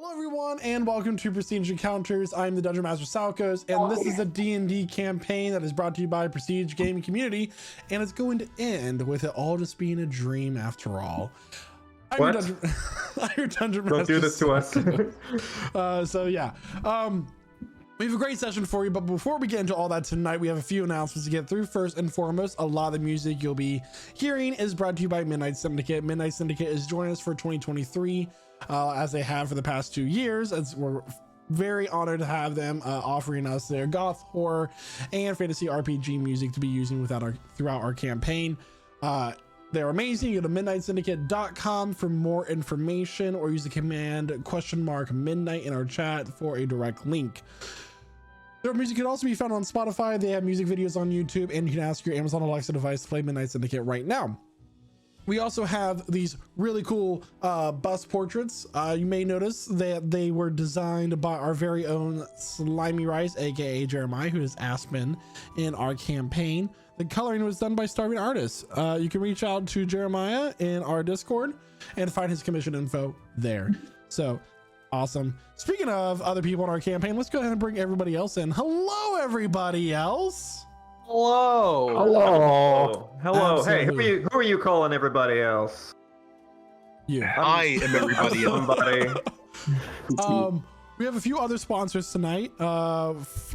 Hello everyone and welcome to Prestige Encounters. I'm the Dungeon Master Salkos, and this is a D&D campaign that is brought to you by Prestige Gaming Community, and it's going to end with it all just being a dream after all. I'm your Dungeon Master. Don't do this to us. We have a great session for you, but before we get into all that tonight, we have a few announcements to get through. First and foremost, a lot of the music you'll be hearing is brought to you by Midnight Syndicate. Midnight Syndicate is joining us for 2023, as they have for the past 2 years. We're very honored to have them offering us their goth, horror, and fantasy RPG music to be using throughout our campaign. They're amazing. You go to midnightsyndicate.com for more information, or use the command !midnight in our chat for a direct link. Their music can also be found on Spotify. They have music videos on YouTube, and you can ask your Amazon Alexa device to play Midnight Syndicate right now. We also have these really cool bust portraits. You may notice that they were designed by our very own Slimy Rice, aka Jeremiah, who is Aspen in our campaign. The coloring was done by Starving Artists. You can reach out to Jeremiah in our Discord and find his commission info there. So awesome. Speaking of other people in our campaign, let's go ahead and bring everybody else in. Hello, everybody else. Hello. Absolutely. Hey, who are you calling everybody else? You. I am everybody else. We have a few other sponsors tonight.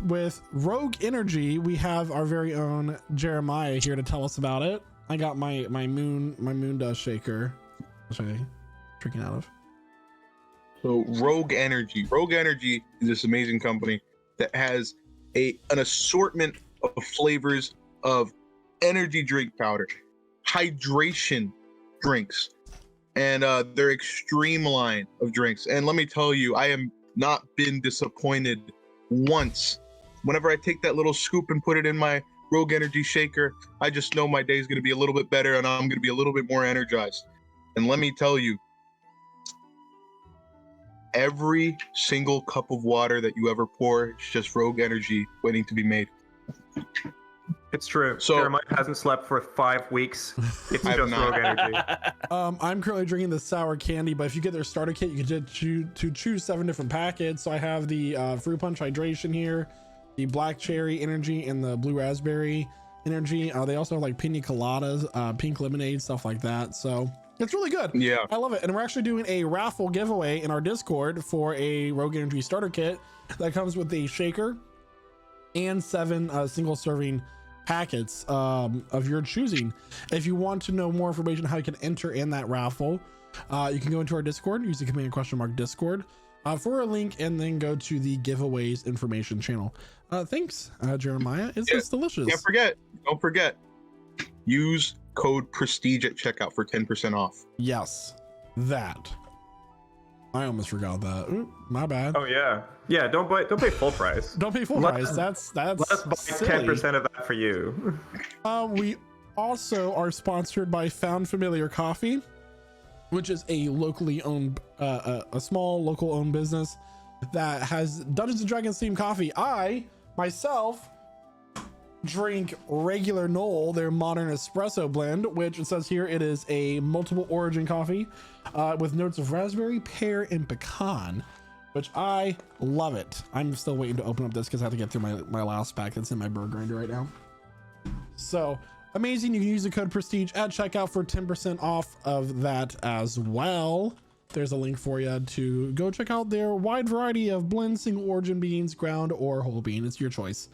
With Rogue Energy, we have our very own Jeremiah here to tell us about it. I got my moon dust shaker, which I'm drinking out of. So Rogue Energy is this amazing company that has an assortment of flavors of energy drink powder, hydration drinks, and their extreme line of drinks. And let me tell you, I am not been disappointed once. Whenever I take that little scoop and put it in my Rogue Energy shaker, I just know my day is going to be a little bit better and I'm going to be a little bit more energized. And let me tell you, every single cup of water that you ever pour, it's just Rogue Energy waiting to be made. It's true. So Jeremiah hasn't slept for 5 weeks. It's just Rogue Energy. I'm currently drinking the sour candy, but if you get their starter kit, you can choose 7 different packets. So I have the fruit punch hydration here, the black cherry energy, and the blue raspberry energy. They also have like pina coladas, pink lemonade, stuff like that. So it's really good. Yeah, I love it. And we're actually doing a raffle giveaway in our Discord for a Rogue Energy starter kit that comes with a shaker and 7 single serving packets of your choosing. If you want to know more information how you can enter in that raffle, you can go into our Discord, use the command !Discord for a link, and then go to the giveaways information channel. Thanks, Jeremiah. It's delicious. Don't forget, use code Prestige at checkout for 10% off. Yes, that. I almost forgot that. Ooh, my bad. Oh yeah. Don't pay full price. Don't pay full price. That's Let's buy silly. 10% of that for you. We also are sponsored by Found Familiar Coffee, which is a locally owned, a small local owned business that has Dungeons and Dragons themed coffee. I myself drink regular Knoll, their modern espresso blend, which it says here it is a multiple origin coffee with notes of raspberry, pear, and pecan, which I love it. I'm still waiting to open up this because I have to get through my last pack that's in my bird grinder right now. So amazing. You can use the code Prestige at checkout for 10% off of that as well. There's a link for you to go check out their wide variety of blends, single origin beans, ground or whole bean. It's your choice.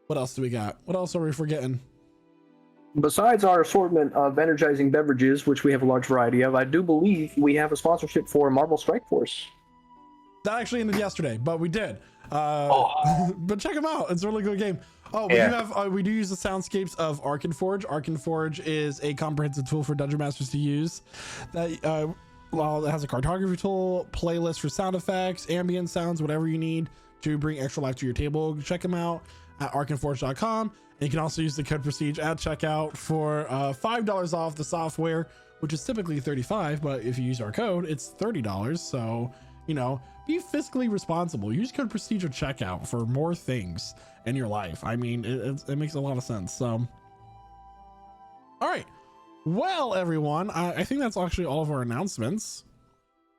What else do we got? What else are we forgetting? Besides our assortment of energizing beverages, which we have a large variety of, I do believe we have a sponsorship for Marvel Strike Force. That actually ended yesterday, but we did. But check them out. It's a really good game. We do use the soundscapes of Arkenforge. Arkenforge is a comprehensive tool for dungeon masters to use. That it has a cartography tool, playlist for sound effects, ambient sounds, whatever you need to bring extra life to your table. Check them out at arkenforge.com. And you can also use the code Prestige at checkout for $5 off the software, which is typically $35, but if you use our code, it's $30. So, be fiscally responsible. Use code Prestige at checkout for more things in your life. I mean, it makes a lot of sense. So, all right. Well, everyone, I think that's actually all of our announcements.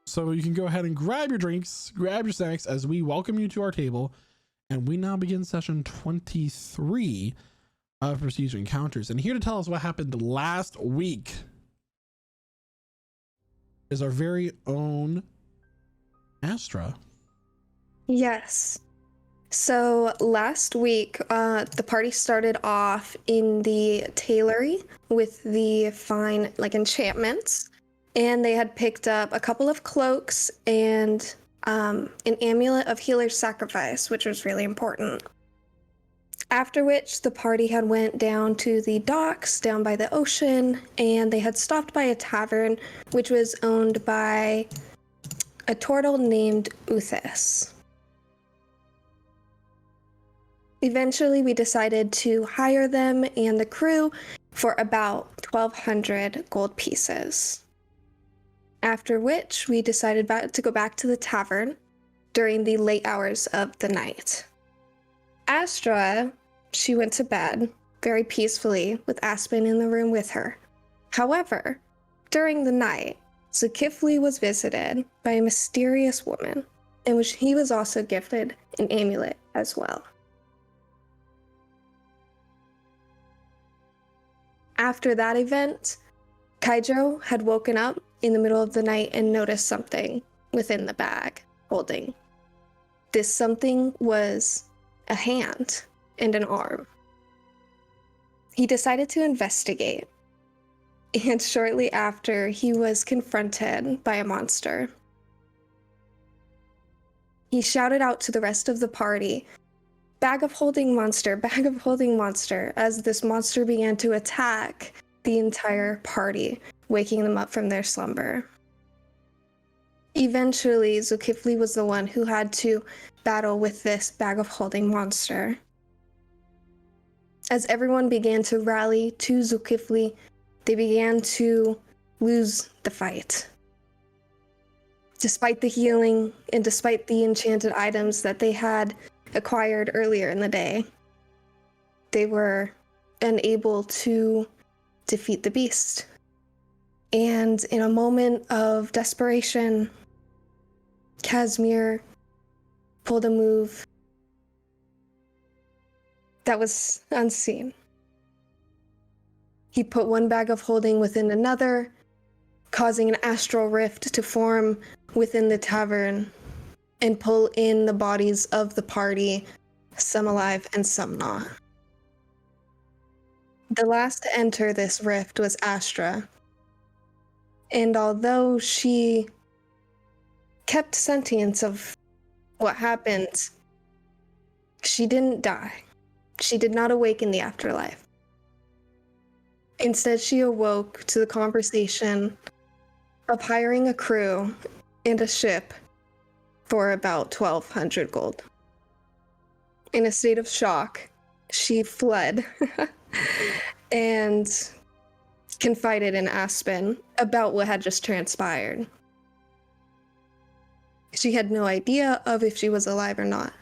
So you can go ahead and grab your drinks, grab your snacks as we welcome you to our table. And we now begin session 23 of Prestige Encounters. And here to tell us what happened last week is our very own Astra. Yes. So last week, the party started off in the tailory with the fine, enchantments. And they had picked up a couple of cloaks and an amulet of healer's sacrifice, which was really important. After which, the party had went down to the docks down by the ocean, and they had stopped by a tavern, which was owned by a turtle named Uthis. Eventually, we decided to hire them and the crew for about 1,200 gold pieces. After which, we decided to go back to the tavern during the late hours of the night. Astra, she went to bed very peacefully with Aspen in the room with her. However, during the night, Zulkifli was visited by a mysterious woman, in which he was also gifted an amulet as well. After that event, Kaijo had woken up in the middle of the night and noticed something within the bag holding. This something was a hand and an arm. He decided to investigate, and shortly after, he was confronted by a monster. He shouted out to the rest of the party, "Bag of holding monster, bag of holding monster," as this monster began to attack the entire party, waking them up from their slumber. Eventually, Zulkifli was the one who had to battle with this bag of holding monster. As everyone began to rally to Zulkifli, they began to lose the fight. Despite the healing and despite the enchanted items that they had acquired earlier in the day, they were unable to defeat the beast. And in a moment of desperation, Casimir pulled a move that was unseen. He put one bag of holding within another, causing an astral rift to form within the tavern and pull in the bodies of the party, some alive and some not. The last to enter this rift was Astra, and although she kept sentience of what happened, she didn't die. She did not awake in the afterlife. Instead, she awoke to the conversation of hiring a crew and a ship for about 1,200 gold. In a state of shock, she fled and confided in Aspen about what had just transpired. She had no idea of if she was alive or not.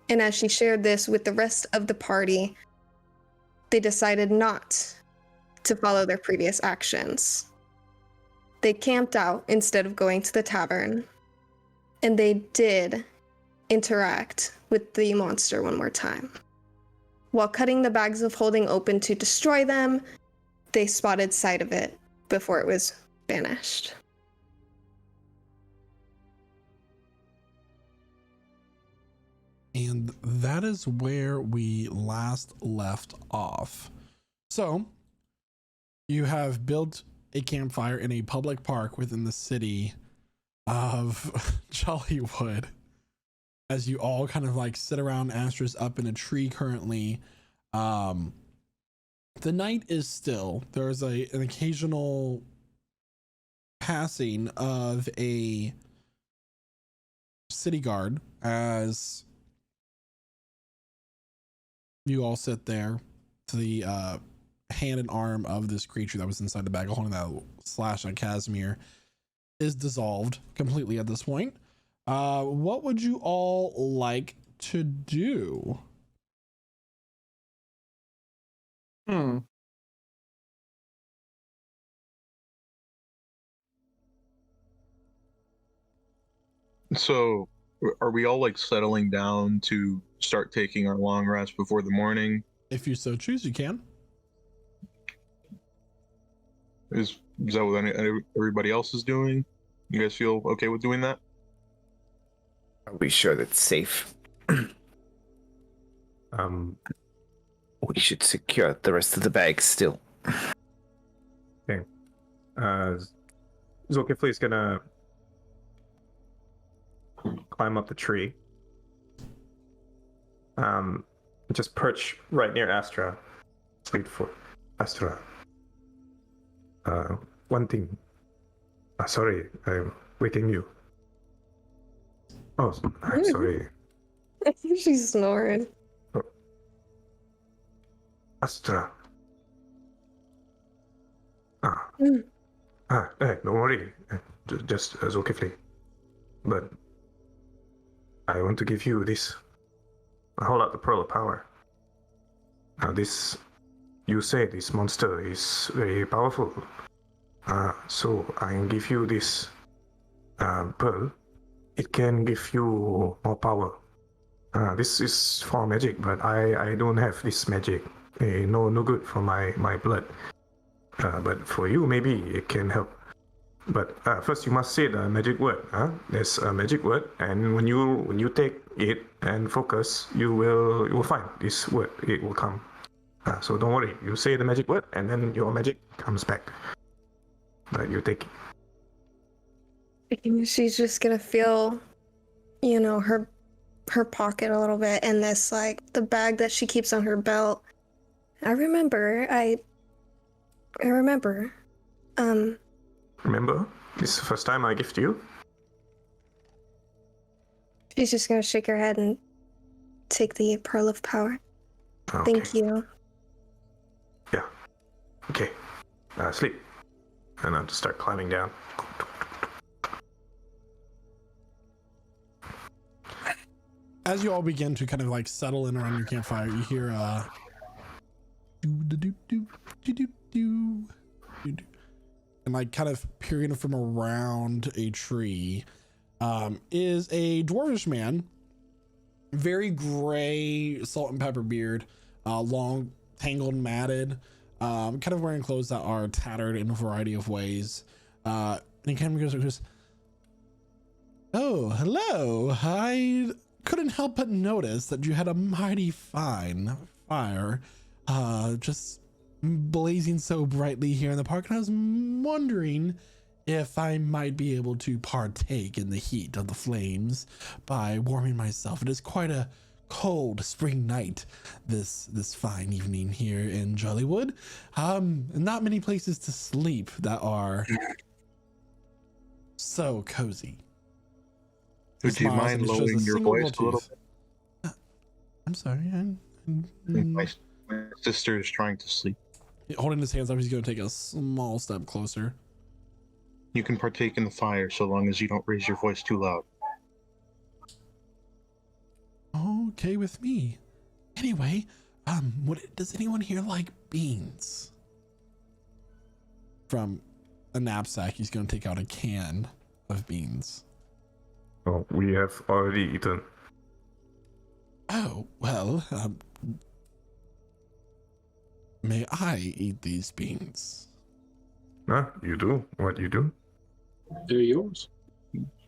And as she shared this with the rest of the party, they decided not to follow their previous actions. They camped out instead of going to the tavern, and they did interact with the monster one more time. While cutting the bags of holding open to destroy them, they spotted sight of it before it was banished. And that is where we last left off. So, you have built a campfire in a public park within the city of Jollywood, as you all kind of like sit around. Astra's up in a tree currently. The night is still. There's an occasional passing of a city guard as you all sit there to the hand and arm of this creature that was inside the bag of holding that slash on Casimir is dissolved completely at this point. What would you all like to do? So, are we all like settling down to start taking our long rest before the morning? If you so choose, you can. Is that what everybody else is doing? You guys feel okay with doing that? Are we sure that's safe? We should secure the rest of the bags still. Okay. Zulkifli is gonna climb up the tree. Just perch right near Astra. Wait for Astra. One thing. Sorry, I'm waking you. Oh, I'm sorry. She's snoring. Astra. Mm. Don't worry. Just Zulkifli. But I want to give you this. I hold out the pearl of power. Now this, you say this monster is very powerful. So I can give you this pearl. It can give you more power. This is for magic, but I don't have this magic. No good for my blood. But for you, maybe it can help. But first, you must say the magic word. There's a magic word, and when you take it and focus, you will find this word. It will come. So don't worry. You say the magic word, and then your magic comes back. But you take it. She's just gonna feel, her pocket a little bit, and this the bag that she keeps on her belt. I remember. Remember, this is the first time I gift you. She's just gonna shake her head and take the pearl of power. Okay. Thank you. Yeah. Okay. Sleep. And I'll just start climbing down. As you all begin to kind of settle in around your campfire, you hear and kind of peering from around a tree is a dwarvish man, very gray, salt and pepper beard, long, tangled, matted, kind of wearing clothes that are tattered in a variety of ways. And he kind of goes, "Oh, hello. I couldn't help but notice that you had a mighty fine fire just blazing so brightly here in the park, and I was wondering if I might be able to partake in the heat of the flames by warming myself. It is quite a cold spring night this fine evening here in Jollywood. Not many places to sleep that are so cozy." Would you mind lowering your voice a little bit? I'm sorry. My sister is trying to sleep. Holding his hands up, he's going to take a small step closer. You can partake in the fire so long as you don't raise your voice too loud. Okay with me. Anyway, does anyone here like beans? From a knapsack, he's going to take out a can of beans. Oh, we have already eaten. Oh, well, may I eat these beans? Huh? You do? What you do? They're yours.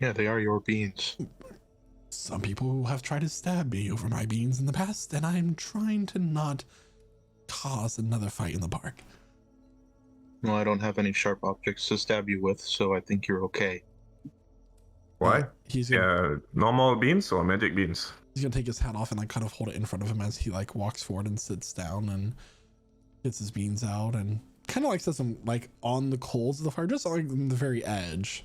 Yeah, they are your beans. Some people have tried to stab me over my beans in the past, and I'm trying to not cause another fight in the park. Well, I don't have any sharp objects to stab you with, so I think you're okay. Why? He's gonna, Normal beans or magic beans? he's gonna take his hat off and kind of hold it in front of him as he walks forward and sits down and gets his beans out and kind of sets them on the coals of the fire, just on the very edge.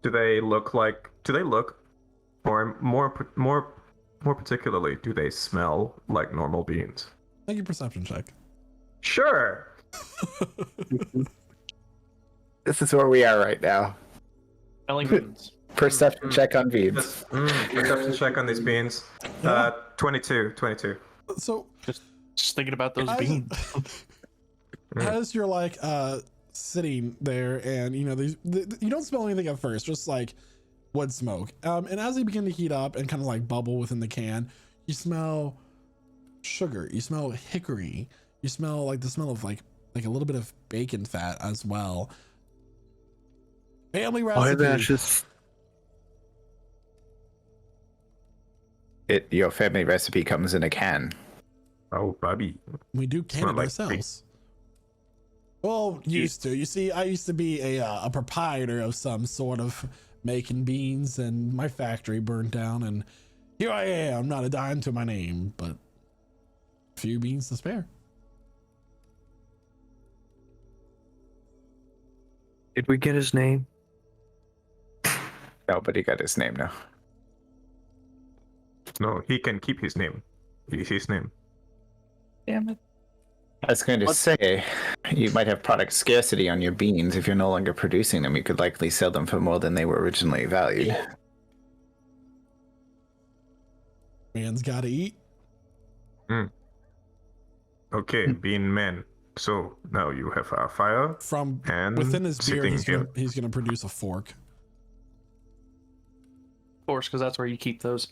Do they look, or more particularly, do they smell like normal beans? Make a perception check. Sure. This is where we are right now. Smelling beans. Perception check on beans. Perception check on these beans. 22. So Just thinking about those beans. as you're sitting there and you don't smell anything at first, just wood smoke. And as they begin to heat up and kind of like bubble within the can, you smell sugar, you smell hickory, you smell like the smell of like a little bit of bacon fat as well. Family recipe. that's just Your family recipe comes in a can. Oh, Bobby. We do can Smell it like ourselves. Well, used to. You see, I used to be a proprietor of some sort of making beans, and my factory burned down, and here I am, not a dime to my name, but a few beans to spare. Did we get his name? Nobody got his name now. No, he can keep his name. His name. Damn it. I was going to say, you might have product scarcity on your beans. If you're no longer producing them, you could likely sell them for more than they were originally valued. Man's gotta eat. Okay, being men. So now you have a fire From and within his beard, sitting he's gonna produce a fork. Of course, because that's where you keep those.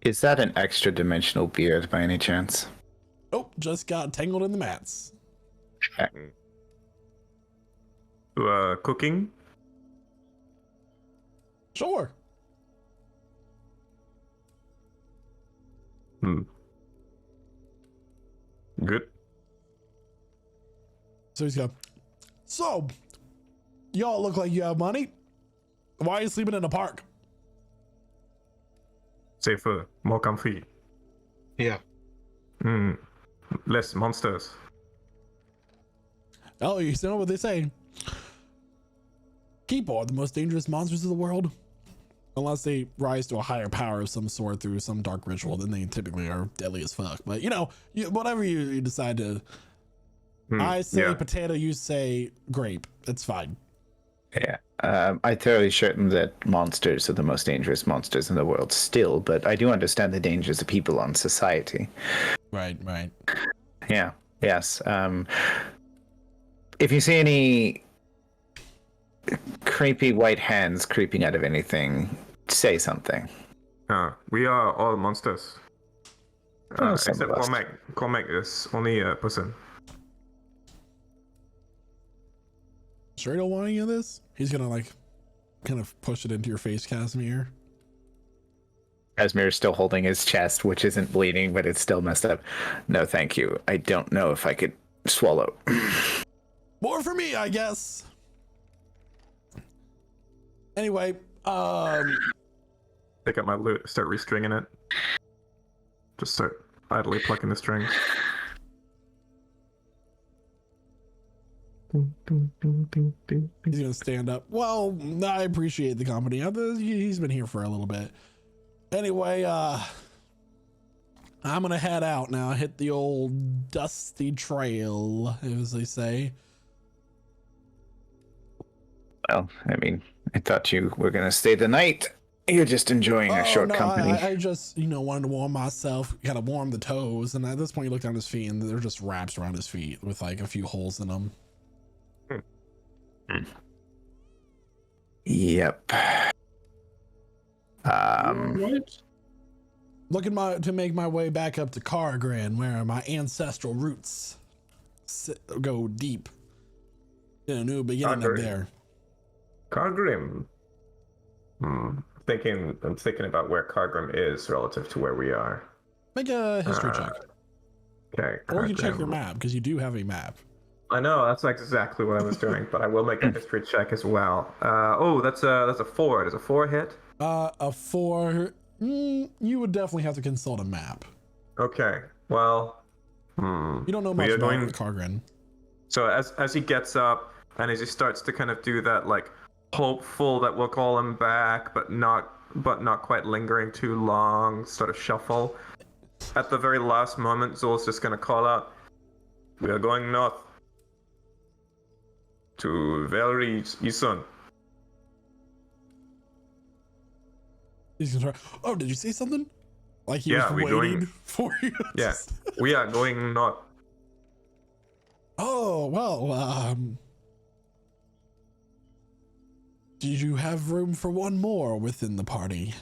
Is that an extra dimensional beard by any chance? Oh, just got tangled in the mats. Cooking. Sure. Good. So he's going, so y'all look like you have money. Why are you sleeping in a park? Safer, more comfy. Yeah. Less monsters. Oh, you know what they say. People are the most dangerous monsters of the world. Unless they rise to a higher power of some sort through some dark ritual, then they typically are deadly as fuck. But whatever you decide to. I say potato, you say grape. It's fine. Yeah. I'm thoroughly certain that monsters are the most dangerous monsters in the world still, but I do understand the dangers of people on society. Right. Yeah. Yes. If you see any creepy white hands creeping out of anything, say something. We are all monsters. Well, some except of us. Cormac is only a person. Sure you don't want any of this? He's gonna like kind of push it into your face, Casimir. Casimir is still holding his chest, which isn't bleeding, but it's still messed up. No, thank you. I don't know if I could swallow. More for me, I guess. Anyway, Pick up my lute, start restringing it. Just start idly plucking the strings. he's gonna stand up. Well, I appreciate the company. He's been here for a little bit. Anyway, I'm gonna head out now. Hit the old dusty trail, as they say. Well, I mean, I thought you were going to stay the night. You're just enjoying our short company. I just, wanted to warm myself, kind of warm the toes. And at this point, you look down his feet, and they're just wraps around his feet with like a few holes in them. Yep. Looking to make my way back up to Cargran, where my ancestral roots go deep. In a new beginning up there. Cargrim. I'm thinking about where Cargrim is relative to where we are. Make a history check. Okay. Or you can check Cargrim. your map, because you do have a map. I know, that's exactly what I was doing, but I will make a history check as well. That's a 4. Does a 4 hit? A 4. You would definitely have to consult a map. Okay. Well, You don't know much about Cargran. So as he gets up and as he starts to kind of do that like hopeful that we'll call him back, but not quite lingering too long sort of shuffle. At the very last moment, Zol's just gonna call out, "We are going north to Valerie Ison." He's gonna try. Oh, did you say something? Like he Yeah, was we're waiting going- for you. Yeah, we are going north. Oh well. Did you have room for one more within the party?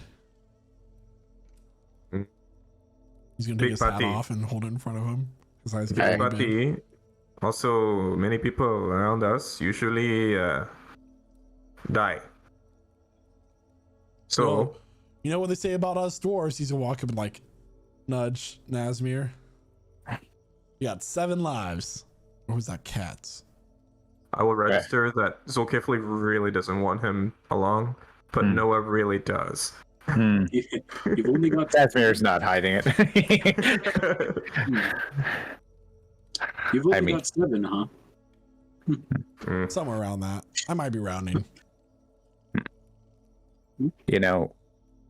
He's gonna take Big his hat party. off and hold it in front of him. His eyes get Big really big. party. Also, many people around us usually die. So, Well, you know what they say about us dwarves? He's gonna walk up and like nudge Nazmir. You got 7 lives. Or was that cats? I will register that Zolkifli really doesn't want him along, but Noah really does. You've only got Casmir's not hiding it. you've only got 7, huh? Somewhere around that. I might be rounding. You know,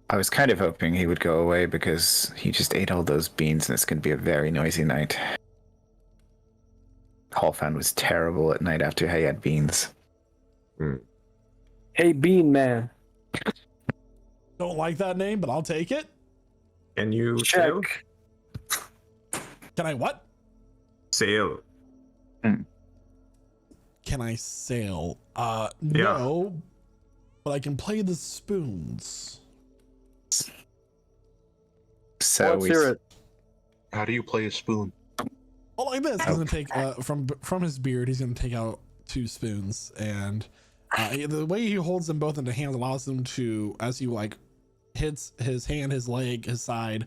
I was kind of hoping he would go away because he just ate all those beans and it's going to be a very noisy night. Hallfound was terrible at night after he had beans. Hey, Bean Man. Don't like that name, but I'll take it. Can you Check. Can I what? sail? Can I sail? No. But I can play the spoons. So Let's hear it. How do you play a spoon? Oh, like this. He's gonna take from his beard. He's gonna take out 2 spoons, and the way he holds them both into hands allows them to, as he like hits his hand, his leg, his side,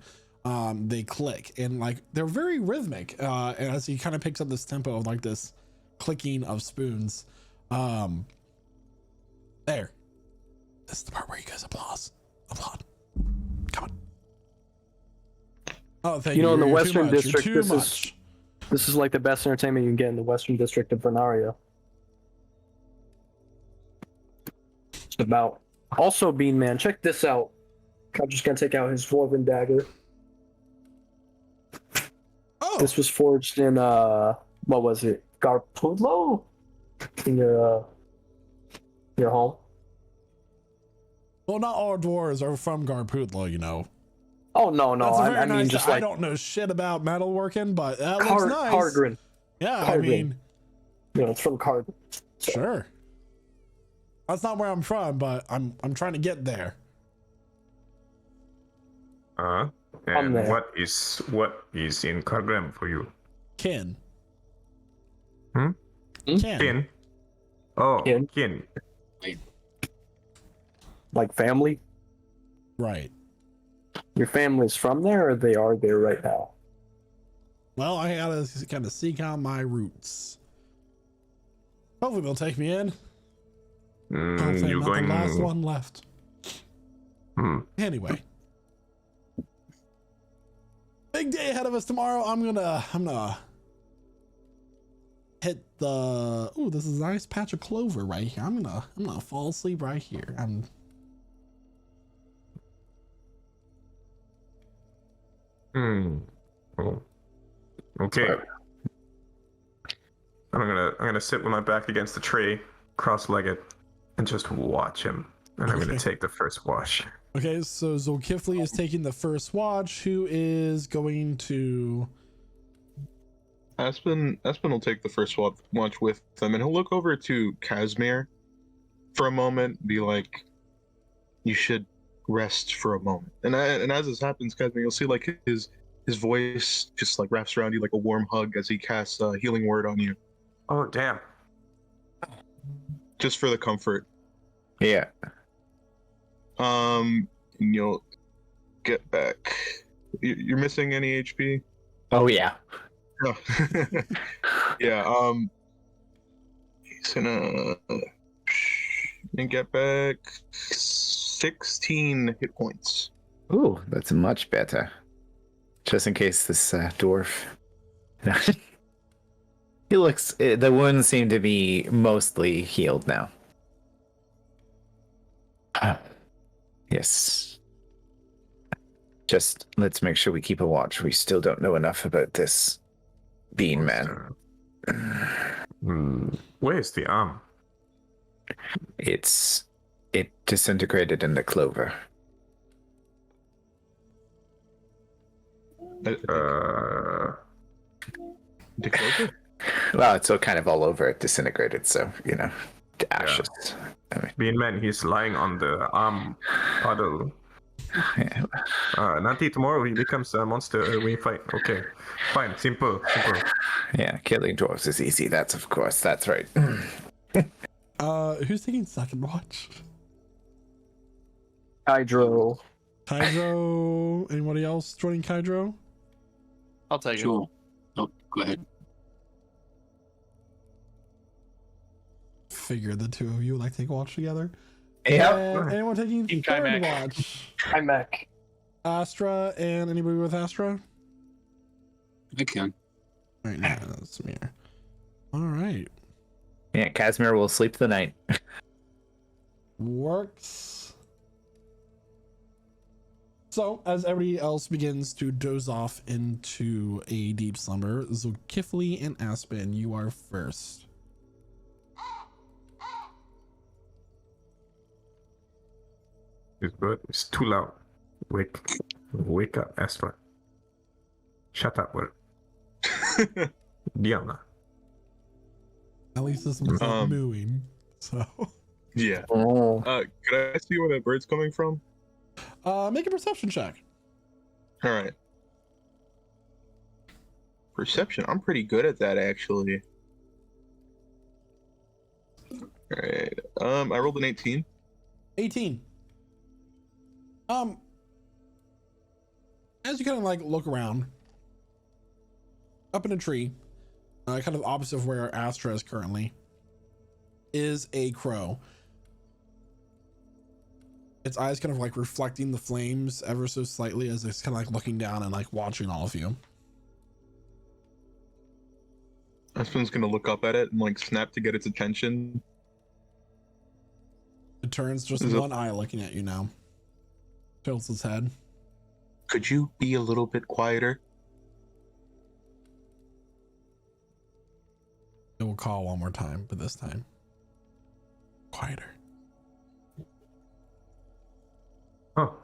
they click, and like they're very rhythmic. And as he kind of picks up this tempo of like this clicking of spoons, there. This is the part where he goes applause. Applaud. Come on. Oh, thank you. You know, in the You're too Western much. You're District, too this much. This is like the best entertainment you can get in the Western District of Vernaria. It's about. Also, Bean Man, check this out. I'm just gonna take out his dwarven dagger. Oh, This was forged in what was it? Garpudlo? In your home. well, not all dwarves are from Garpudlo, you know. Oh no, That's a very I mean nice. just I like don't know shit about metalworking, but that looks nice. Cardgrin. Yeah, I Cardgrin. mean, You know, it's from Cardgrin. sure. That's not where I'm from, but I'm trying to get there. I'm And there. what is in Kargram for you? Kin. Hmm? Kin. Kin. Oh, Kin. kin. Like family. Right. Your family's from there, or they are there right now? Well, I gotta kind of seek out my roots. Hopefully they'll take me in. Hopefully You I'm not going? the last one left. Hmm. Anyway. Big day ahead of us tomorrow. I'm gonna hit the this is a nice patch of clover right here. I'm gonna fall asleep right here. Oh. Okay. I'm gonna sit with my back against the tree, cross-legged, and just watch him. And I'm gonna Okay. take the first watch. Okay, so Zolkifli is taking the first watch. Who is going to? Aspen will take the first watch with them, and he'll look over to Casimir for a moment, be like, "You should rest for a moment." And as this happens, Casimir, you'll see like his voice just like wraps around you like a warm hug as he casts a healing word on you, Oh damn! just for the comfort. Yeah. And you'll get back. You're missing any HP? Oh yeah. Oh. Yeah. He's gonna get back 16 hit points. Ooh, that's much better. Just in case this dwarf. He looks. The wounds seem to be mostly healed now. Yes. Just let's make sure we keep a watch. We still don't know enough about this Bean Man. Where's the arm? It disintegrated in the clover. The clover? Well, it's all kind of all over. It disintegrated, so you know. ashes. Being man, he's lying on the arm puddle. Yeah. Nanti tomorrow he becomes a monster. We fight. Okay, fine, simple. Yeah, killing dwarves is easy. That's right. Who's taking second watch? Hydro. Kydro. Anybody else joining Kydro? I'll take Sure. Oh, go ahead. Figured the two of you would like to take a watch together. Yeah. And anyone taking Team third Kymac. watch? Kymac. Astra and anybody with Astra? I can. All right, now that's me. All right. Yeah, Casimir will sleep the night. Works. So, as everybody else begins to doze off into a deep slumber, Zulkifli and Aspen, you are first. It's good. It's too loud. Wake up, Astra. Shut up, word. Diana. At least this one's not mooing. So, Yeah. Oh. Could I see where that bird's coming from? make a perception check. All right. Perception. I'm pretty good at that, actually. All right. I rolled an 18. 18. As you kind of like look around, up in a tree, kind of opposite of where Astra is currently, is a crow. Its eyes kind of like reflecting the flames ever so slightly as it's kind of like looking down and like watching all of you. Aspen's gonna look up at it and like snap to get its attention. It turns just Is it- one eye looking at you now. Tilts its head. Could you be a little bit quieter? It will call one more time, but this time quieter. Oh.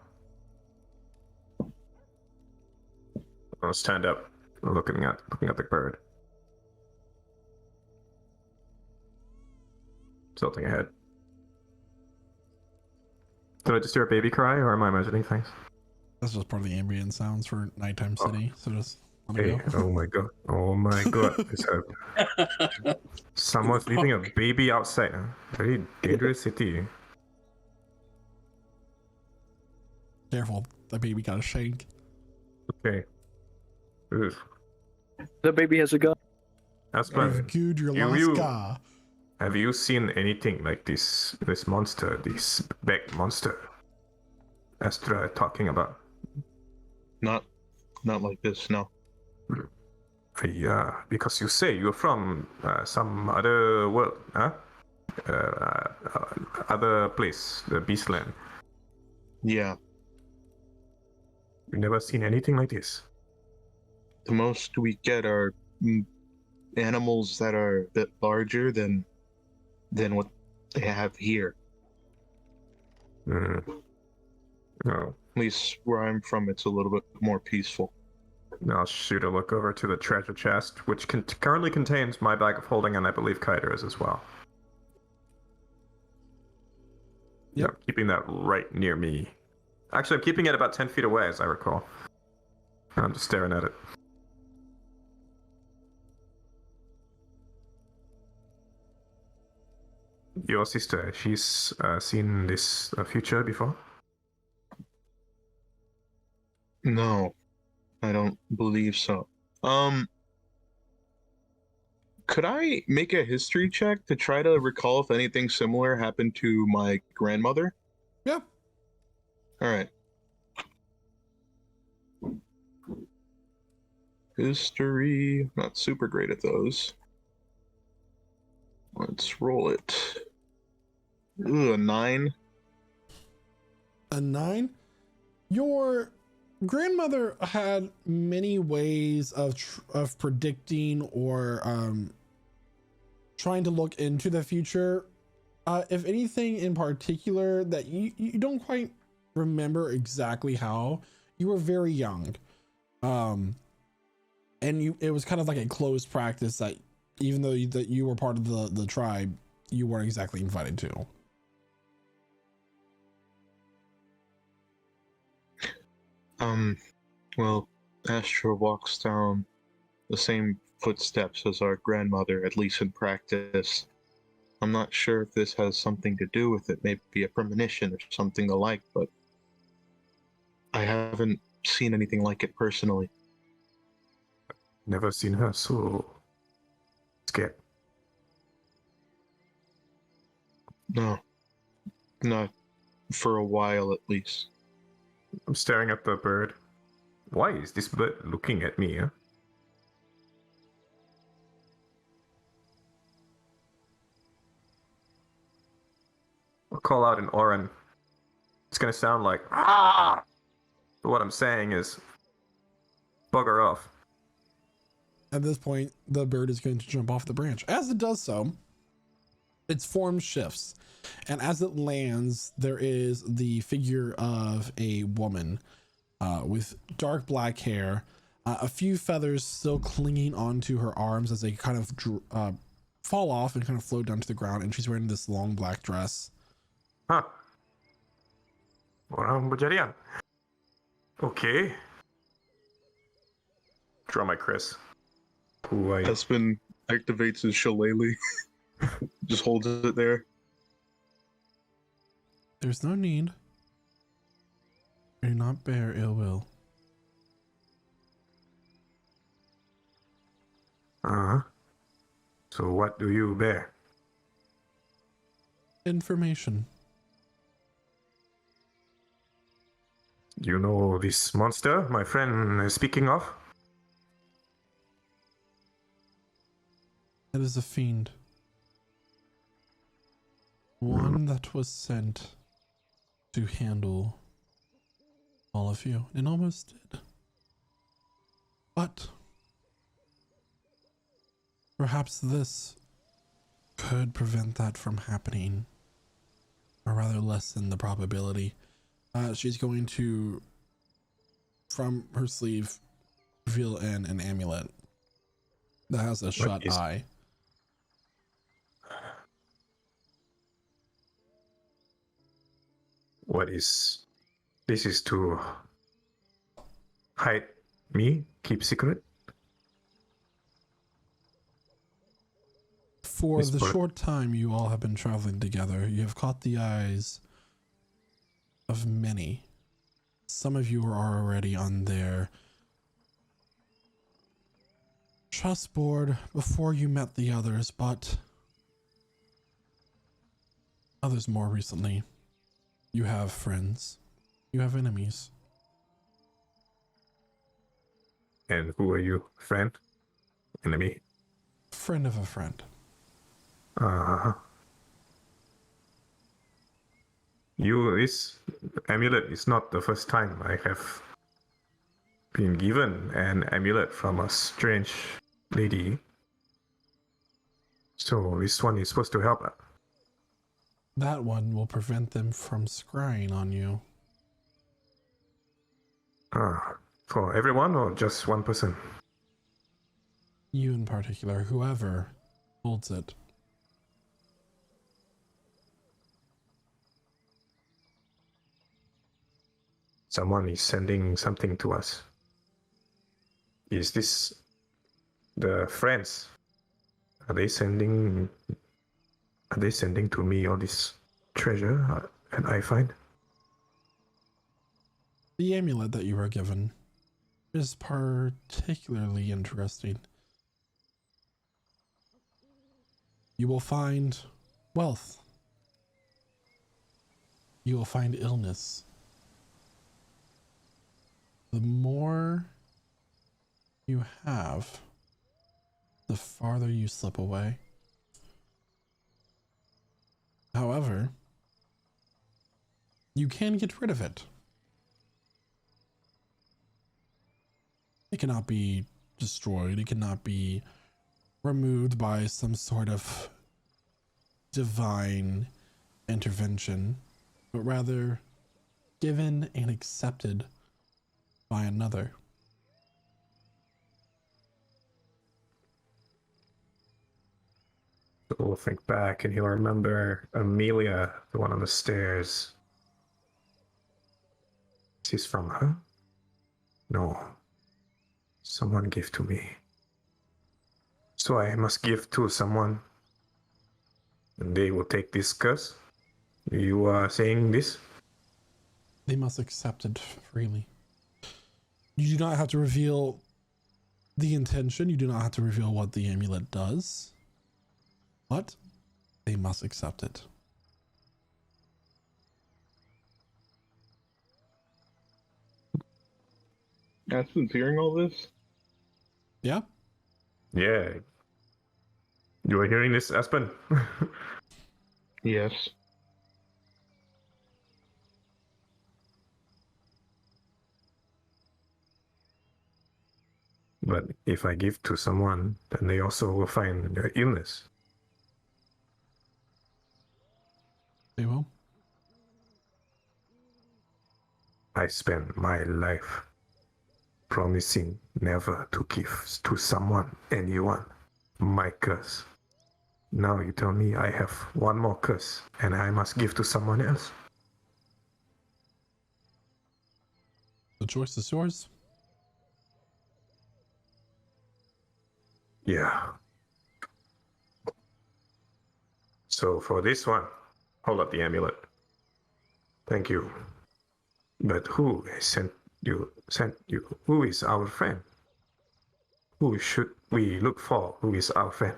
I'll stand up, looking at the bird. Tilting ahead. Did I just hear a baby cry, or am I imagining things? That's just part of the ambient sounds for nighttime city. So just let me Hey, go. oh my god. Oh my god. Someone's leaving a baby outside. Huh? Very dangerous city. Careful, the baby got a shake. Okay. Ugh. The baby has a gun. That's You've fine. gooed your You- Alaska. Have you seen anything like this monster, this big monster Astra talking about? Not like this, no. Yeah, because you say you're from some other world, huh? Other place, the Beastland. Yeah. You've never seen anything like this. The most we get are animals that are a bit larger than what they have here. Oh, At least where I'm from, it's a little bit more peaceful. I'll shoot a look over to the treasure chest, which currently contains my bag of holding, and I believe Kyder's as well. Yep. Yeah, keeping that right near me. Actually, I'm keeping it about 10 feet away, as I recall. I'm just staring at it. Your sister, she's seen this future before? No, I don't believe so. Could I make a history check to try to recall if anything similar happened to my grandmother? Yeah. All right. History, not super great at those. Let's roll it. Ooh, a 9. A 9. Your grandmother had many ways of predicting or trying to look into the future. If anything in particular that you don't quite remember exactly how, you were very young, and it was kind of like a closed practice that even though you were part of the tribe, you weren't exactly invited to. Well, Astra walks down the same footsteps as our grandmother, at least in practice. I'm not sure if this has something to do with it, maybe a premonition or something alike, but I haven't seen anything like it personally. Never seen her so scared. No, not for a while at least. I'm staring at the bird. Why is this bird looking at me, huh? I'll call out in Oran. It's gonna sound like ah, but what I'm saying is bugger off. At this point, the bird is going to jump off the branch. As it does so, its form shifts, and as it lands, there is the figure of a woman with dark black hair, a few feathers still clinging onto her arms as they kind of fall off and kind of float down to the ground, and she's wearing this long black dress. Huh. Orang berjadian. Okay. Draw my Chris. Who I Espen activates his shillelagh. Just holds it there. There's no need. Do not bear ill will. Uh-huh. So what do you bear? Information. You know this monster my friend is speaking of? It is a fiend. One that was sent to handle all of you. It almost did. But perhaps this could prevent that from happening, or rather lessen the probability. She's going to, from her sleeve, reveal an amulet that has a shut eye. What is... This is to hide me? Keep secret? For the short time you all have been traveling together, you have caught the eyes of many. Some of you are already on their chessboard before you met the others, but others more recently. You have friends. You have enemies. And who are you? Friend? Enemy? Friend of a friend. Uh-huh. This amulet is not the first time I have been given an amulet from a strange lady. So this one is supposed to help. That one will prevent them from scrying on you. For everyone or just one person? You in particular, whoever holds it. Someone is sending something to us. Is this the friends? Are they sending to me all this treasure and I find? The amulet that you were given is particularly interesting. You will find wealth. You will find illness. The more you have, the farther you slip away. However, you can get rid of it. It cannot be destroyed. It cannot be removed by some sort of divine intervention, but rather given and accepted by another. will think back and he'll remember Amelia, the one on the stairs. She's from her? No. Someone gave to me. So I must give to someone. And they will take this curse? You are saying this? They must accept it freely. You do not have to reveal the intention. You do not have to reveal what the amulet does. But they must accept it. Aspen's hearing all this? Yeah? Yeah. You are hearing this, Aspen? Yes. But if I give to someone, then they also will find their illness. They will. I spent my life promising never to give to someone, anyone, my curse. Now you tell me I have one more curse and I must give to someone else. The choice is yours. Yeah. So for this one, hold up the amulet. Thank you. But who sent you? Who is our friend? Who should we look for? Who is our friend?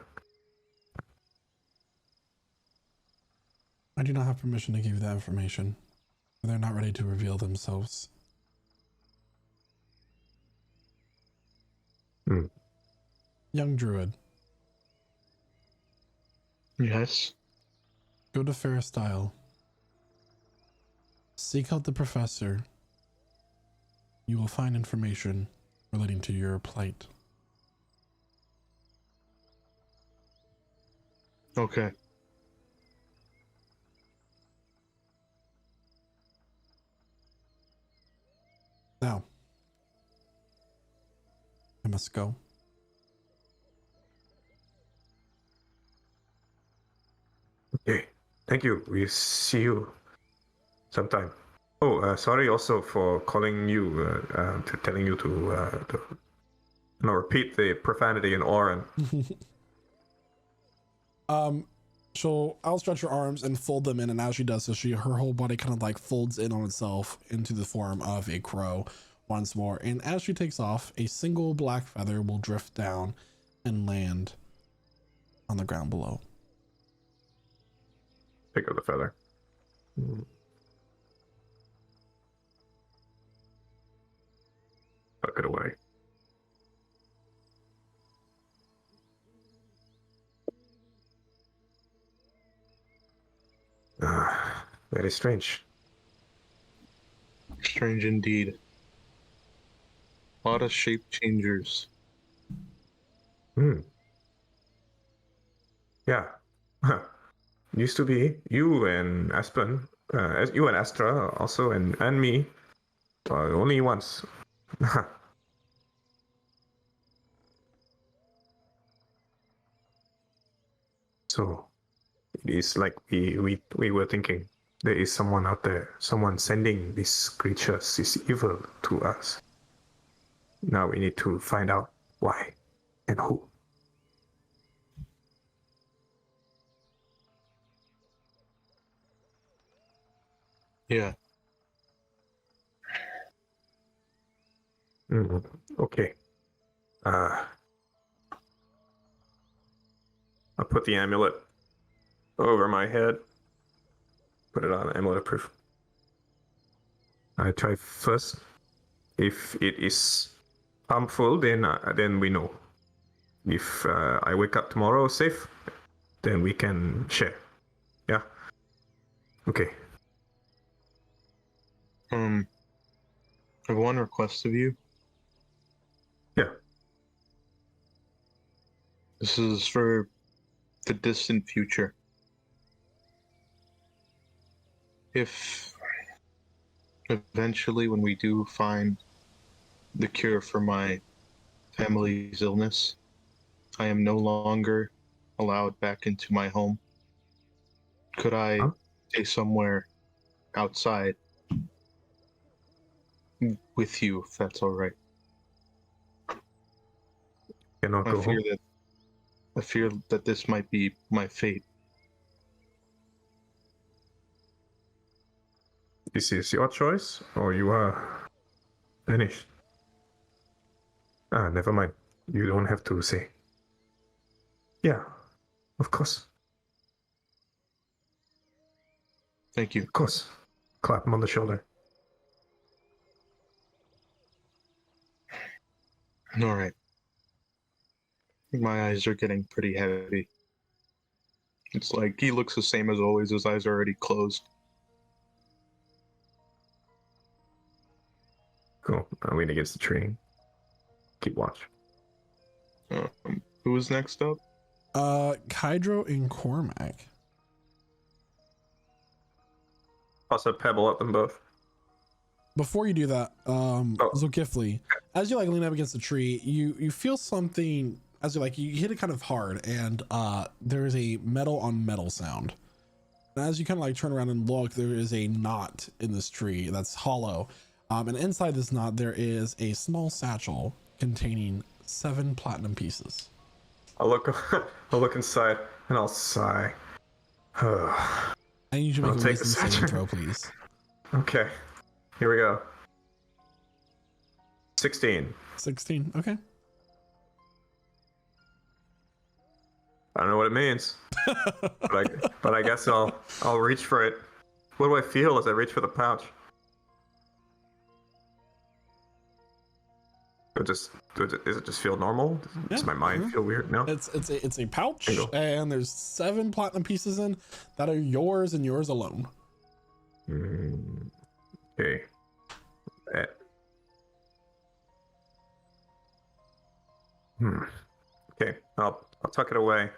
I do not have permission to give you that information. They're not ready to reveal themselves. Young druid. Yes. Go to Fairstyle. Seek out the professor. You will find information relating to your plight. Okay. Now, I must go. Okay. Thank you. We'll see you sometime. Oh, sorry also for calling you, telling you to repeat the profanity in Oran. She'll outstretch her arms and fold them in, and as she does so, her whole body kind of like folds in on itself into the form of a crow once more. And as she takes off, a single black feather will drift down and land on the ground below. Pick up the feather. Tuck it away. Very strange. Strange indeed. A lot of shape changers. Yeah. Used to be you and Aspen, you and Astra also, and me. Only once. So it is like we were thinking there is someone out there, someone sending these creatures, this evil to us. Now we need to find out why and who. Yeah. Okay. I'll put the amulet over my head. Put it on amulet proof. I try first. If it is harmful, then we know. If I wake up tomorrow safe, then we can share. Yeah. Okay. I have one request of you. Yeah. This is for the distant future. If eventually, when we do find the cure for my family's illness, I am no longer allowed back into my home. Could I Huh? stay somewhere outside with you, if that's all right? Cannot go home. I fear that this might be my fate. This is your choice, or you are finished. Never mind. You don't have to say. Yeah, of course. Thank you. Of course. Clap him on the shoulder. All right. My eyes are getting pretty heavy. It's like he looks the same as always. His eyes are already closed. Cool. I'll lean against the tree. Keep watch. Who is next up? Hydro and Cormac. Toss a pebble at them both. Before you do that, Zokifli, as you like lean up against the tree, you feel something as you hit it kind of hard, and there is a metal on metal sound. And as you kind of like turn around and look, there is a knot in this tree that's hollow. And inside this knot, there is a small satchel containing 7 platinum pieces. I'll look inside and I'll sigh. I need you to make I'll a take the wisdom saving satchel. throw, please. Okay. Here we go. 16. 16. Okay. I don't know what it means, but I guess I'll reach for it. What do I feel as I reach for the pouch? Does it just feel normal? Does my mind feel weird? No. It's a pouch, Bingo. and there's 7 platinum pieces in that are yours and yours alone. Okay. Okay. I'll tuck it away.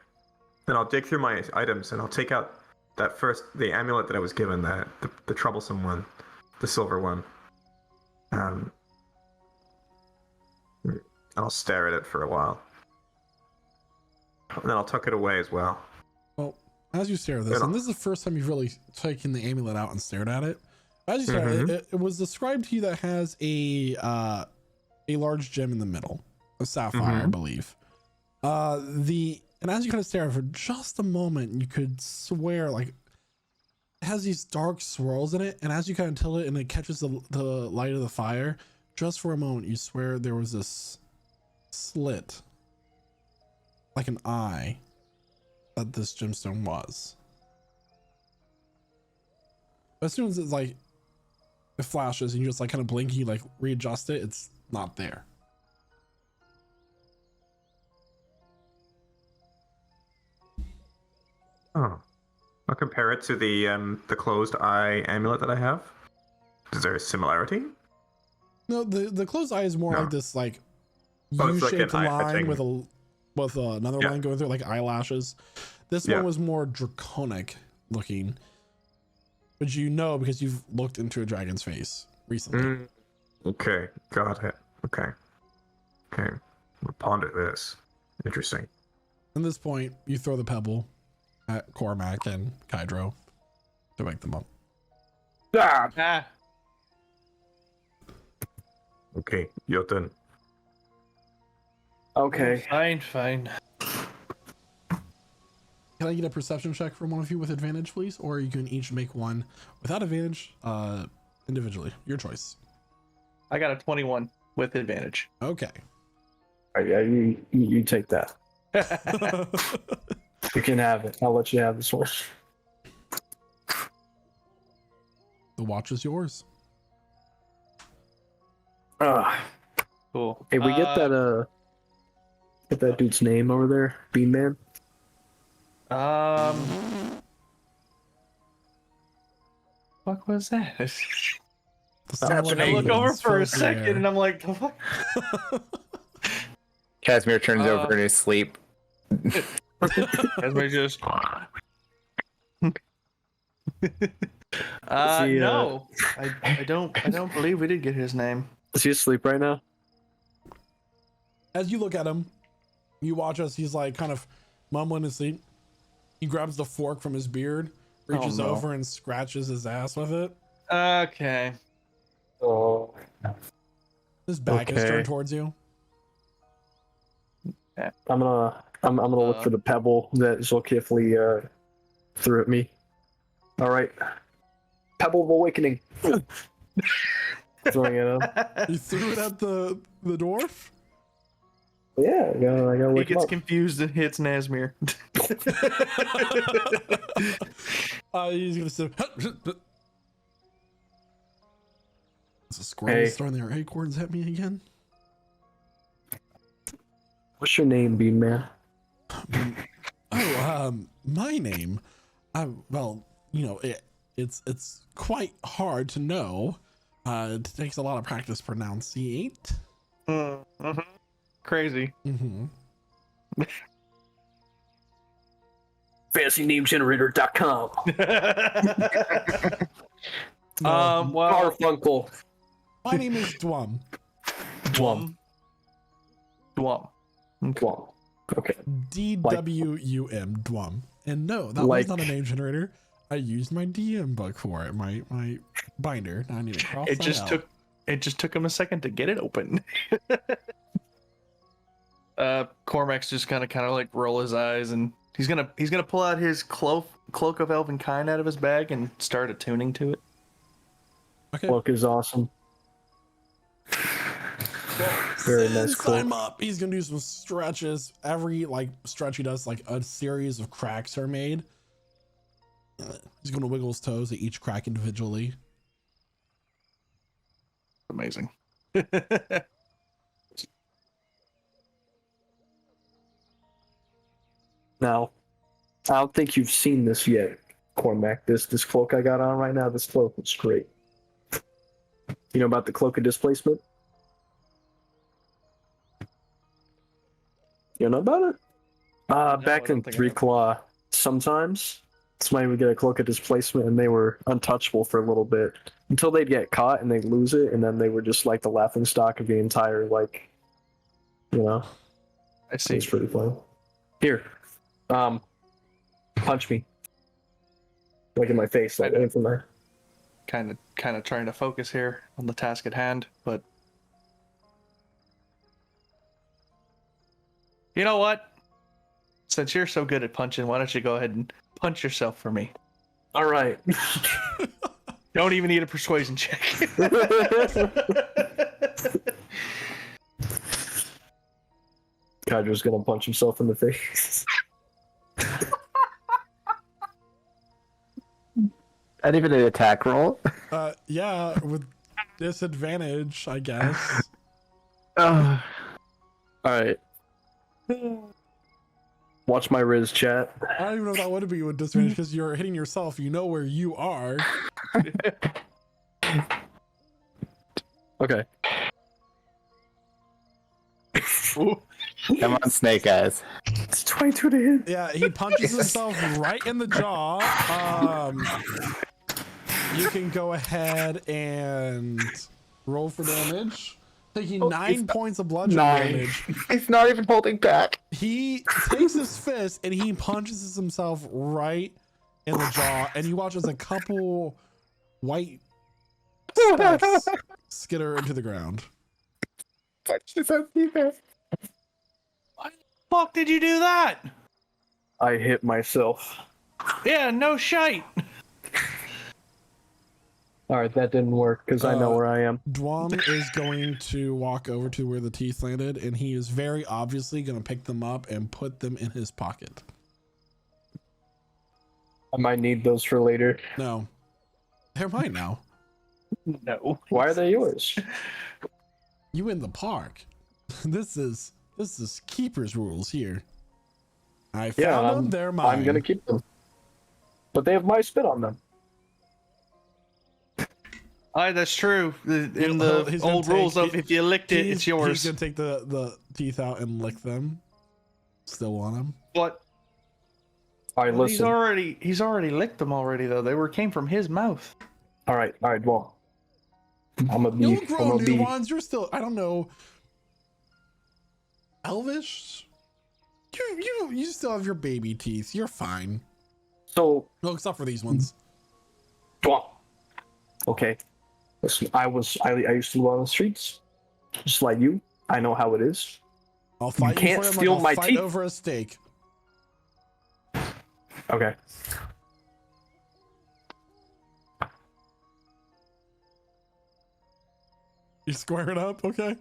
Then I'll dig through my items and I'll take out the amulet that I was given, the troublesome one, the silver one. I'll stare at it for a while. And then I'll tuck it away as well. Well, as you stare at this, and this is the first time you've really taken the amulet out and stared at it. As you stare at it, it was described to you that has a large gem in the middle, a sapphire, I believe. And as you kind of stare at it for just a moment, you could swear like it has these dark swirls in it, and as you kind of tilt it and it catches the light of the fire, just for a moment, you swear there was this slit, like an eye, that this gemstone was. But as soon as it's like it flashes and you just like kind of blink, you like readjust it, it's not there. Oh. I'll compare it to the closed eye amulet that I have. Is there a similarity? No, the closed eye is more like this like it's like U-shaped an line eye-catching. with another line going through, like eyelashes. This one was more draconic looking, but you know because you've looked into a dragon's face recently. Okay, got it. Okay. We'll ponder this. Interesting. At this point, you throw the pebble at Cormac and Kydro to wake them up. Okay, you're done. Okay. Fine. Can I get a perception check from one of you with advantage, please? Or you can each make one without advantage, individually. Your choice. I got a 21 with advantage. Okay. All right, yeah, you take that. You can have it. I'll let you have this one. The watch is yours. Cool. Hey, we get that dude's name over there, Bean Man. Fuck was that? I I look over for a second and I'm like, the fuck? Casimir turns over in his sleep. Casimir just. he, no, I don't believe we did get his name. Is he asleep right now? As you look at him, you watch as he's like kind of mumbling his sleep. He grabs the fork from his beard, reaches no. over and scratches his ass with it. Okay. Oh. His back is Okay. turned towards you. I'm gonna look for the pebble that Zolkifli threw at me. All right, pebble of awakening. Throwing it up. You threw it at the dwarf. Yeah, I gotta He wake him gets up. confused and hits Nazmir. He's gonna say, "Is a squirrel Hey. throwing their acorns at me again?" What's your name, Bean Man? My name. Well, you know, it's quite hard to know. It takes a lot of practice pronunciate. Mm-hmm. Crazy. Mm-hmm. FancyNameGenerator.com. Well, Garfunkel. My name is Dwum. Dwum. Dwum. Okay. DWUM. Dwum. And no, that Like- was not a name generator. I used my DM book for it. My binder. Now I need to cross it that just out. took him a second to get it open. Cormac's just kind of like roll his eyes, and he's gonna pull out his cloak of elven kind out of his bag and start attuning to it. Okay. Cloak is awesome. Very nice Since cloak. I'm up, he's gonna do some stretches. Every stretch he does, a series of cracks are made. He's gonna wiggle his toes at each crack individually. Amazing. Now, I don't think you've seen this yet, Cormac. This cloak I got on right now, this cloak is great. You know about the cloak of displacement? You know about it? I Back don't in think I Three have. Claw, sometimes somebody would get a cloak of displacement and they were untouchable for a little bit until they'd get caught and they'd lose it, and then they were just like the laughing stock of the entire I it's see. pretty fun. Here, punch me, like in my face, like aim from there. Kind of trying to focus here on the task at hand, but you know what? Since you're so good at punching, why don't you go ahead and punch yourself for me? All right. Don't even need a persuasion check. Kydra's gonna punch himself in the face. And even an attack roll. Yeah, with disadvantage, I guess. All right. Watch my Riz chat. I don't even know if that would be with disadvantage because you're hitting yourself. You know where you are. Okay. Come on, Snake Eyes. It's 22 to hit. Yeah, he punches himself right in the jaw. You can go ahead and roll for damage. Taking 9 points of bludgeoning damage. He's not even holding back. He takes his fist and he punches himself right in the jaw, and you watch as a couple white specks skitter into the ground. Why the fuck did you do that? I hit myself. Yeah, no shite. All right, that didn't work because I know where I am. Dwam is going to walk over to where the teeth landed, and he is very obviously going to pick them up and put them in his pocket. I might need those for later. No, they're mine now. No. Why are they yours? You in the park. This is keeper's rules here. I found them. They're mine. I'm gonna keep them, but they have my spit on them. Aye, that's true. In He's the gonna old rules of if you licked it, it's He's yours. gonna take the teeth out and lick them. Still want them. But All right, well, listen. he's already licked them already though. They came from his mouth. All right. Well, I'm gonna be. You'll I'm grow gonna new be. ones. You're still, I don't know, elvish. You still have your baby teeth. You're fine. So, No, except for these ones. okay. Listen, I used to go on the streets, just like you. I know how it is. I'll fight you can't for it, steal like I'll my fight teeth. over a steak. Okay. You square it up, okay?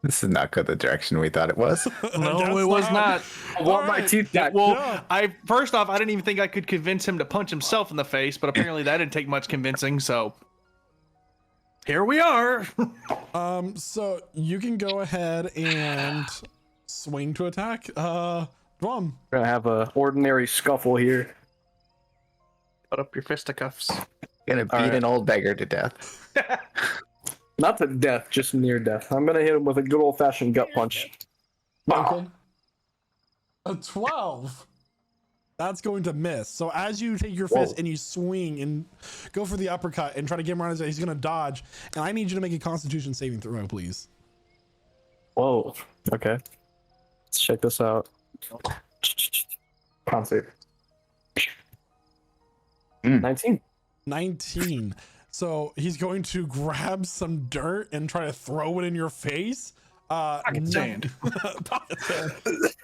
This is not go the direction we thought it was. No, it was not. I want my Alright. teeth back. Well, Yeah. I first off, I didn't even think I could convince him to punch himself in the face, but apparently that didn't take much convincing. So here we are. So you can go ahead and swing to attack. Drum. We're gonna have a ordinary scuffle here. Put up your fisticuffs. Gonna beat Alright. an old beggar to death. Not to death, just near death. I'm gonna hit him with a good old-fashioned gut punch. Okay. A 12. That's going to miss. So as you take your fist and you swing and go for the uppercut and try to get him around his head, he's going to dodge. And I need you to make a Constitution saving throw, please. Whoa. Okay. Let's check this out. Con save. 19. 19. So he's going to grab some dirt and try to throw it in your face. Pocket sand. Pocket sand.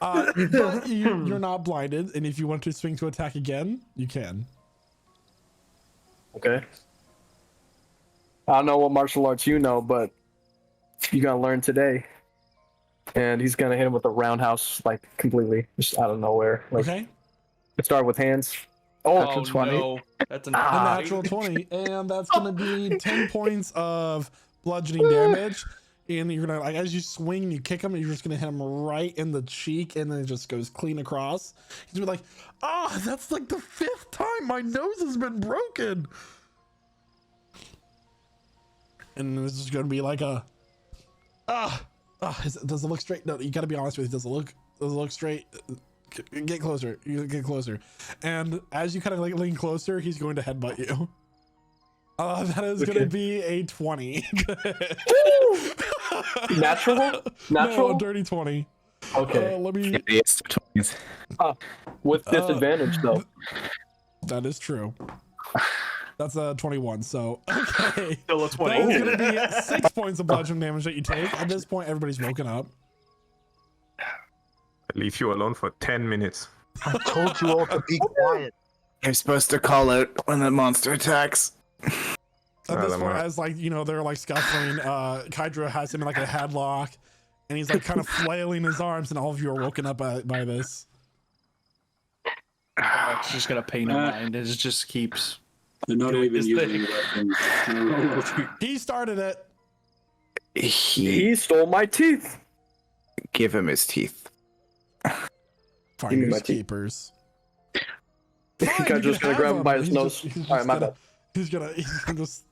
But you're not blinded, and if you want to swing to attack again, you can. Okay. I don't know what martial arts you know, but you gotta learn today. And he's gonna hit him with a roundhouse, like completely, just out of nowhere. Like, Okay. start with hands. Oh, 20. no. That's a A nine. natural 20, and that's gonna be 10 points of bludgeoning damage. And you're gonna, like, as you swing and you kick him, you're just gonna hit him right in the cheek, and then it just goes clean across. He's gonna be like, "Ah, that's like the 5th time my nose has been broken." And this is gonna be like a, does it look straight? No, you gotta be honest with me. Does it look straight? Get closer. You get closer. And as you kind of like lean closer, he's going to headbutt you. That is going to be a 20. Natural? No, a dirty 20. Okay. Let me. Yes, 20s. With disadvantage, though. That is true. That's a 21. So okay. Still a 20. That is going to be 6 points of bludgeoning damage that you take. At this point, everybody's woken up. I leave you alone for 10 minutes. I told you all to be quiet. You're supposed to call out when the monster attacks. At this point, as like, you know, they're like scuffling, Kydra has him in like a headlock, and he's like kind of flailing his arms, and all of you are woken up by this. It's just gonna pay no mind. It just keeps. They're not doing even his using thing. weapons. He started it. He stole my teeth. Give him his teeth. me Finders my teeth. keepers. I'm just gonna grab him by his nose. Alright, my bad. He's gonna just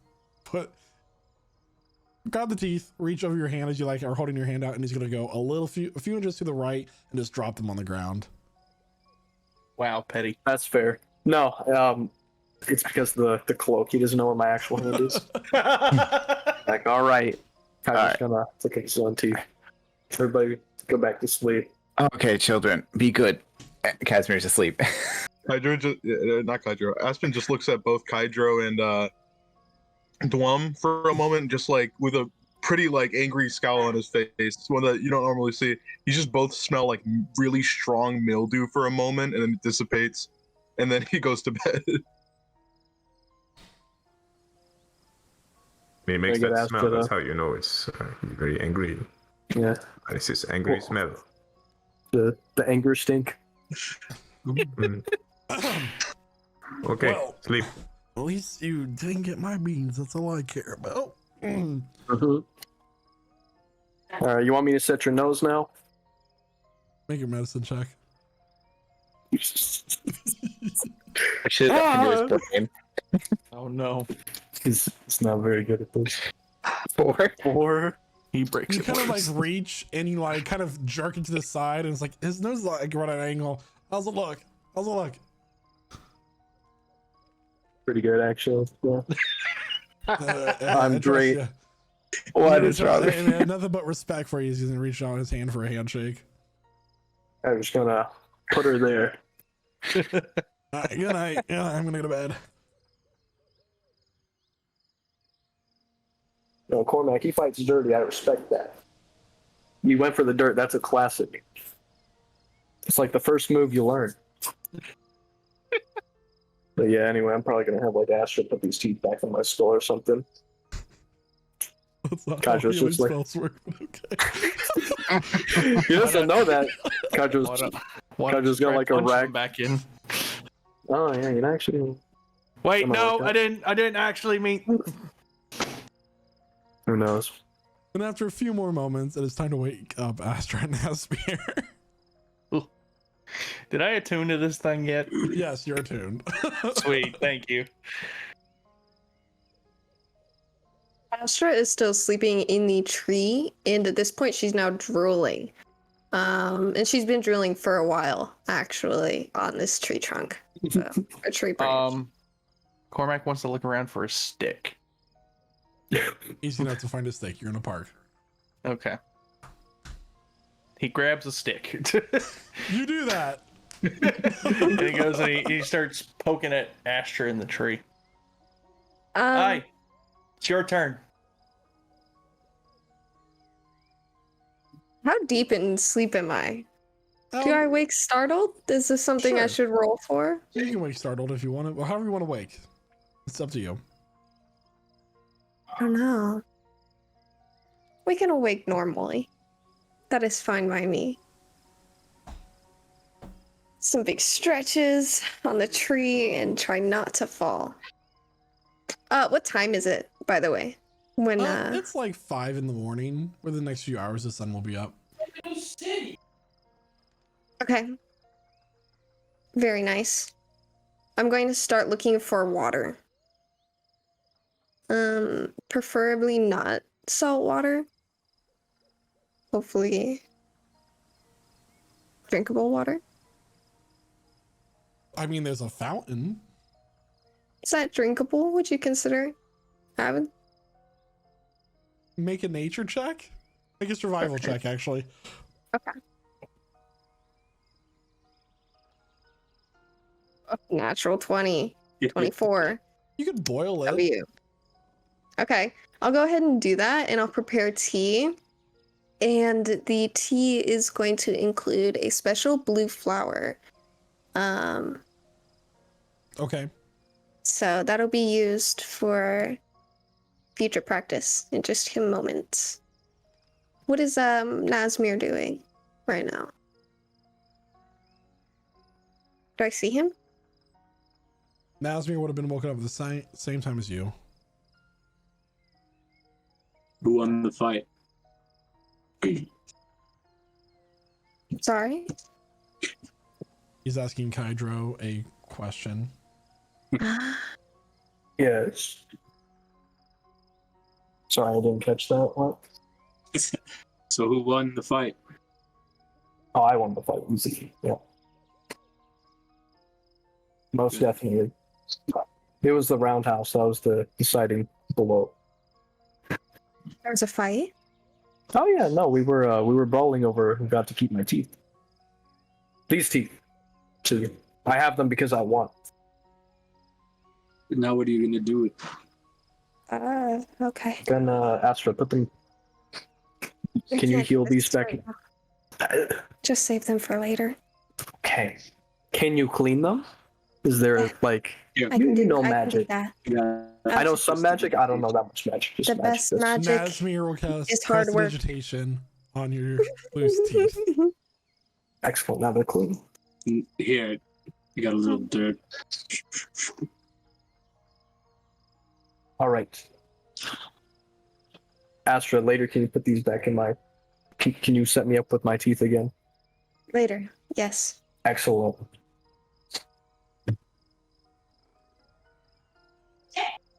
grab the teeth, reach over your hand as you like are holding your hand out, and he's gonna go a few inches to the right and just drop them on the ground. Wow, petty. That's fair. No, it's because the cloak. He doesn't know where my actual hand is. Like, alright. I'm just gonna look at his own teeth. Everybody go back to sleep. Okay, children, be good. Casimir's asleep. Kydro just, not Kydro. Aspen just looks at both Kydro and Dwum for a moment, just like with a pretty like angry scowl on his face. It's one that you don't normally see. You just both smell like really strong mildew for a moment, and then it dissipates, and then he goes to bed. He makes Very good that ass smell. for That's the- how you know it's very angry. Yeah. It's his angry smell. The anger stink. Mm. Okay, Well. sleep. At least you didn't get my beans. That's all I care about. Alright, you want me to set your nose now? Make a medicine check. I should have into his brain. Oh no. He's not very good at this. 4. Or he breaks You it. kind of like worse. reach and you like kind of jerk it to the side, and it's like his nose is like right at an angle. How's it look? How's it look? Pretty good, actually. Yeah. I I'm trust great. ya. What is wrong? And he had nothing but respect for you. He's gonna reach out his hand for a handshake. I'm just gonna put her there. All right, good night. Yeah, I'm gonna go to bed. No, Cormac, he fights dirty. I respect that. You went for the dirt. That's a classic. It's like the first move you learn. But yeah, anyway, I'm probably gonna have like Astra put these teeth back in my skull or something. That's not Kajo's how just like- spells work. Okay. He doesn't know that. Kajo's got like a punch him rag. back in. Oh yeah, you actually. Wait, Something no, like that. I didn't actually mean. Who knows? And after a few more moments, it is time to wake up Astra and Aspear. Did I attune to this thing yet? Yes, you're tuned. Sweet, thank you. Astra is still sleeping in the tree, and at this point, she's now drooling. And she's been drooling for a while, actually, on this tree trunk, so, a tree branch. Cormac wants to look around for a stick. Easy enough to find a stick. You're in a park. Okay. He grabs a stick. You do that. And he goes and he starts poking at Astra in the tree. Hi. It's your turn. How deep in sleep am I? Do I wake startled? Is this something I Sure. should roll for? You can wake startled if you want to, or however you want to wake. It's up to you. I don't know. We can awake normally. That is fine by me. Some big stretches on the tree and try not to fall. What time is it, by the way? When It's like 5 in the morning. Within the next few hours, the sun will be up. Okay. Very nice. I'm going to start looking for water. Preferably not salt water. Hopefully drinkable water. I mean, there's a fountain. Is that drinkable? Would you consider having? Make a nature check. Make a survival Okay. check, actually. Okay. Natural 20. 24. You could boil it. W. Okay. I'll go ahead and do that, and I'll prepare tea. And the tea is going to include a special blue flower. Okay. So that'll be used for future practice in just a moment. What is Nazmir doing right now? Do I see him? Nazmir would have been woken up at the same time as you. Who won the fight? Sorry? He's asking Kydro a question. Yes. Sorry, I didn't catch that. What? So who won the fight? Oh, I won the fight. Easy. Yeah. Most definitely. It was the roundhouse that was the deciding blow. There was a fight? Oh yeah, no, we were brawling over who got to keep my teeth. These teeth. So I have them because I want. Now what are you gonna do with Okay. Then Astra, put them. We Can you can't heal do these this back? right now. Just save them for later. Okay. Can you clean them? Is there like Yeah. I can do, know I can do magic? that. Yeah. I know some magic. I don't know that much magic. Just The best magic. magic Nazmir will cast is hard work. prestidigitation on your loose teeth. Excellent. Now they're clean. Here, you got a little dirt. All right. Astra, later, can you put these back in my? Can you set me up with my teeth again? Later. Yes. Excellent.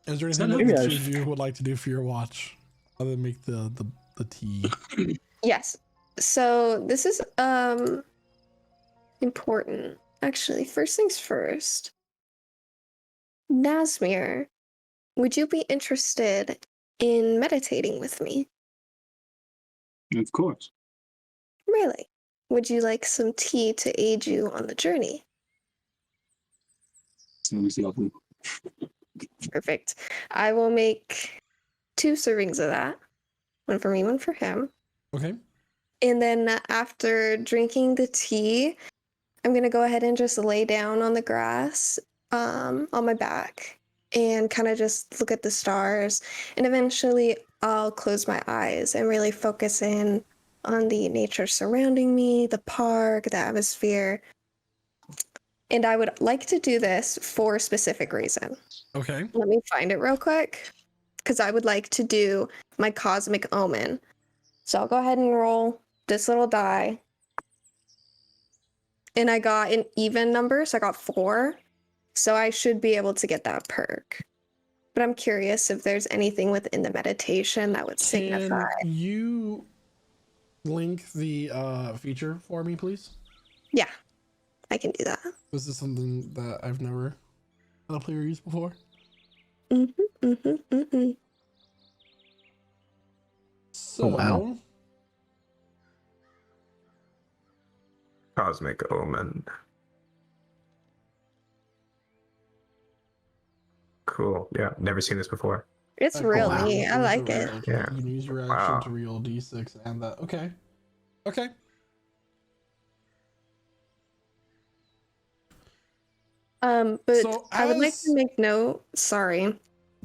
Is there Is anything that that maybe the I two of you would like to do for your watch? Other than make the tea. Yes. So this is important. Actually, first things first. Nazmir, would you be interested in meditating with me? Of course. Really? Would you like some tea to aid you on the journey? Sounds lovely. Perfect. I will make 2 servings of that. One for me, one for him. Okay. And then after drinking the tea, I'm going to go ahead and just lay down on the grass on my back and kind of just look at the stars. And eventually I'll close my eyes and really focus in on the nature surrounding me, the park, the atmosphere. And I would like to do this for a specific reason. Okay. Let me find it real quick, because I would like to do my cosmic omen. So I'll go ahead and roll this little die. And I got an even number, so I got 4. So I should be able to get that perk. But I'm curious if there's anything within the meditation that would signify. Can you link the feature for me, please? Yeah, I can do that. This is something that I've never had a player use before. So, Oh, wow. Cosmic Omen. Cool. Yeah, never seen this before. It's real neat. I like it. Yeah. You can use your action Wow. to reroll d6 and that. Okay. Okay. But So I would like as- to make note, sorry,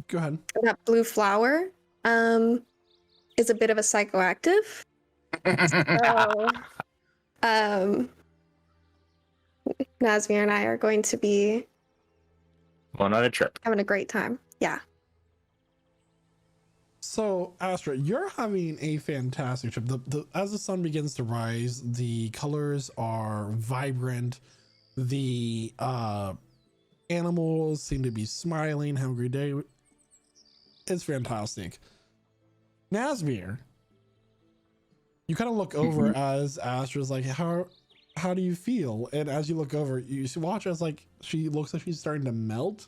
Go ahead. that blue flower is a bit of a psychoactive. So Nazmir and I are going to be One on a trip. having a great time. Yeah. So, Astra, you're having a fantastic trip. As the sun begins to rise, the colors are vibrant. The animals seem to be smiling, having a great day. It's fantastic. Nazmir, you kind of look over as Astra's like, how do you feel? And as you look over, you watch as like she looks like she's starting to melt,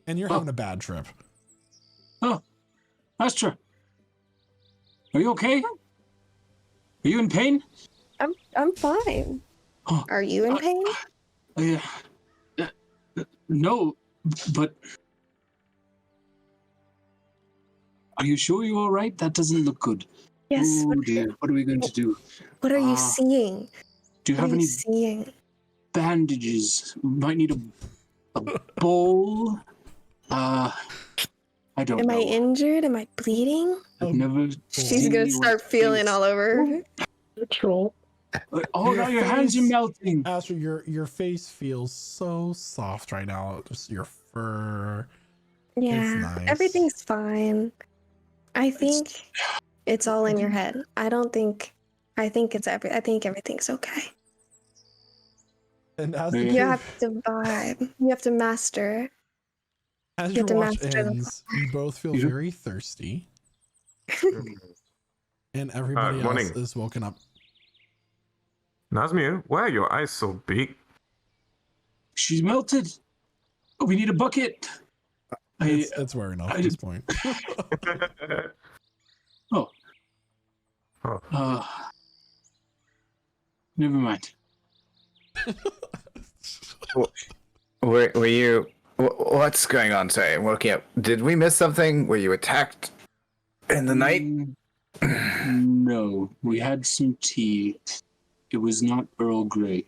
and you're having a bad trip. Oh, Astra. Are you okay? Are you in pain? I'm fine. Oh, Are you in pain? No, but are you sure you're all right? That doesn't look good. Yes. Oh dear, what are we going to do? What are you seeing? Do you What have are you any seeing? bandages? We might need a bowl. I don't Am know. I injured? Am I bleeding? I've never. She's seen gonna anyone start feeling faint. all over. Troll. Oh, now your hands are face- melting. Astra, your face feels so soft right now. Just your fur. Yeah, nice. everything's fine. I think it's all in your head. I think everything's okay. And as Yeah. the You have to vibe. You have to master. as you your have to watch master the ends, you both feel Yeah. very thirsty, and everybody else morning. is woken up. Nazmir, why are your eyes so big? She's melted. Oh, we need a bucket. It's wearing off at this point. Never mind. Were you? What's going on? Sorry, I'm woken up. Did we miss something? Were you attacked in the night? No, we had some tea. It was not Earl Grey.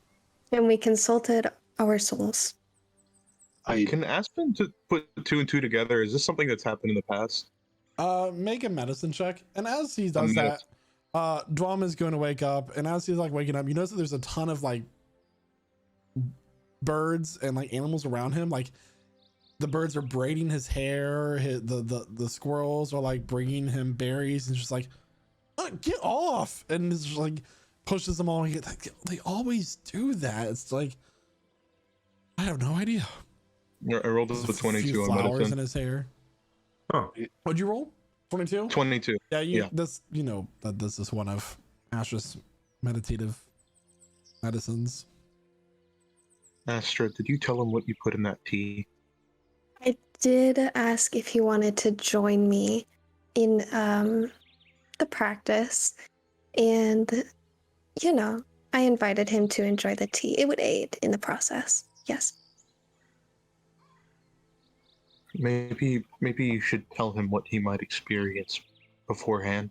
And we consulted our souls. Can Aspen put 2 and 2 together? Is this something that's happened in the past? Make a medicine check, and as he does that, Dwam is going to wake up, and as he's like waking up, you notice that there's a ton of like birds and like animals around him. Like the birds are braiding his hair. The squirrels are like bringing him berries, and just like, get off! And it's just like pushes them all. They always do that. It's like, I have no idea. I rolled There's a a few 22 on flowers medicine. in his hair. Oh, What'd you roll? 22? 22. Yeah, Yeah. this, you know, that this is one of Astra's meditative medicines. Astra, did you tell him what you put in that tea? I did ask if he wanted to join me in the practice, and I invited him to enjoy the tea. It would aid in the process. Yes. Maybe you should tell him what he might experience beforehand.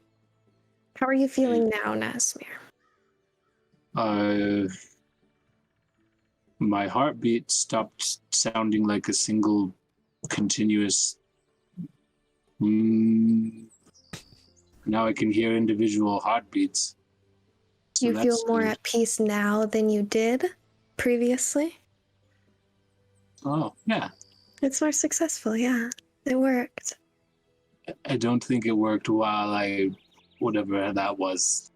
How are you feeling now, Nasmir? My heartbeat stopped sounding like a single continuous. Now I can hear individual heartbeats. Do you feel more at peace now than you did previously? Oh, yeah. It's more successful, yeah. It worked. I don't think it worked while whatever that was,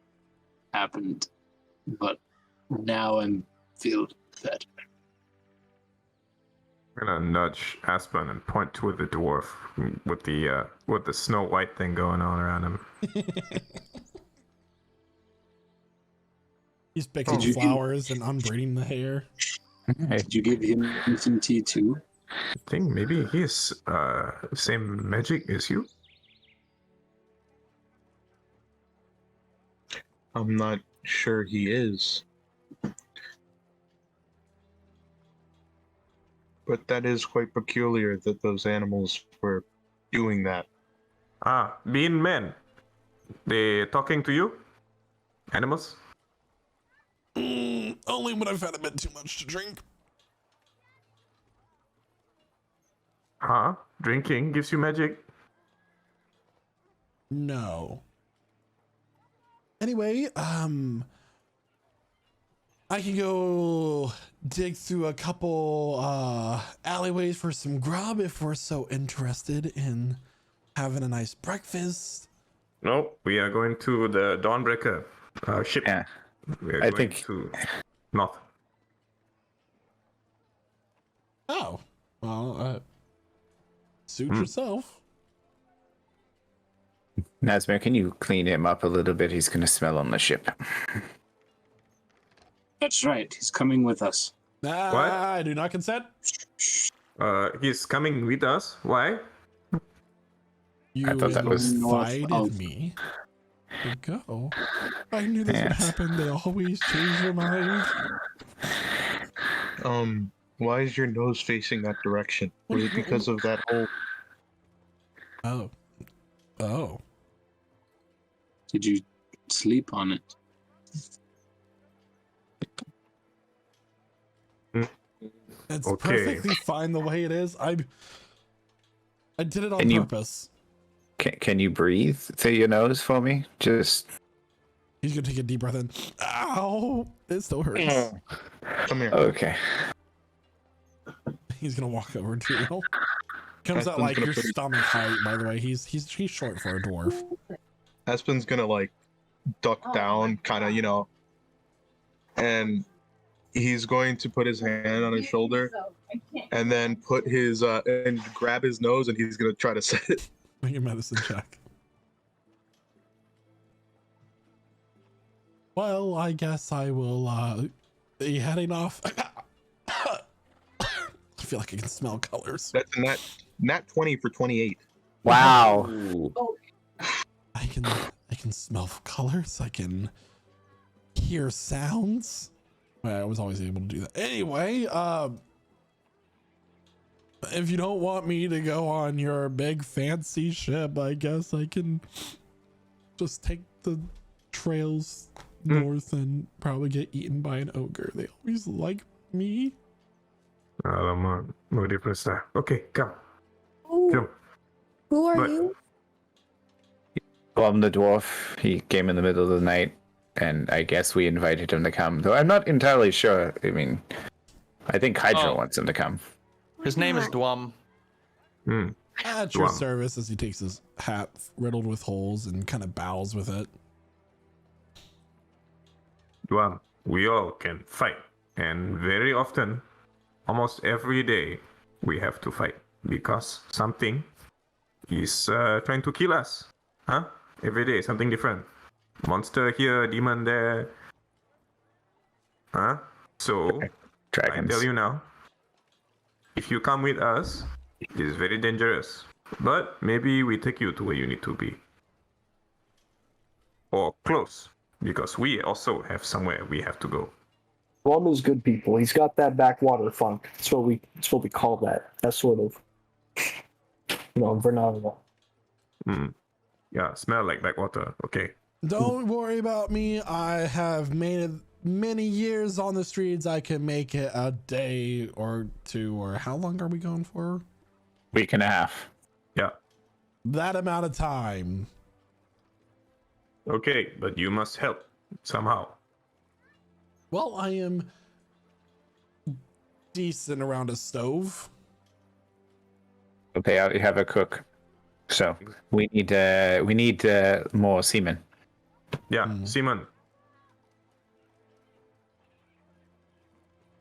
happened. But now I feel better. I'm gonna nudge Aspen and point toward the dwarf with the Snow White thing going on around him. He's picking flowers and unbraiding the hair. Did you give him some tea too? I think maybe he is same magic as you. I'm not sure he is. But that is quite peculiar that those animals were doing that. Ah, being men. They talking to you? Animals? Only when I've had a bit too much to drink. Huh? Drinking gives you magic? No. Anyway, I can go dig through a couple alleyways for some grub if we're so interested in having a nice breakfast. No, we are going to the Dawnbreaker ship. Yeah. We are I going think- to north. Oh, well, suit yourself. Nazmir, can you clean him up a little bit? He's gonna smell on the ship. That's right. He's coming with us. I do not consent. He's coming with us. Why? You I thought that was invited me to go. I knew this would Yes. happen. They always change their mind. Why is your nose facing that direction? Was it because of that whole... Oh. Did you sleep on it? It's Okay. perfectly fine the way it is. I did it on And you- purpose. Can you breathe through your nose for me? Just. He's gonna take a deep breath in. Ow! It still hurts. Come here. Okay. He's gonna walk over to you. Comes out Aspen's like gonna your put it- stomach height, by the way. He's short for a dwarf. Aspen's gonna like duck down, kind of, and he's going to put his hand on his shoulder and then put his and grab his nose, and he's gonna try to set it. Make a medicine check. Well, I guess I will be heading off. I feel like I can smell colors. That's a nat 20 for 28. Wow. I can smell colors. I can hear sounds. Well, I was always able to do that. Anyway, if you don't want me to go on your big fancy ship, I guess I can just take the trails north and probably get eaten by an ogre. They always like me. No difference there. Okay, come. Ooh, Come. who are But- you? Well, I'm the dwarf. He came in the middle of the night, and I guess we invited him to come. Though I'm not entirely sure. I mean, I think Hydra Oh. wants him to come. His name is Dwum. At your Wow. service, as he takes his hat riddled with holes and kind of bows with it. Well, we all can fight, and very often, almost every day, we have to fight because something is trying to kill us. Huh? Every day, something different. Monster here, demon there. Huh? So, Dragons. I tell you now, if you come with us, it is very dangerous. But maybe we take you to where you need to be. Or close, because we also have somewhere we have to go. Blum is good people. He's got that backwater funk. That's what we call that. That sort of, vernacular. Yeah, smell like backwater. Okay. Don't worry about me. I have made it many years on the streets. I can make it a day or two, or how long are we going for? Week and a half. Yeah. That amount of time. Okay, but you must help somehow. Well, I am decent around a stove. Okay, I have a cook. So we need more seamen. Yeah, Simon.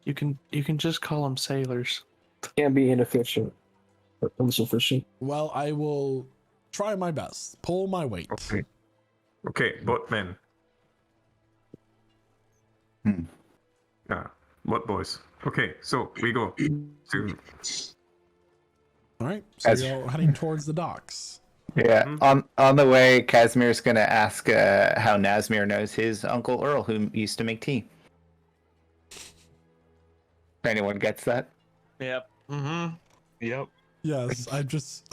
You can just call them sailors. Can't be inefficient or insufficient. Well, I will try my best. Pull my weight. Okay. Okay, boatmen. Yeah, boat boys. Okay, so we go to. All right, so As- you're all heading towards the docks. Yeah. On the way, Casimir's gonna ask how Nazmir knows his Uncle Earl, who used to make tea. If anyone gets that. Yep. Mm-hmm. Yep. Yes, I'm just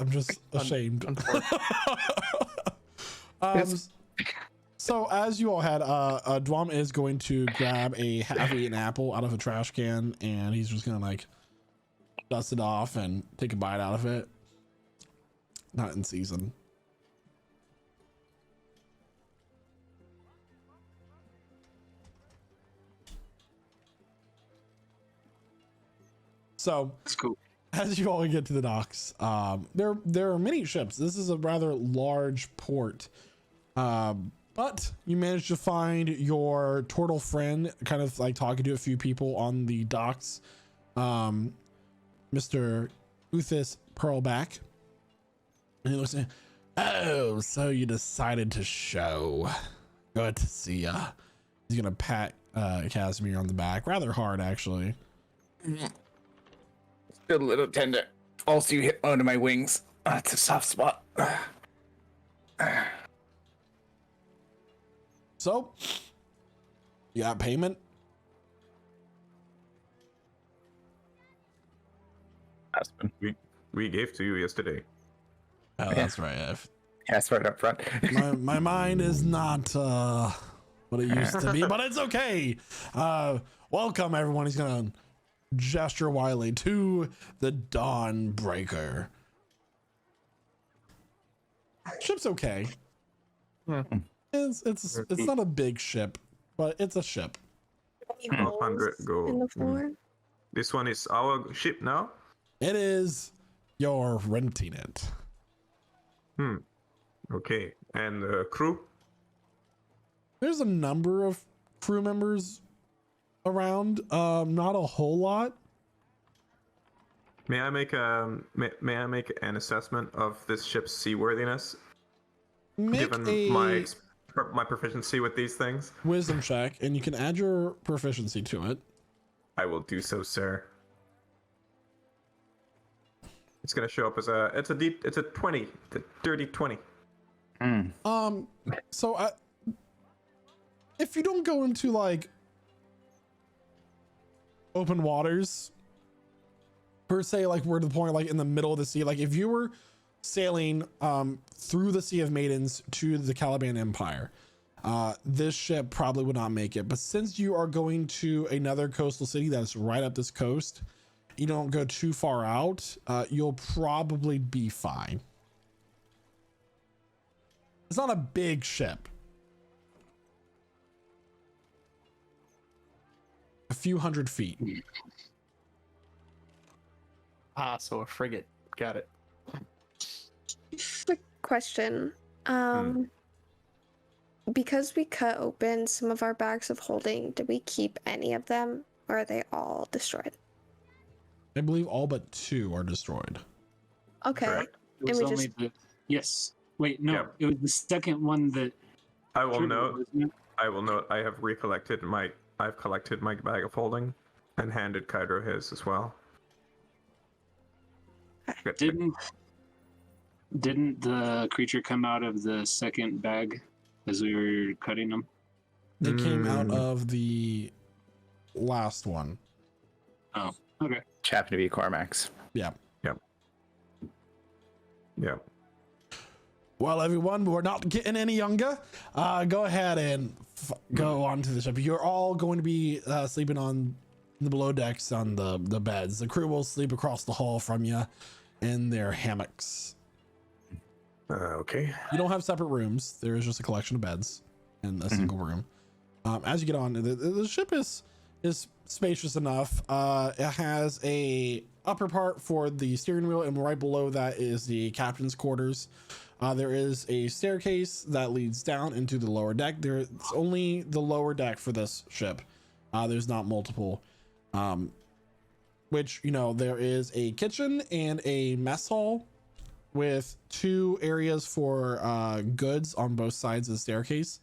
ashamed. So as you all had, Dwam is going to grab a half-eaten apple out of a trash can, and he's just gonna like dust it off and take a bite out of it. Not in season. So That's cool. as you all get to the docks, there are many ships. This is a rather large port, but you managed to find your turtle friend, kind of like talking to a few people on the docks, Mr. Uthis Pearlback, and he looks at, oh, so you decided to show. Good to see ya. He's gonna pat Casimir on the back rather hard, actually. Still a little tender. Also, you hit one of my wings. It's a soft spot. So, you got payment? We gave to you yesterday. Oh, that's right. That's right up front. My mind is not what it used to be, but it's okay. Welcome, everyone. He's gonna gesture wildly to the Dawnbreaker. Ship's okay. It's not a big ship, but it's a ship. 100 in gold. the floor. This one is our ship now. It is. You're renting it. Okay, and the crew. There's a number of crew members around. Not a whole lot. May I make may I make an assessment of this ship's seaworthiness, Make given a my proficiency with these things? wisdom check, and you can add your proficiency to it. I will do so, sir. It's gonna show up as it's a 20, the dirty 20. So if you don't go into like open waters per se, like we're to the point like in the middle of the sea, like if you were sailing through the Sea of Maidens to the Caliban Empire, this ship probably would not make it. But since you are going to another coastal city that's right up this coast, you don't go too far out, you'll probably be fine. It's not a big ship. A few hundred feet. So a frigate. Got it. Quick question. Because we cut open some of our bags of holding, did we keep any of them, or are they all destroyed? I believe all but 2 are destroyed. Okay. Correct. It was And we only just- the yes. Wait, no. Yep. It was the second one that. I will triggered, note. wasn't it? I will note. I've collected my bag of holding, and handed Kydro his as well. Good. Didn't Didn't the creature come out of the second bag as we were cutting them? They came out of the last one. Oh, okay. Which happened to be Cormax. Yeah. Yeah. Well, everyone, we're not getting any younger. Go ahead and go on to the ship. You're all going to be sleeping on the below decks on the beds. The crew will sleep across the hall from you in their hammocks. Okay. You don't have separate rooms. There is just a collection of beds in a single room. As you get on, the ship is spacious enough. It has a upper part for the steering wheel, and right below that is the captain's quarters. There is a staircase that leads down into the lower deck. There's only the lower deck for this ship. There's not multiple. Which, you know, there is a kitchen and a mess hall with 2 areas for goods on both sides of the staircase.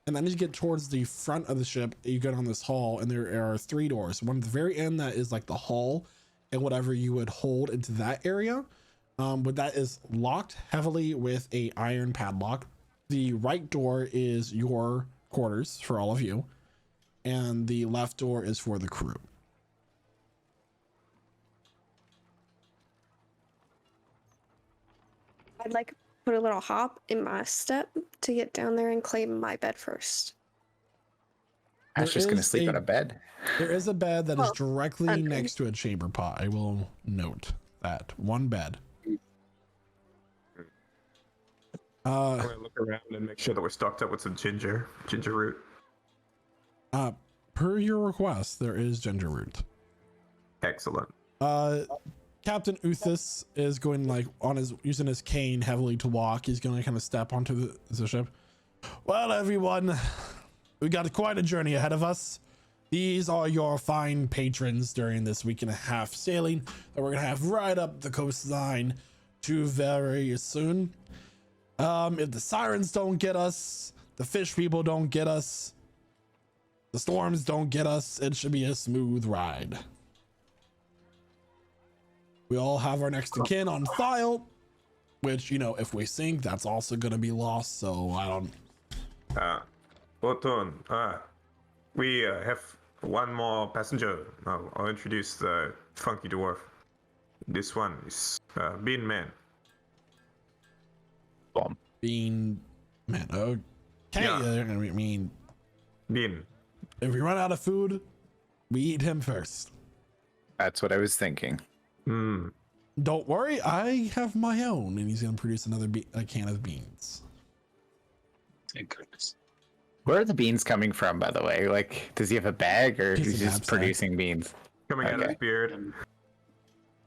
And then as you get towards the front of the ship, you get on this hall, and there are 3 doors. One at the very end that is like the hall and whatever you would hold into that area. But that is locked heavily with a iron padlock. The right door is your quarters for all of you, and the left door is for the crew. I'd like to put a little hop in my step to get down there and claim my bed first. I was just going to is sleep on a bed. There is a bed that is directly okay. next to a chamber pot. I will note that. One bed. I'm gonna look around and make sure that we're stocked up with some ginger root. Per your request, there is ginger root. Excellent. Captain Uthis is going like using his cane heavily to walk. He's going to kind of step onto the ship. Well, everyone, we got quite a journey ahead of us. These are your fine patrons during this week and a half sailing that we're going to have right up the coastline to very soon. If the sirens don't get us, the fish people don't get us, the storms don't get us, it should be a smooth ride. We all have our next of kin on file, which, you know, if we sink, that's also going to be lost. So I don't. Boton, we have one more passenger. I'll introduce the funky dwarf. This one is Bean Man. Bomb. Bean Man. Okay. Yeah. I mean, Bean. if we run out of food, we eat him first. That's what I was thinking. Don't worry, I have my own. And he's going to produce another a can of beans. Thank goodness. Where are the beans coming from, by the way? Like, does he have a bag, or He's he's a just knapsack. producing beans? Coming out of Okay. his beard.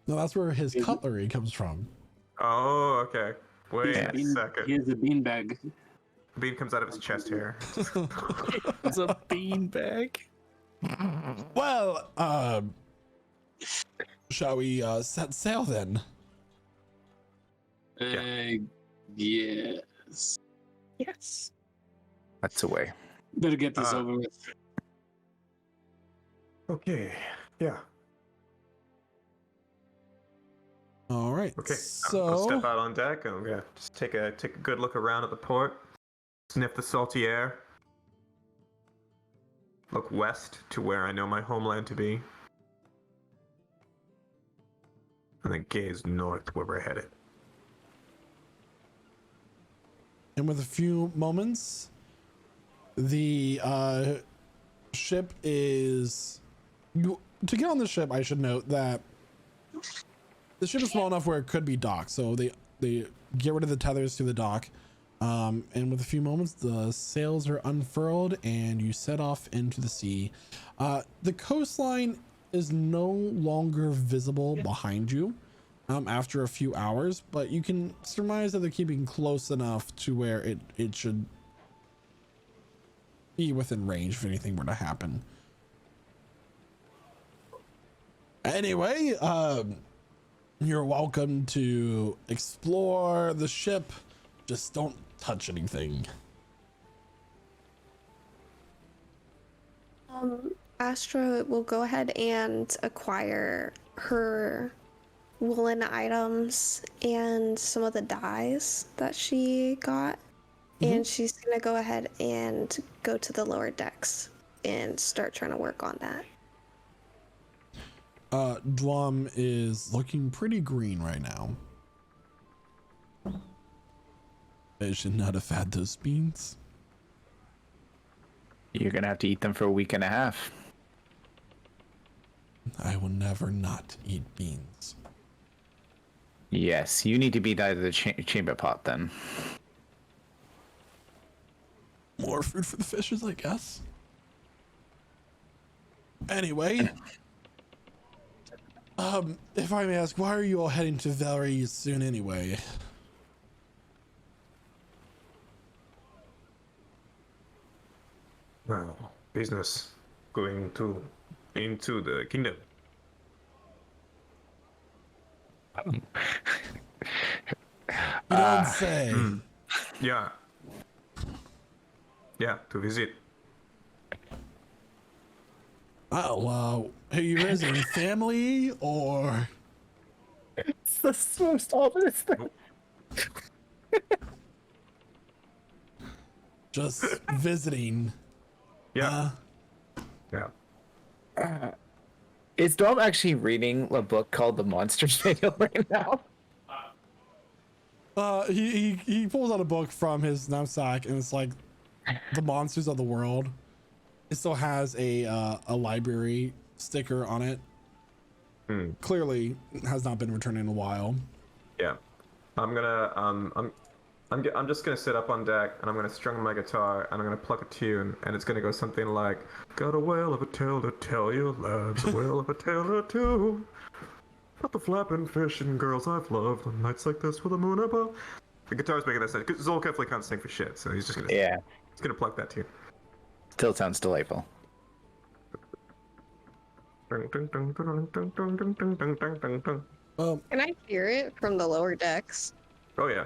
No, that's where his cutlery comes from. Oh, okay. Wait a He second. has a beanbag. Bean comes out of his chest hair. It's a bean bag. Well, shall we set sail then? Yes. Yes. That's away. Better get this over with. Okay. Yeah. All right. Okay. So I'll step out on deck and I'm gonna just take a good look around at the port, sniff the salty air, look west to where I know my homeland to be, and then gaze north where we're headed. And with a few moments, the ship is. To get on the ship, I should note that the ship is small enough where it could be docked. So they get rid of the tethers to the dock. And with a few moments, the sails are unfurled and you set off into the sea. The coastline is no longer visible behind you after a few hours, but you can surmise that they're keeping close enough to where it should be within range if anything were to happen. Anyway, you're welcome to explore the ship. Just don't touch anything. Astra will go ahead and acquire her woolen items and some of the dyes that she got. And she's gonna go ahead and go to the lower decks and start trying to work on that. Dwum is looking pretty green right now. I should not have had those beans. You're gonna have to eat them for a week and a half. I will never not eat beans. Yes, you need to be out of the chamber pot then. More food for the fishes, I guess. Anyway, if I may ask, why are you all heading to Valerie soon anyway? Well, business going into the kingdom. You don't say. Yeah. Yeah, to visit. Oh, wow. Are you visiting family or? It's the most ominous thing. Just visiting? Yeah. Yeah. Is Dom actually reading a book called The Monsters Manual right now? He pulls out a book from his knapsack and it's like The Monsters of the World. It still has a library sticker on it. Clearly has not been returned in a while. Yeah. I'm gonna I'm just gonna sit up on deck and I'm gonna strum my guitar and I'm gonna pluck a tune and it's gonna go something like, got a whale of a tale to tell you, lads, a whale of a tale or two. About the flapping fish and girls I've loved on nights like this with the moon above. The guitar's making that sound because Zol definitely can't sing for shit, so he's just gonna he's gonna pluck that tune. Still sounds delightful. Can I hear it from the lower decks? Oh yeah.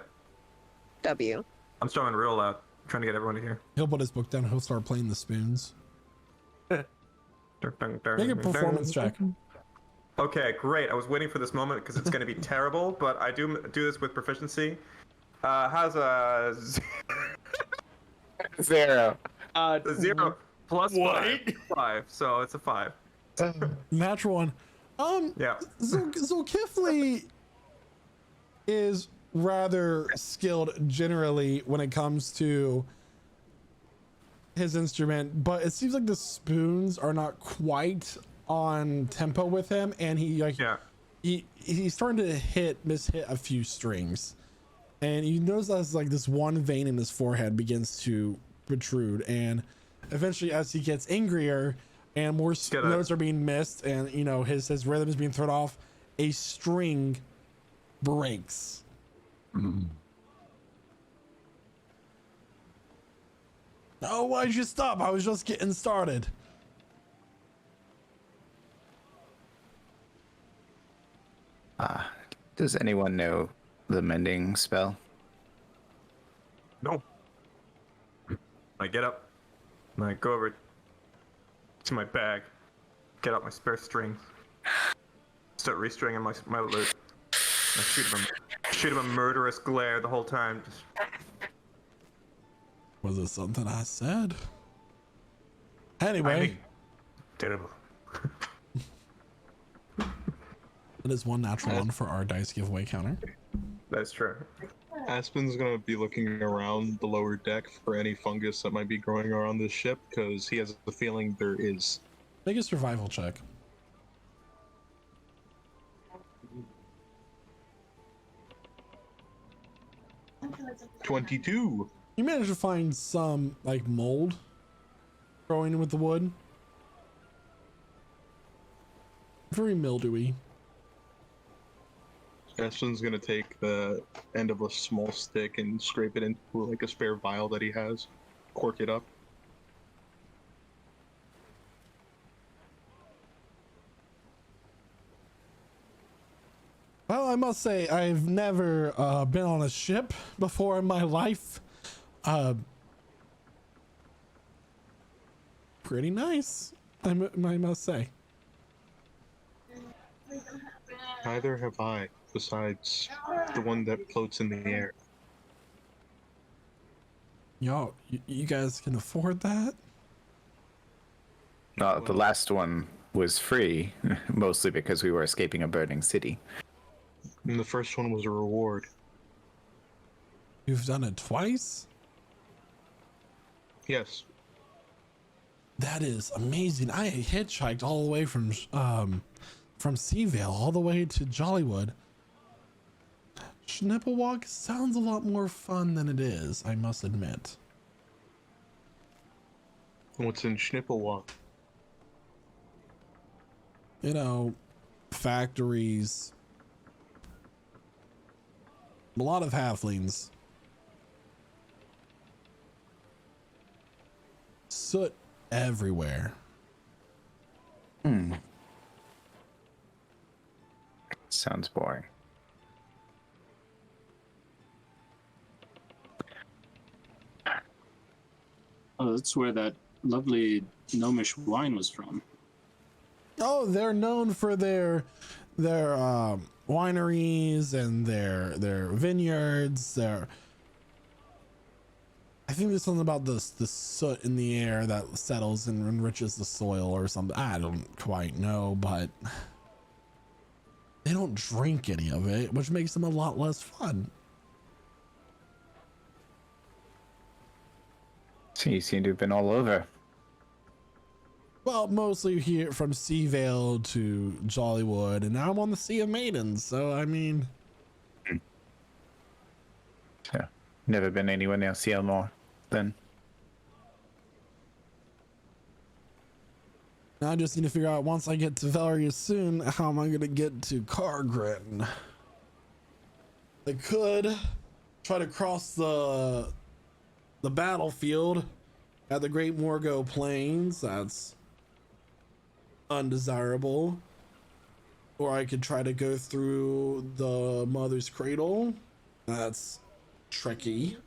W. I'm strumming real loud, trying to get everyone to hear. He'll put his book down. He'll start playing the spoons. Make a performance check. Okay, great. I was waiting for this moment because it's going to be terrible, but I do this with proficiency. How's a 0? a 0 plus 5, so it's a 5. Natural one. Yeah. Zulkifli is rather skilled generally when it comes to his instrument, but it seems like the spoons are not quite on tempo with him, and he's starting to mishit a few strings, and you notice that like this one vein in his forehead begins to protrude, and eventually as he gets angrier and more notes are being missed and his rhythm is being thrown off, a string breaks. Oh, why'd you stop? I was just getting started. Does anyone know the mending spell? No. I get up, and I go over to my bag, get out my spare strings, start restringing my lute. I shoot him a murderous glare the whole time. Was it something I said? Anyway. Terrible. That is one natural one for our dice giveaway counter. That's true. Aspen's gonna be looking around the lower deck for any fungus that might be growing around this ship, because he has a feeling there is. Make a survival check. 22. You managed to find some like mold growing with the wood. Very mildewy. Aspen's gonna take the end of a small stick and scrape it into like a spare vial that he has, cork it up. Well, I must say, I've never been on a ship before in my life. Pretty nice, I must say. Neither have I, besides the one that floats in the air. Y'all, you guys can afford that? The last one was free, mostly because we were escaping a burning city. And the first one was a reward. You've done it twice? Yes. That is amazing. I hitchhiked all the way from Seavale all the way to Jollywood. Schnipplewalk sounds a lot more fun than it is, I must admit. What's in Schnipplewalk? You know, factories, a lot of halflings, soot everywhere. Sounds boring. Oh, that's where that lovely gnomish wine was from. Oh, they're known for their wineries and their vineyards. I think there's something about the soot in the air that settles and enriches the soil or something. I don't quite know, but they don't drink any of it, which makes them a lot less fun. So you seem to have been all over. Well, mostly here from Seavale to Jollywood, and now I'm on the Sea of Maidens, so I mean... Yeah. Never been anywhere near Sealmore, then. Now I just need to figure out, once I get to Valeria soon, how am I going to get to Cargrin? I could try to cross the battlefield at the Great Morgo Plains. That's undesirable. Or I could try to go through the Mother's Cradle. That's tricky.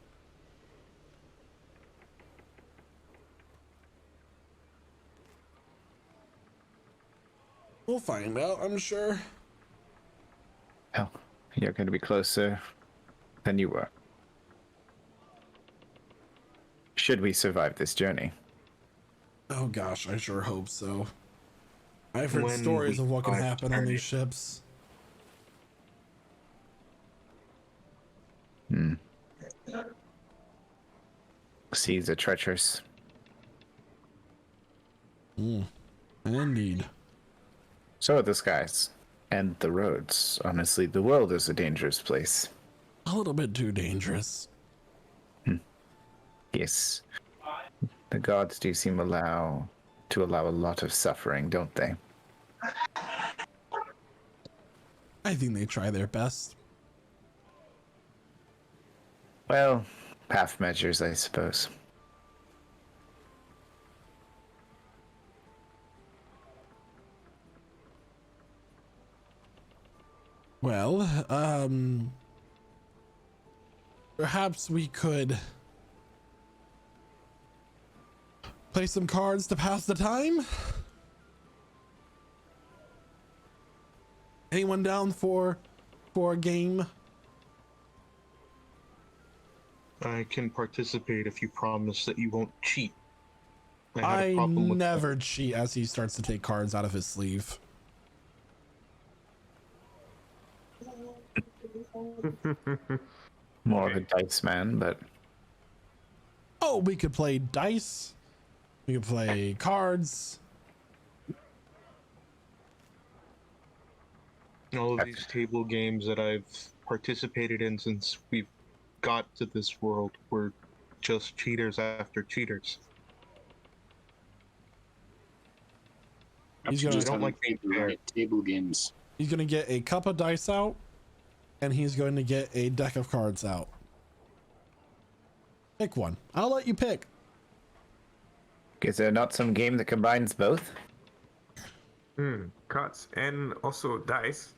We'll find out, I'm sure. Oh, you're going to be closer than you were. Should we survive this journey? Oh gosh, I sure hope so. I've heard When stories we of what can survive happen the on journey. these ships. Seas are treacherous. Indeed. So are the skies. And the roads. Honestly, the world is a dangerous place. A little bit too dangerous. Yes. The gods do seem to allow a lot of suffering, don't they? I think they try their best. Well, half measures, I suppose. Well, perhaps we could play some cards to pass the time. Anyone down for a game? I can participate if you promise that you won't cheat. had a I problem with never cheat as he starts to take cards out of his sleeve. More of a dice man, but Oh, we could play dice. We could play cards. all of these table games that I've participated in since we've got to this world were just cheaters after cheaters. He's Perhaps gonna- you just I don't haven't like being played the fair. right table games. He's going to get a cup of dice out, and he's going to get a deck of cards out. Pick one. I'll let you pick. is there not some game that combines both? Cards and also dice.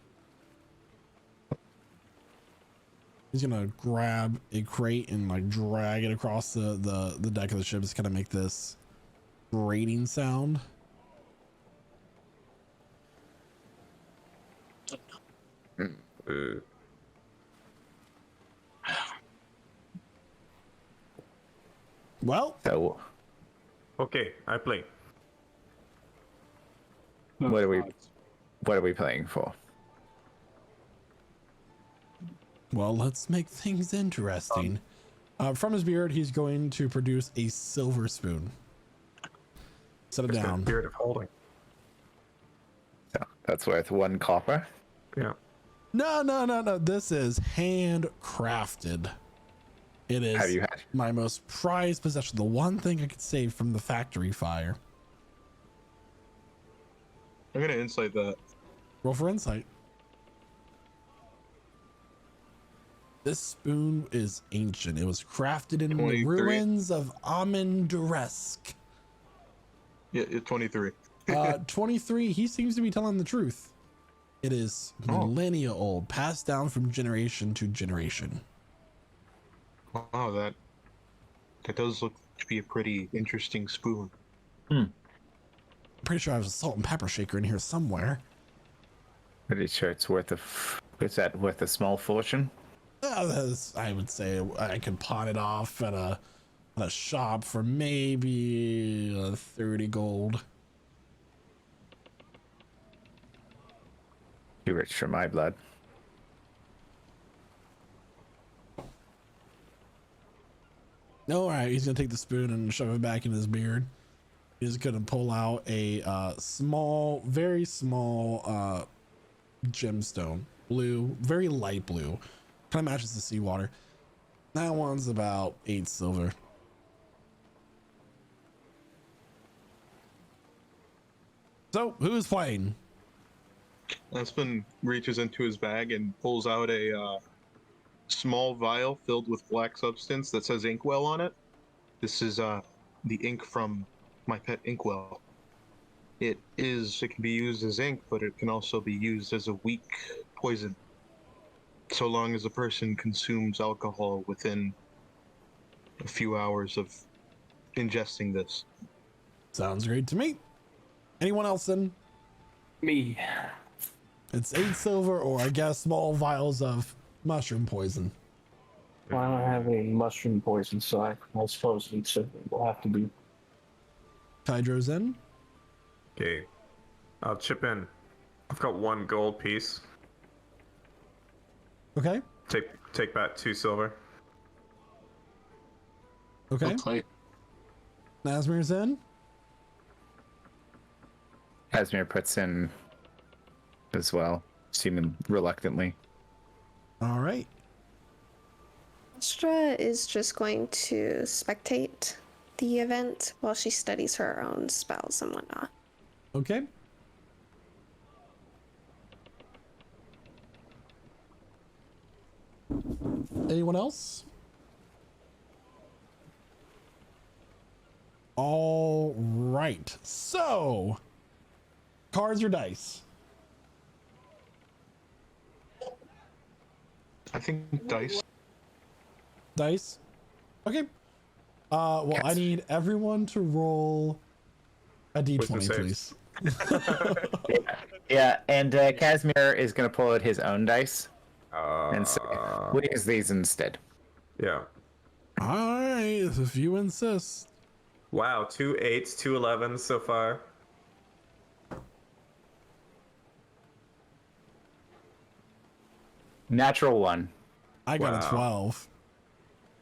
He's gonna grab a crate and like drag it across the deck of the ship. It's gonna make this grating sound. Well, So, Okay, I play. what are we playing for? well, let's make things interesting. From his beard, he's going to produce a silver spoon. Set it It's the down. Spirit of holding. So that's worth 1 copper. Yeah. No. This is handcrafted. It is Have you had? my most prized possession. The one thing I could save from the factory fire. I'm gonna insight that. Roll for insight. This spoon is ancient. It was crafted in the 23. ruins of Amenduresk. Yeah, it's 23. 23, he seems to be telling the truth. It is millennia old, passed down from generation to generation. Wow, that does look to be a pretty interesting spoon. Pretty sure I have a salt and pepper shaker in here somewhere. Pretty sure it's worth is that worth a small fortune? I would say I could pawn it off at a shop for maybe 30 gold. Too rich for my blood. All right, he's gonna take the spoon and shove it back in his beard. He's gonna pull out a small, very small gemstone, blue, very light blue, kind of matches the seawater. That one's about 8 silver. So, who's playing? Aspen reaches into his bag and pulls out a small vial filled with black substance that says inkwell on it. This is the ink from my pet inkwell. It can be used as ink, but it can also be used as a weak poison, so long as a person consumes alcohol within a few hours of ingesting this. Sounds great to me. Anyone else then? Me. It's 8 silver, or I guess small vials of mushroom poison. Well, I don't have any mushroom poison, so I suppose it will have to be. Hydro's in. Okay. I'll chip in. I've got 1 gold piece. Okay. Take back 2 silver. Okay. Okay. Nazmir's in. Casimir puts in as well, seeming reluctantly. All right. Astra is just going to spectate the event while she studies her own spells and whatnot. Okay. Anyone else? All right. So, cards or dice? I think dice. Dice. Okay. Well, I need everyone to roll a Wisdom d20, saves. please. Yeah, and Casimir is going to pull out his own dice and say, we'll use these instead. Yeah. All right, if you insist. Wow, 2 8s, 2 11s so far. Natural 1. I got a Wow. 12.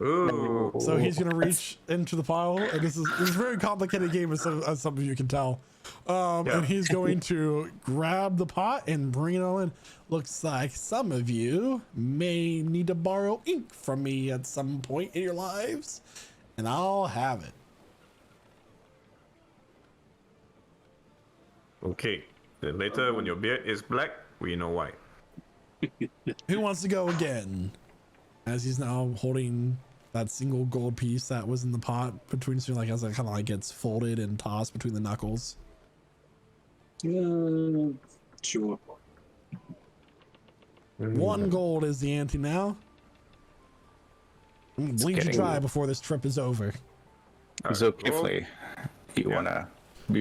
Ooh. So he's gonna reach into the pile, and this is a very complicated game, as some of you can tell. Yeah. And he's going to grab the pot and bring it all in. Looks like some of you may need to borrow ink from me at some point in your lives, and I'll have it. Okay. Then later, when your beard is black, we know why. Who wants to go again? As he's now holding that single gold piece that was in the pot between, so like as it kind of like gets folded and tossed between the knuckles. Sure. 1 gold is the ante now. I'm gonna bleed you getting- dry before this trip is over. So Kifley, you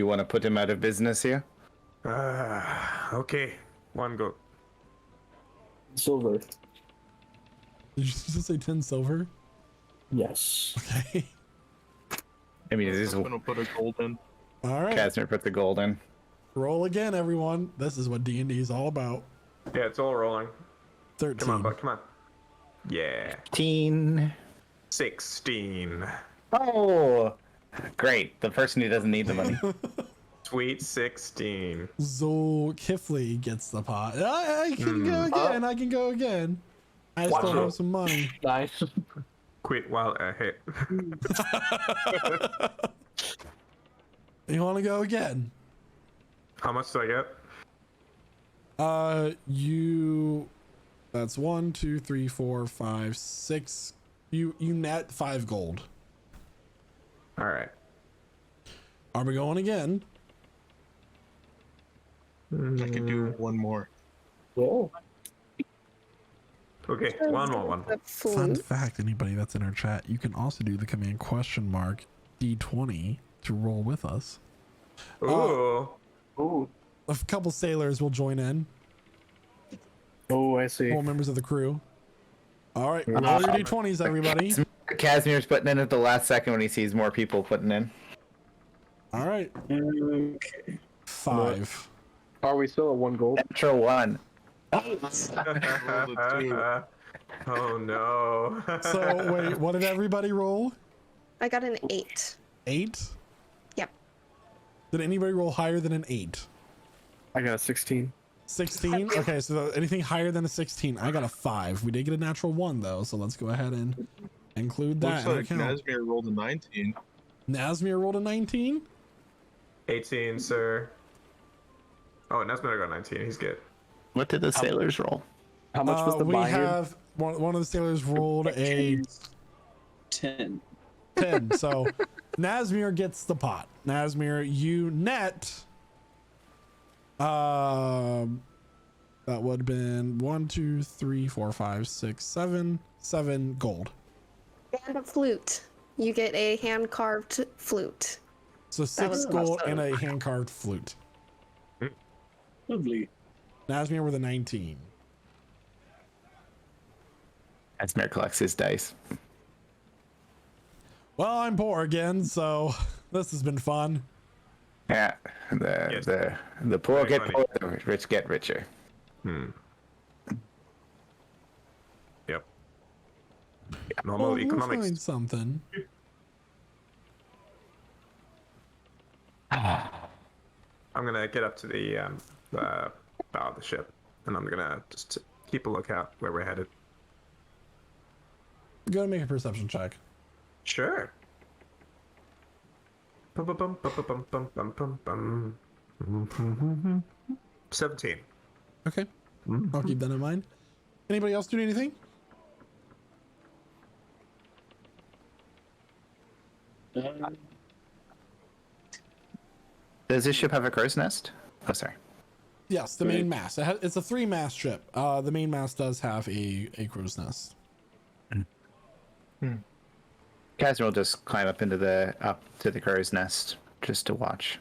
wanna put him out of business here? Okay. 1 gold. Silver. Did you just say 10 silver? Yes. Okay. I mean, it is. I'm gonna put a gold in. All right. Casimir put the gold in. Roll again, everyone. This is what D&D is all about. Yeah, it's all rolling. 13. Come on, bud. Come on. Yeah. 15. 16. Oh, great. The person who doesn't need the money. Sweet 16. Zulkifli gets the pot. I can go again. I can go again. I still have some money. Nice. Quit while ahead. You want to go again? How much do I get? That's 1, 2, 3, 4, 5, 6. You net 5 gold. All right. Are we going again? I could do one more. Whoa. Okay, one more one. The Fun flute. fact, anybody that's in our chat, you can also do the command $D20 to roll with us. Ooh. Ooh. A couple sailors will join in. Oh, I see. 4 members of the crew. All right, roll your D20s, everybody. Casimir's putting in at the last second when he sees more people putting in. All right, Okay. 5. Are we still at 1 gold? Natural 1. Oh no. So wait, what did everybody roll? I got an 8. 8? Yep. Did anybody roll higher than an 8? I got a 16. 16? Okay, so anything higher than a 16. I got a 5. We did get a natural 1 though, so let's go ahead and include that. Looks in like our count. Nazmir rolled a 19. Nazmir rolled a 19? 18, sir. Oh, Nesmith got 19. He's good. What did the sailors roll? How much was the we buy-in? have one of the sailors rolled a 10. 10. So Nazmir gets the pot. Nazmir, you net that would have been 1, 2, 3, 4, 5, 6, 7 gold. And a flute. You get a hand carved flute. So 6 was gold awesome. and a hand carved flute. Lovely. Nazmir with a 19. Casimir collects his dice. Well, I'm poor again, so this has been fun. Yeah, Yes. the poor Very get funny. poor, the rich get richer. Yep. Normal We'll economics. find something. I'm gonna get up to the bow of the ship, and I'm gonna just keep a lookout where we're headed. Go and make a perception check. Sure. Bum, bum, bum, bum, bum, bum, bum, bum, bum. 17. Okay. I'll keep that in mind. Anybody else do anything? Does this ship have a crow's nest? Oh, sorry. Yes, the main mast. It's a 3-mast ship. The main mast does have a crow's nest. Casimir will just climb up to the crow's nest just to watch.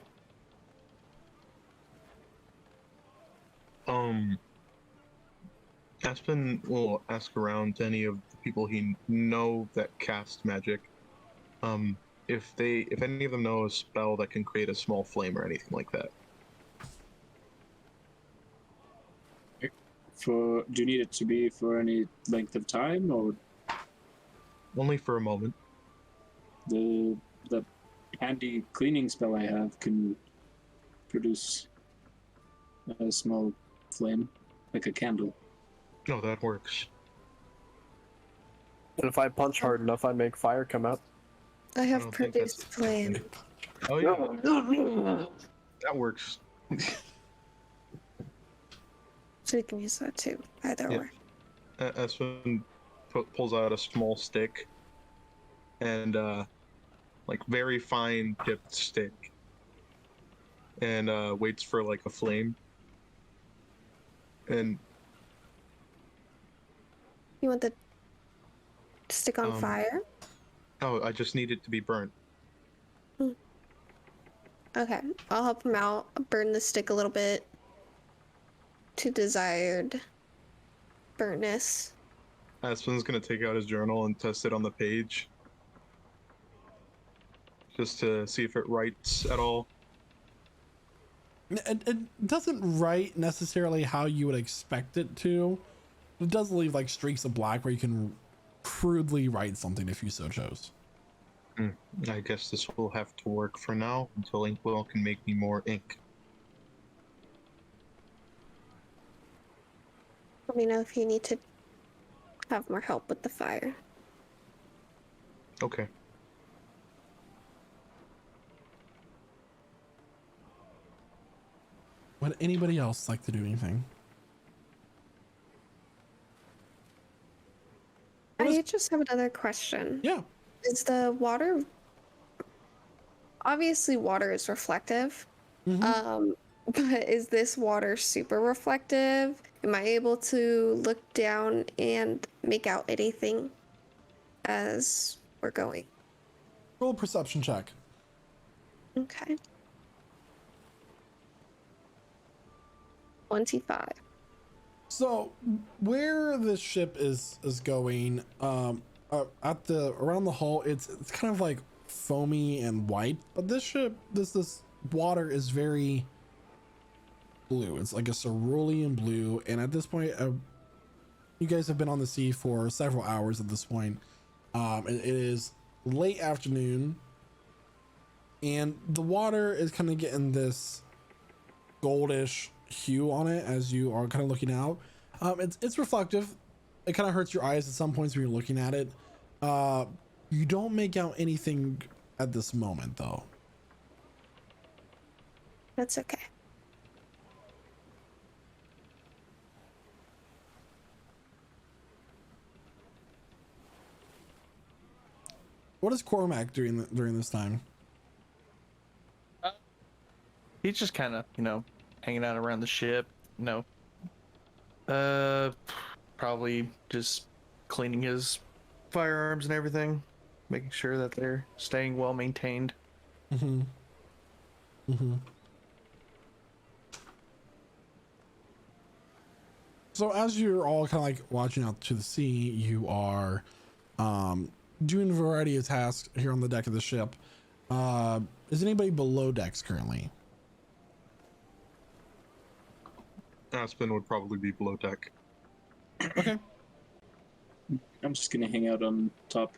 Aspen will ask around to any of the people he know that cast magic. If any of them know a spell that can create a small flame or anything like that. Do you need it to be for any length of time, or Only for a moment. the handy cleaning spell I have can produce a small flame, like a candle? No, that works. And if I punch hard enough, I make fire come out. I have don't think produced that's- flame. Oh yeah, that works. So you can use that too. Either Yeah. or. Aspen pulls out a small stick and like very fine tipped stick, and waits for like a flame. And You want the stick on fire? oh, I just need it to be burnt. Okay, I'll help him out. Burn the stick a little bit to desired burntness. Aspen's gonna take out his journal and test it on the page. Just to see if it writes at all. It doesn't write necessarily how you would expect it to. It does leave like streaks of black where you can crudely write something if you so chose. I guess this will have to work for now until Inkwell can make me more ink. Let me know if you need to have more help with the fire. Okay. Would anybody else like to do anything? I just have another question. Yeah. Is the water... Obviously, water is reflective. Mhm. But is this water super reflective? Am I able to look down and make out anything as we're going? Roll a perception check. Okay. 25. So where this ship is going, at the around the hull, it's kind of like foamy and white, but this ship, this water is very blue. It's like a cerulean blue, and at this point, you guys have been on the sea for several hours at this point. It is late afternoon, and the water is kind of getting this goldish hue on it as you are kind of looking out. It's reflective. It kind of hurts your eyes at some points when you're looking at it. You don't make out anything at this moment, though. That's okay. What is Cormac doing during this time? He's just kind of, hanging out around the ship, probably just cleaning his firearms and everything, making sure that they're staying well maintained. Mm-hmm. Mm-hmm. So as you're all kind of like watching out to the sea, you are doing a variety of tasks here on the deck of the ship. Is anybody below decks currently? Aspen would probably be below deck. Okay. I'm just gonna hang out on top.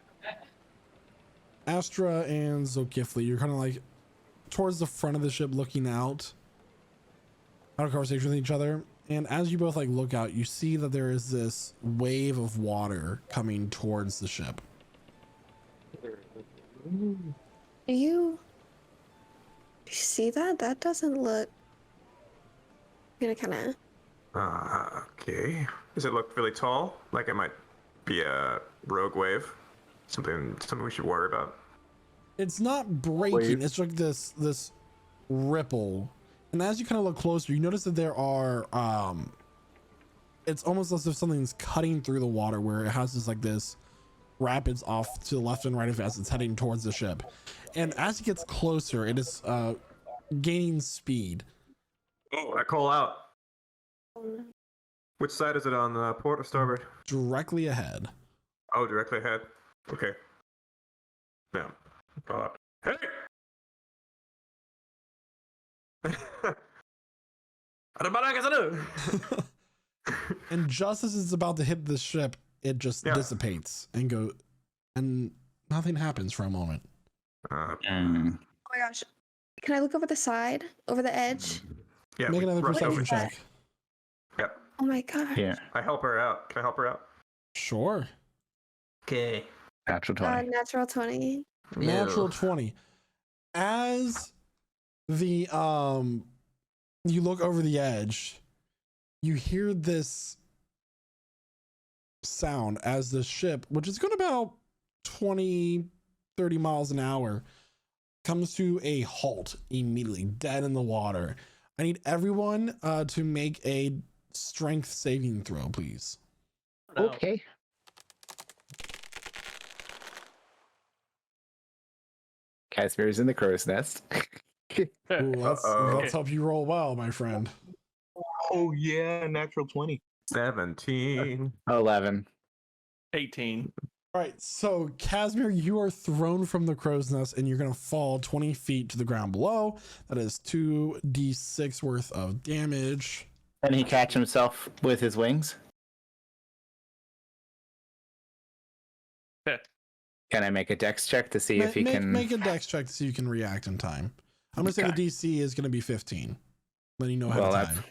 Astra and Zokifli, you're kind of like towards the front of the ship looking out of conversation with each other. And as you both like look out, you see that there is this wave of water coming towards the ship. Do you see that? That doesn't look... I'm gonna kind of... Okay. Does it look really tall? Like it might be a rogue wave? Something we should worry about? It's not breaking. Wave. It's like this ripple. And as you kind of look closer, you notice that there are it's almost as if something's cutting through the water, where it has this rapids off to the left and right of it as it's heading towards the ship. And as it gets closer, it is gaining speed. Oh, I call out. Which side is it on, port or starboard? Directly ahead. Oh, directly ahead. Okay. Now, call out. Hey! And just as it's about to hit the ship, it just dissipates and nothing happens for a moment. Oh my gosh. Can I look over the side? Over the edge? Yeah, Make another rush over. perception check. Yep. Oh my gosh. Yeah. I help her out. Can I help her out? Sure. Okay. Natural 20. Natural 20. Natural 20. As the you look over the edge, you hear this sound as the ship, which is going about 20-30 miles an hour, comes to a halt immediately, dead in the water. I need everyone to make a strength saving throw, please. Okay. Casimir's in the crow's nest. Ooh, let's hope you roll well, my friend. Oh yeah, natural 20. 17. 11. 18. All right, so Casimir, you are thrown from the crow's nest and you're going to fall 20 feet to the ground below. That is 2d6 worth of damage. Can he catch himself with his wings? Can I make a dex check to see if he can... Make a dex check to see if you can react in time. I'm going to say the DC is going to be 15. Letting you know ahead of time.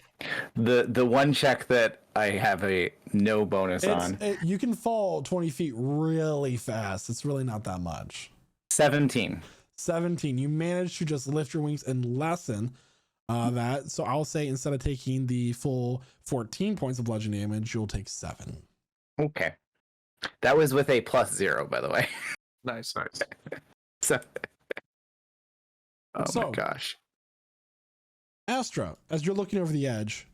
The one check that I have a no bonus on. You can fall 20 feet really fast. It's really not that much. 17. 17. You managed to just lift your wings and lessen that. So I'll say instead of taking the full 14 points of bludgeoning damage, you'll take 7. Okay. That was with a +0, by the way. Nice. So, So, my gosh. Astra, as you're looking over the edge,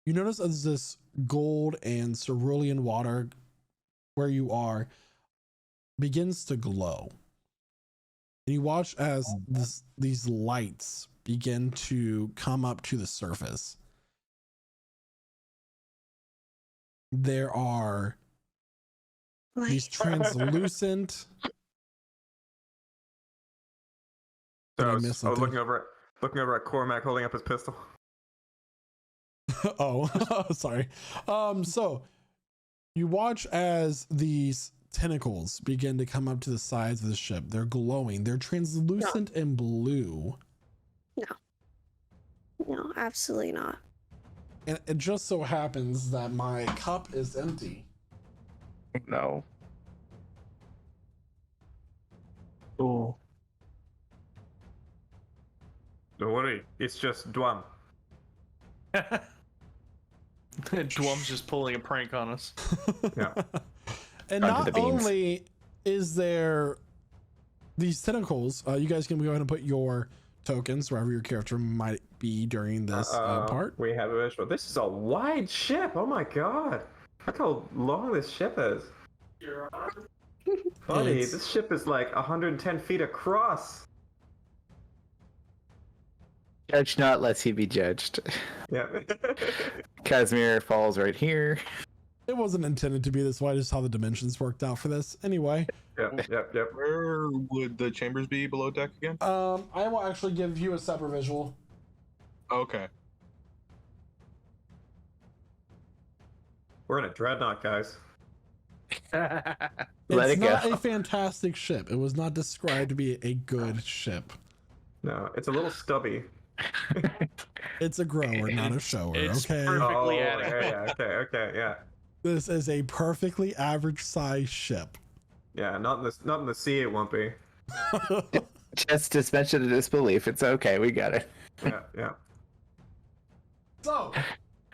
you notice as this gold and cerulean water where you are begins to glow. And you watch as these lights begin to come up to the surface. There are these translucent... So I was looking over at Cormac holding up his pistol. Oh, sorry. So you watch as these tentacles begin to come up to the sides of the ship. They're glowing. They're translucent and blue. No, absolutely not. And it just so happens that my cup is empty. No. Oh. Don't worry, it's just Dwam. Dwum's just pulling a prank on us. Yeah. And Under not the beams. only is there these tentacles, you guys can go ahead and put your tokens wherever your character might be during this part. We have a visual. This is a wide ship. Oh my god. Look how long this ship is. Buddy, this ship is like 110 feet across. Judge not, lest he be judged. Yeah. Casimir falls right here. It wasn't intended to be this wide, just how the dimensions worked out for this. Anyway. Yep. Where would the chambers be below deck again? I will actually give you a separate visual. Okay. We're in a dreadnought, guys. Let It's it not go. a fantastic ship. It was not described to be a good ship. No, it's a little stubby. It's a grower, not a shower. It's Okay. perfectly yeah, adequate. okay, yeah. This is a perfectly average size ship. Yeah, not in the sea it won't be. Just suspension of disbelief. It's okay. We got it. Yeah. So,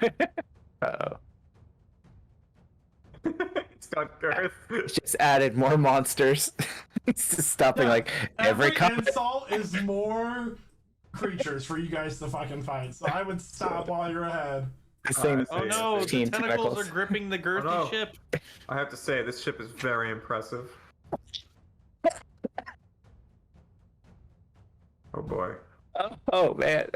Uh-oh. It's got girth. Just added more monsters. It's just stopping like every combat. insult is more creatures for you guys to fucking fight. So I would stop while you're ahead. This thing Oh no, the 15 tentacles tentacles. are gripping the girthy Oh, no. ship. I have to say, this ship is very impressive. Oh boy. Oh man.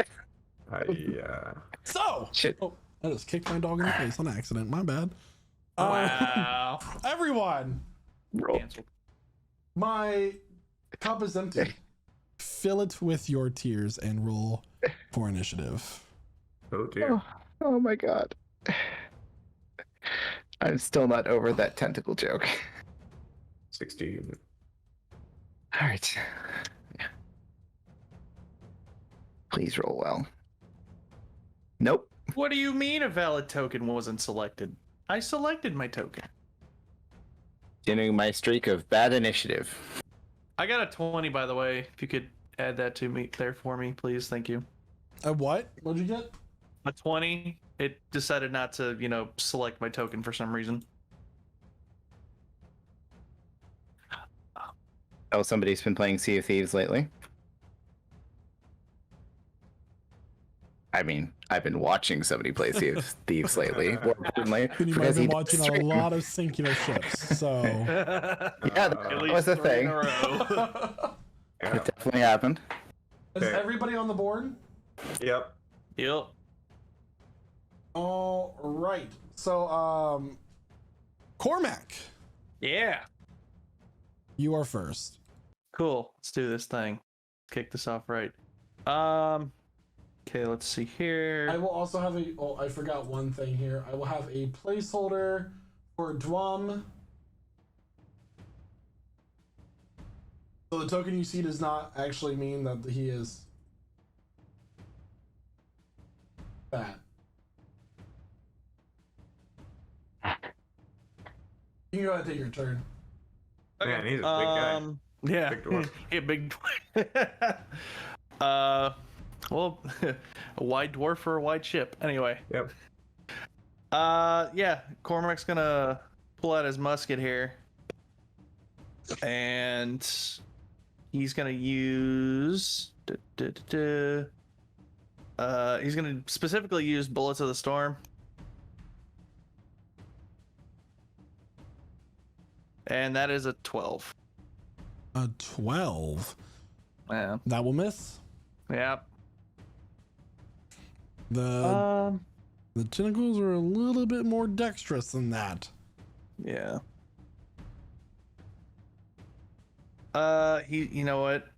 So, Shit. oh, I just kicked my dog in the face on accident. My bad. Wow. Everyone, Roll. Canceled. my cup is empty. Fill it with your tears and roll for initiative. Oh dear. Oh my god. I'm still not over that tentacle joke. 16. All right. Please roll well. Nope. What do you mean a valid token wasn't selected? I selected my token. Continuing my streak of bad initiative. I got a 20, by the way. If you could add that to me there for me, please. Thank you. What? What'd you get? A 20. It decided not to, select my token for some reason. Oh, somebody's been playing Sea of Thieves lately. I mean, I've been watching somebody play Sea of Thieves lately. More importantly, You might because have he been does watching a stream. lot of singular ships. So, Yeah, At that least was a 3 in thing. a row. It definitely happened. is everybody on the board? Yep. Yep. All right. So, Cormac, Yeah. you are first. Cool. Let's do this thing. Kick this off right. Okay, let's see here. I will also have a. Oh, I forgot one thing here. I will have a placeholder for Dwum. So the token you see does not actually mean that he is that. You can go ahead and take your turn. Man, he's a big guy. Yeah. Big dwarf. Yeah, big well, a wide dwarf for a wide ship. Anyway. Yep. Yeah, Cormac's gonna pull out his musket here. And he's gonna use he's gonna specifically use Bullets of the Storm. And that is a 12. A 12. Yeah. That will miss. Yep. The tentacles are a little bit more dexterous than that. Yeah. You know what?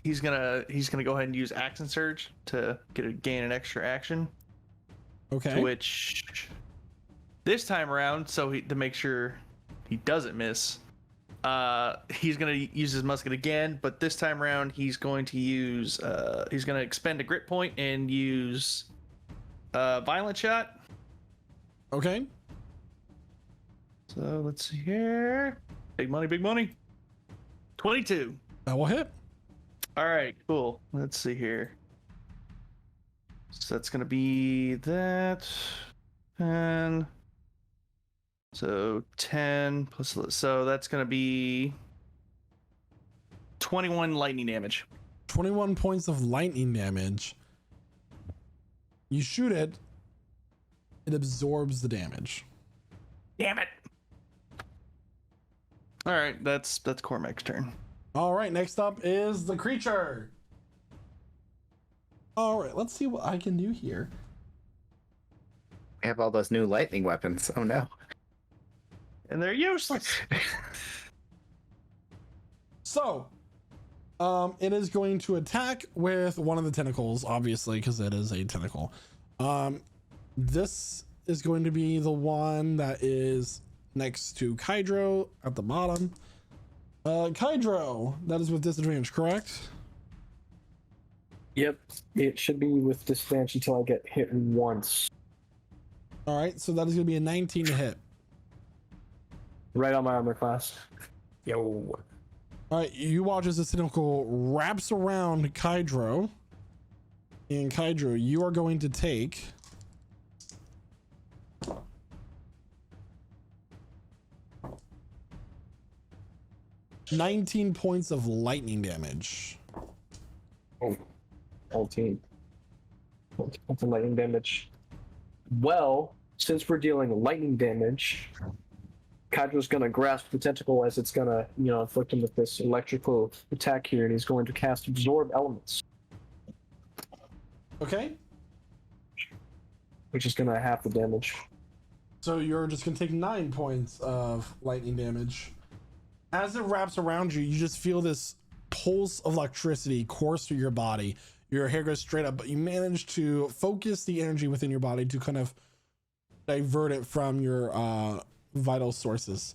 He's gonna go ahead and use Action Surge to gain an extra action. Okay. To which this time around, to make sure he doesn't miss, he's gonna use his musket again, but this time around he's going to use he's gonna expend a grit point and use Violent Shot. Okay. So let's see here. Big money, big money. 22. That will hit. All right, cool. Let's see here. So that's gonna be that, and so 10 plus. So that's gonna be 21 lightning damage. 21 points of lightning damage. You shoot it. It absorbs the damage. Damn it! All right, that's Cormac's turn. All right, next up is the creature. All right, let's see what I can do here. We have all those new lightning weapons. Oh no. And they're useless. So, it is going to attack with one of the tentacles, obviously, because it is a tentacle. This is going to be the one that is next to Kydro at the bottom. Kydro, that is with disadvantage, correct? Yep, it should be with disadvantage until I get hit once. All right, so that is going to be a 19 to hit. Right on my armor class. Yo. All right, you watch as this tentacle wraps around Kydro. And Kydro, you are going to take 19 points of lightning damage. Oh, 14. That's lightning damage. Well, since we're dealing lightning damage, Kydro's gonna grasp the tentacle as it's gonna, inflict him with this electrical attack here, and he's going to cast Absorb Elements, Okay, which is gonna half the damage. so you're just going to take 9 points of lightning damage. As it wraps around you, you just feel this pulse of electricity course through your body. Your hair goes straight up, but you manage to focus the energy within your body to kind of divert it from your vital sources.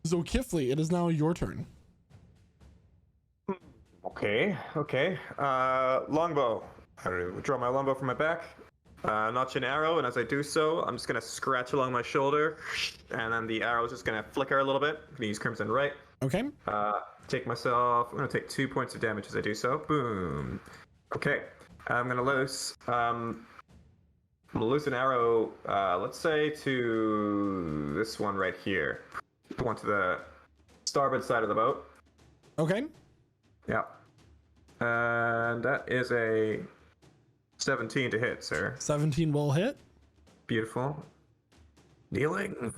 So Kifli, it is now your turn. Okay. Longbow. I draw my longbow from my back. Notch an arrow, and as I do so, I'm just gonna scratch along my shoulder, and then the arrow is just gonna flicker a little bit. I'm gonna use Crimson Right. Okay. I'm gonna take 2 points of damage as I do so. Boom. Okay. I'm gonna loose an arrow, let's say to this one right here. One to the starboard side of the boat. Okay. Yeah. And that is a 17 to hit, sir. 17 will hit. Beautiful. Dealing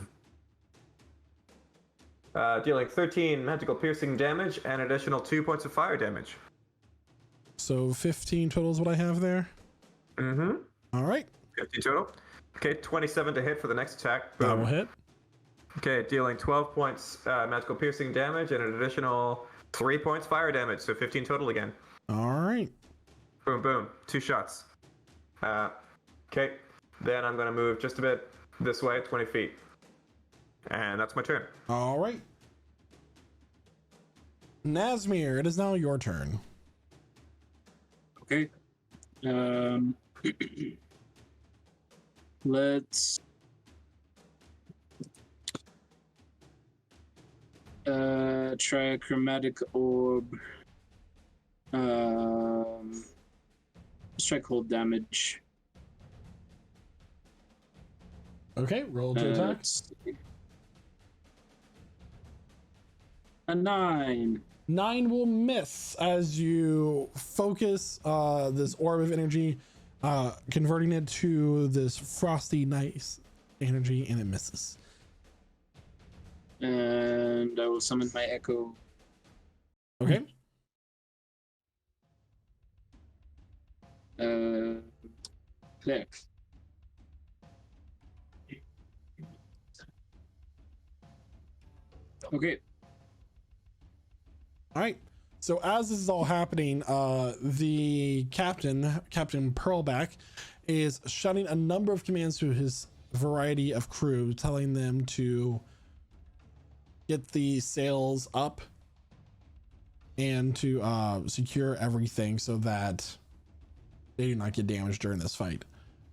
13 magical piercing damage and additional 2 points of fire damage. So 15 total is what I have there. Mm-hmm. All right. 50 total. Okay, 27 to hit for the next attack. That Boom. will hit. Okay, dealing 12 points magical piercing damage and an additional 3 points fire damage, so 15 total again. All right. Boom, boom. 2 shots. Okay, then I'm going to move just a bit this way, 20 feet. And that's my turn. All right. Nazmir, it is now your turn. Okay. Let's try a chromatic orb. Let's try cold damage. Okay, roll to attack. Let's see. A 9. 9 will miss as you focus this orb of energy, converting it to this frosty, nice energy, and it misses. And I will summon my echo. Okay. There. Okay. All right. So as this is all happening, the Captain Pearlback, is shouting a number of commands to his variety of crew, telling them to get the sails up and to secure everything so that they do not get damaged during this fight.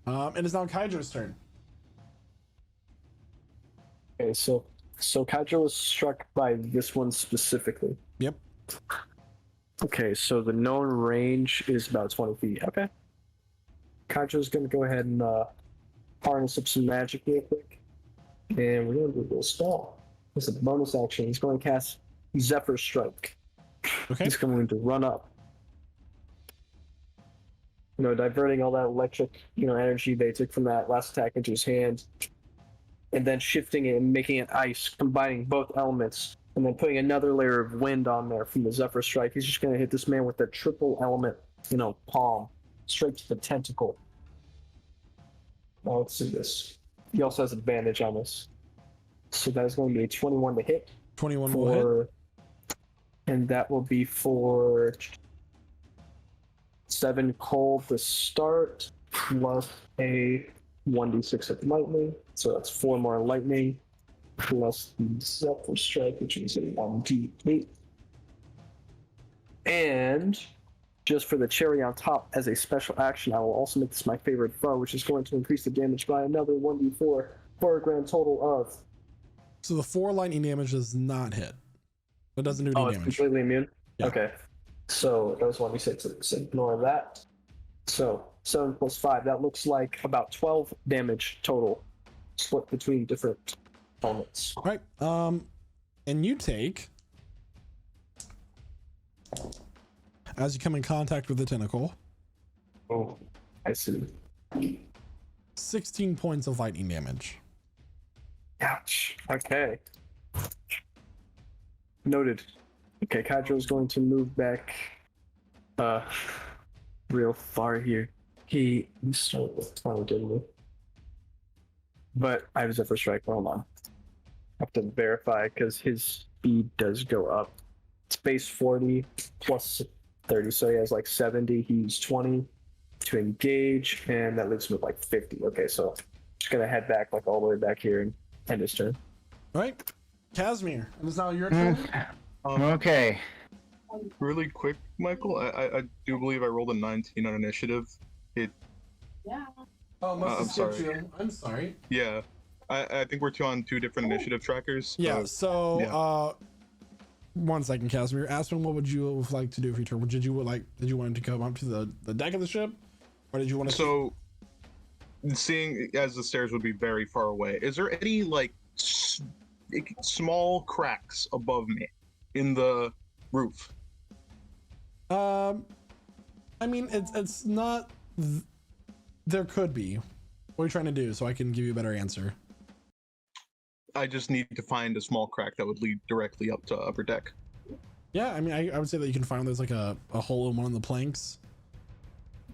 It is now Kaijo's turn. Okay, so Kaijo was struck by this one specifically. Yep. Okay, so the known range is about 20 feet. Okay. Kaijo's gonna go ahead and harness up some magic real quick. And we're gonna do a little spell. It's a bonus action. He's going to cast Zephyr Strike. Okay. He's going to run up. Diverting all that electric, energy they took from that last attack into his hand. And then shifting it and making it ice, combining both elements. And then putting another layer of wind on there from the Zephyr Strike. He's just going to hit this man with the triple element, palm, straight to the tentacle. Now let's see this. He also has advantage on this. So that is going to be a 21 to hit. 21 will hit. And that will be for 7 cold to start, plus a 1d6 of lightning. So that's 4 more lightning, plus the Zephyr Strike, which is a 1d8. And just for the cherry on top, as a special action, I will also make this my favorite foe, which is going to increase the damage by another 1d4 for a grand total of... So the 4 lightning damage does not hit. It doesn't do any it's damage. completely immune? Yeah. Okay. So that was 1d6, so ignore that. So 7 plus 5, that looks like about 12 damage total, split between different elements. All right. And you take, as you come in contact with the tentacle, Oh, I see. 16 points of lightning damage. Ouch. Okay. Noted. Okay, Kaijo is going to move back real far here. He started with 20, didn't he? But I have Zephyr Strike. Hold on. I have to verify because his speed does go up. It's base 40 plus 30, so he has like 70. He's 20 to engage, and that leaves him with like 50. Okay, so just gonna head back like all the way back here and end his turn. All right. Casimir, it is now your turn. Okay. Really quick, Michael, I do believe I rolled a 19 on initiative. Oh, must have I'm skipped sorry. you. I'm sorry. Yeah, I think we're on 2 different initiative trackers. Yeah, so yeah. 1 second, Casimir. Aspen, what would you like to do for your turn? Did you want to come up to the deck of the ship? Or did you want to... So, seeing as the stairs would be very far away, is there any small cracks above me in the roof? I mean, it's not... There could be. What are you trying to do so I can give you a better answer? I just need to find a small crack that would lead directly up to upper deck. Yeah, I mean, I would say that you can find there's like a hole in one of the planks.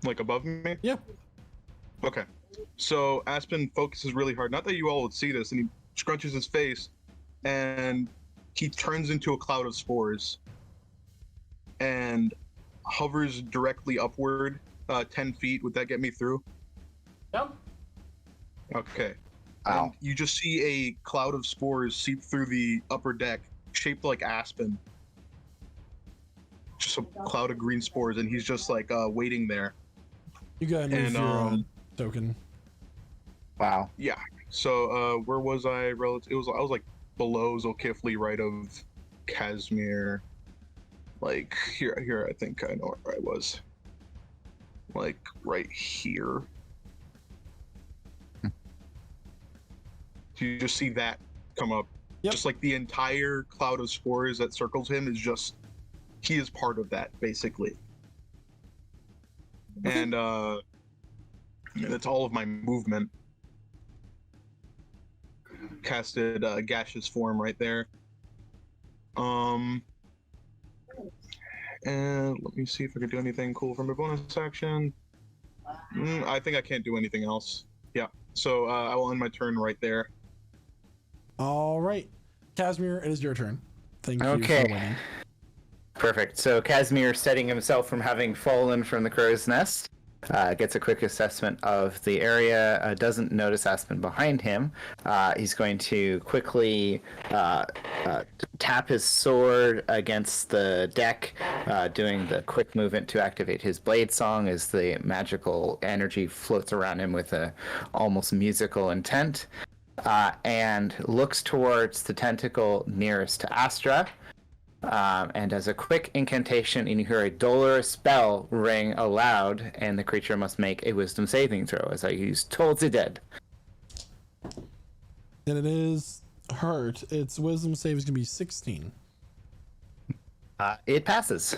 Like above me? Yeah. Okay. So Aspen focuses really hard. Not that you all would see this, and he scrunches his face, and he turns into a cloud of spores, and hovers directly upward, 10 feet. Would that get me through? Yep. Okay. Wow. And you just see a cloud of spores seep through the upper deck, shaped like aspen. Just a cloud of green spores, and he's just like waiting there. You go ahead and use your token. Wow. Yeah. So where was I? I was like below Zolkifli, right of Casimir. Like here. I think I know where I was. Like right here. You just see that come up. Yep. Just like the entire cloud of spores that circles him is just, he is part of that basically. And that's all of my movement. Casted gaseous form right there. And let me see if I could do anything cool from a bonus action. I think I can't do anything else. Yeah. So I will end my turn right there. All right, Casimir, it is your turn. Thank you Okay. for waiting. Perfect. So Casimir, setting himself from having fallen from the crow's nest, gets a quick assessment of the area, doesn't notice Aspen behind him. He's going to quickly tap his sword against the deck, doing the quick movement to activate his blade song as the magical energy floats around him with a almost musical intent, and looks towards the tentacle nearest to Astra. And as a quick incantation, and you hear a dolorous spell ring aloud, and the creature must make a wisdom saving throw, as I use towards the dead. And it is hurt. Its wisdom save is going to be 16. It passes,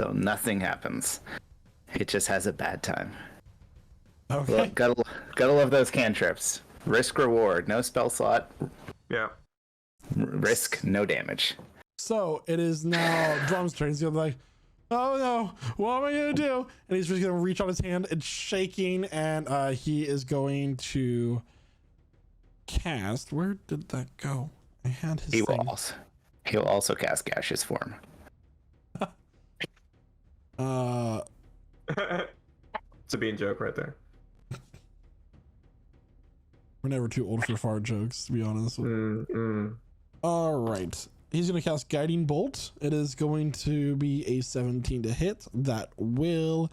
so nothing happens. It just has a bad time. Okay. Look, gotta love those cantrips. Risk reward, no spell slot. Yeah. Risk, no damage. So it is now Drum's turn. He's gonna be like, oh no, what am I gonna do? And he's just gonna reach on his hand. It's shaking, and he is going to cast. Where did that go? I had his thing. He'll also cast gaseous form. It's a bean joke right there. We're never too old for fart jokes, to be honest. All right. He's going to cast Guiding Bolt. It is going to be a 17 to hit. That will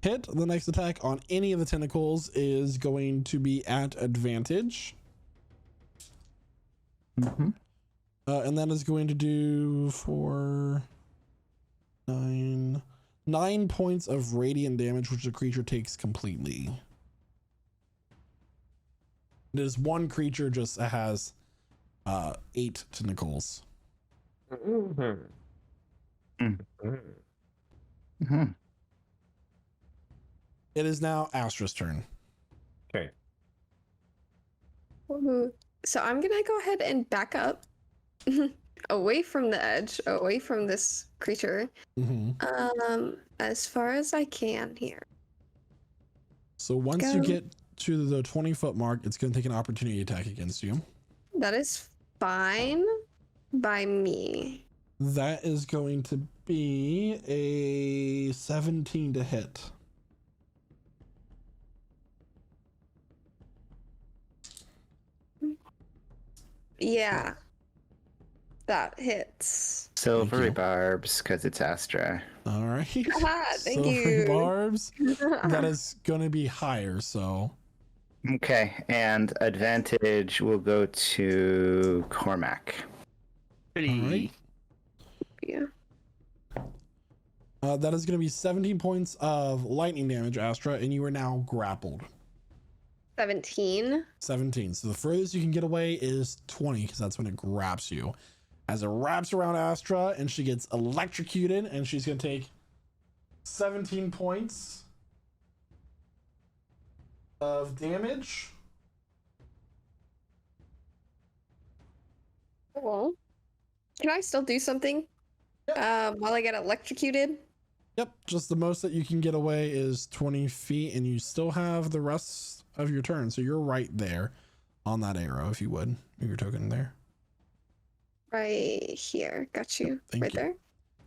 hit. The next attack on any of the tentacles is going to be at advantage. Mm-hmm. And that is going to do 9 points of radiant damage, which the creature takes completely. It is one creature, just has 8 tentacles. It is now Astra's turn. Okay. So I'm gonna go ahead and back up away from the edge, away from this creature, as far as I can here. So once you get to the 20-foot mark, it's going to take an opportunity attack against you. That is fine by me. That is going to be a 17 to hit. Yeah, that hits. Silvery barbs, because it's Astra. All right. Thank Silvery you. barbs. That is going to be higher, so. Okay, and advantage will go to Cormac. Pretty. All right. Yeah. That is going to be 17 points of lightning damage, Astra, and you are now grappled. 17. 17. So the furthest you can get away is 20, because that's when it grabs you. As it wraps around Astra, and she gets electrocuted, and she's going to take 17 points of damage. Well, can I still do something while I get electrocuted? Yep, just the most that you can get away is 20 feet, and you still have the rest of your turn. So you're right there on that arrow, if you would. Move your token there. Right here. Got you. Thank Right you. there.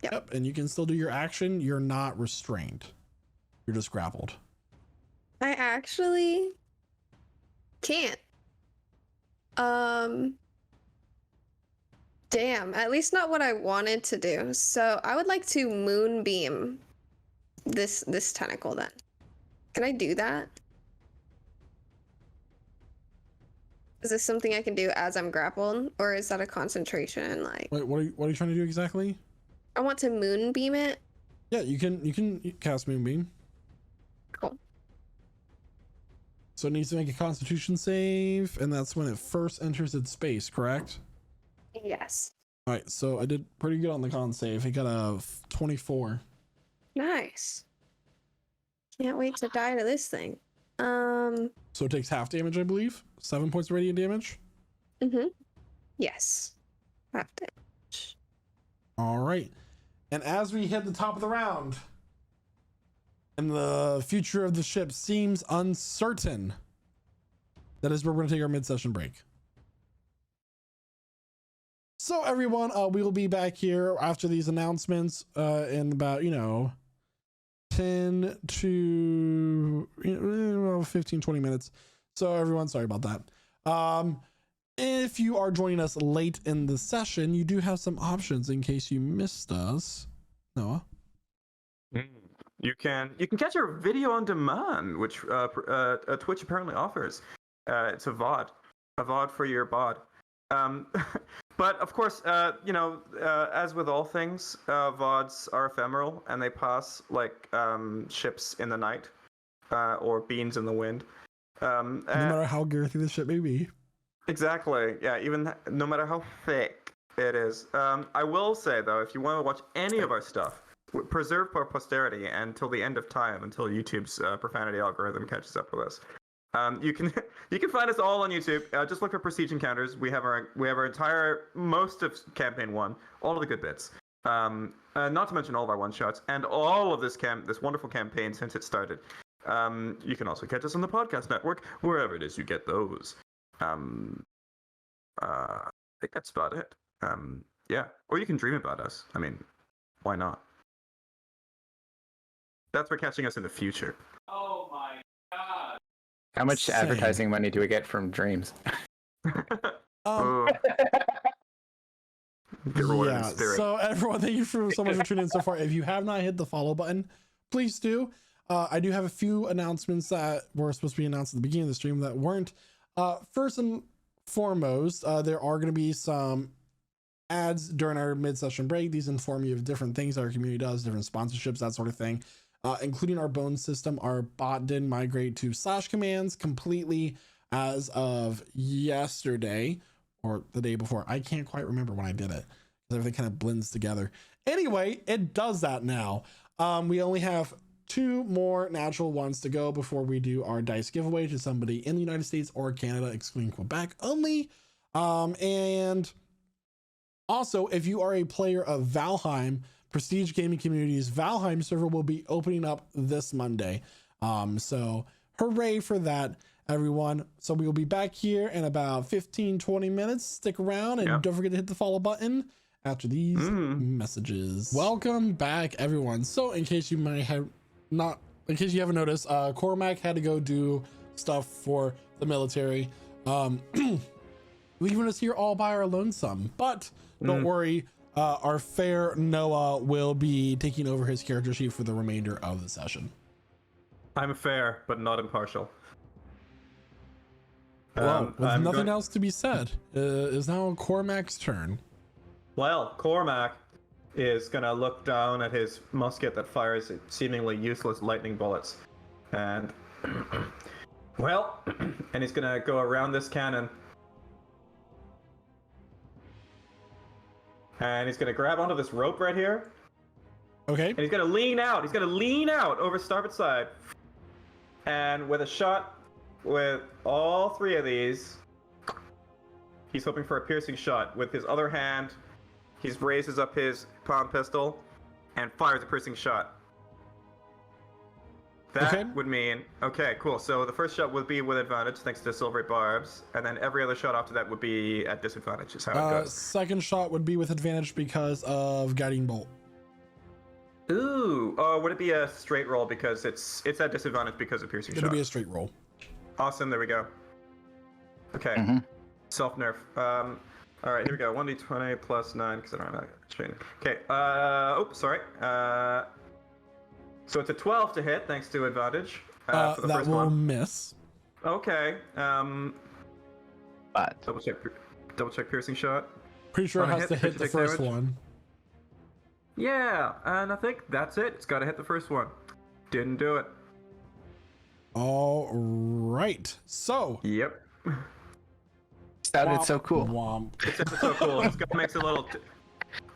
Yep, and you can still do your action. You're not restrained. You're just grappled. I actually can't. Damn, at least not what I wanted to do. So I would like to moonbeam this tentacle then. Can I do that? Is this something I can do as I'm grappled, or is that a concentration? Like, Wait, what are you trying to do exactly? I want to moonbeam it. Yeah, you can cast Moonbeam. Cool. So it needs to make a Constitution save, and that's when it first enters its space, correct? Yes. All right, so I did pretty good on the con save. I got a 24. Nice. Can't wait to die to this thing. So it takes half damage, I believe. 7 points of radiant damage. Yes. Have to. All right. And as we hit the top of the round, and the future of the ship seems uncertain, that is where we're going to take our mid-session break. So everyone, we will be back here after these announcements in about, 10 to 15, 20 minutes. So everyone, sorry about that. If you are joining us late in the session, you do have some options in case you missed us. Noah? You can catch our video on demand, which Twitch apparently offers. It's a VOD for your bod. But of course, as with all things, VODs are ephemeral and they pass like ships in the night or beans in the wind. No matter how girthy the ship may be. Exactly. Yeah. Even no matter how thick it is. I will say though, if you want to watch any of our stuff, preserved for posterity until the end of time, until YouTube's profanity algorithm catches up with us. You can find us all on YouTube. Just look for Prestige Encounters. We have our entire most of campaign 1, all of the good bits. Not to mention all of our one shots and all of this wonderful campaign since it started. You can also catch us on the podcast network, wherever it is you get those. I think that's about it. Yeah, or you can dream about us. I mean, why not? That's for catching us in the future. Oh my god. How much Same. advertising money do we get from dreams? Yeah, so everyone, thank you so much for tuning in so far. If you have not hit the follow button, please do. I do have a few announcements that were supposed to be announced at the beginning of the stream that weren't. First and foremost, there are going to be some ads during our mid-session break. These inform you of different things that our community does, different sponsorships, that sort of thing, including our bone system. Our bot did migrate to / commands completely as of yesterday or the day before. I can't quite remember when I did it because everything kind of blends together. Anyway, it does that now. We only have 2 more natural ones to go before we do our dice giveaway to somebody in the United States or Canada, excluding Quebec only. And also, if you are a player of Valheim, Prestige Gaming Community's Valheim server will be opening up this Monday. So hooray for that, everyone. So we will be back here in about 15-20 minutes. Stick around and don't forget to hit the follow button after these messages. Welcome back, everyone. So in case you haven't noticed, Cormac had to go do stuff for the military, leaving us here all by our lonesome. But don't worry, our fair Noah will be taking over his character sheet for the remainder of the session. I'm fair, but not impartial. Well, with nothing else to be said, is now Cormac's turn. Well, Cormac is gonna look down at his musket that fires seemingly useless lightning bullets, and and he's gonna go around this cannon, and he's gonna grab onto this rope right here. Okay. And he's gonna lean out. He's gonna lean out over starboard side, and with a shot with all 3 of these, he's hoping for a piercing shot. With his other hand, he raises up his palm pistol and fires a piercing shot. That Okay. would mean, okay, cool. So the first shot would be with advantage thanks to silvery barbs, and then every other shot after that would be at disadvantage, is how it goes. Second shot would be with advantage because of guiding bolt. Ooh, would it be a straight roll because it's at disadvantage because of piercing It'll shot? be a straight roll. Awesome, there we go. Okay, Mhm. self-nerf. All right, here we go. 1d20 plus 9, because I don't have that chain. Okay, sorry. So it's a 12 to hit, thanks to advantage for the That first will one. miss. Okay, But double check piercing shot. Pretty sure it Wanna has to hit hit the take first damage? one. Yeah, and I think that's it. It's got to hit the first one. Didn't do it. All right. So. Yep. sounded so cool. Womp. It's so cool. This guy makes a little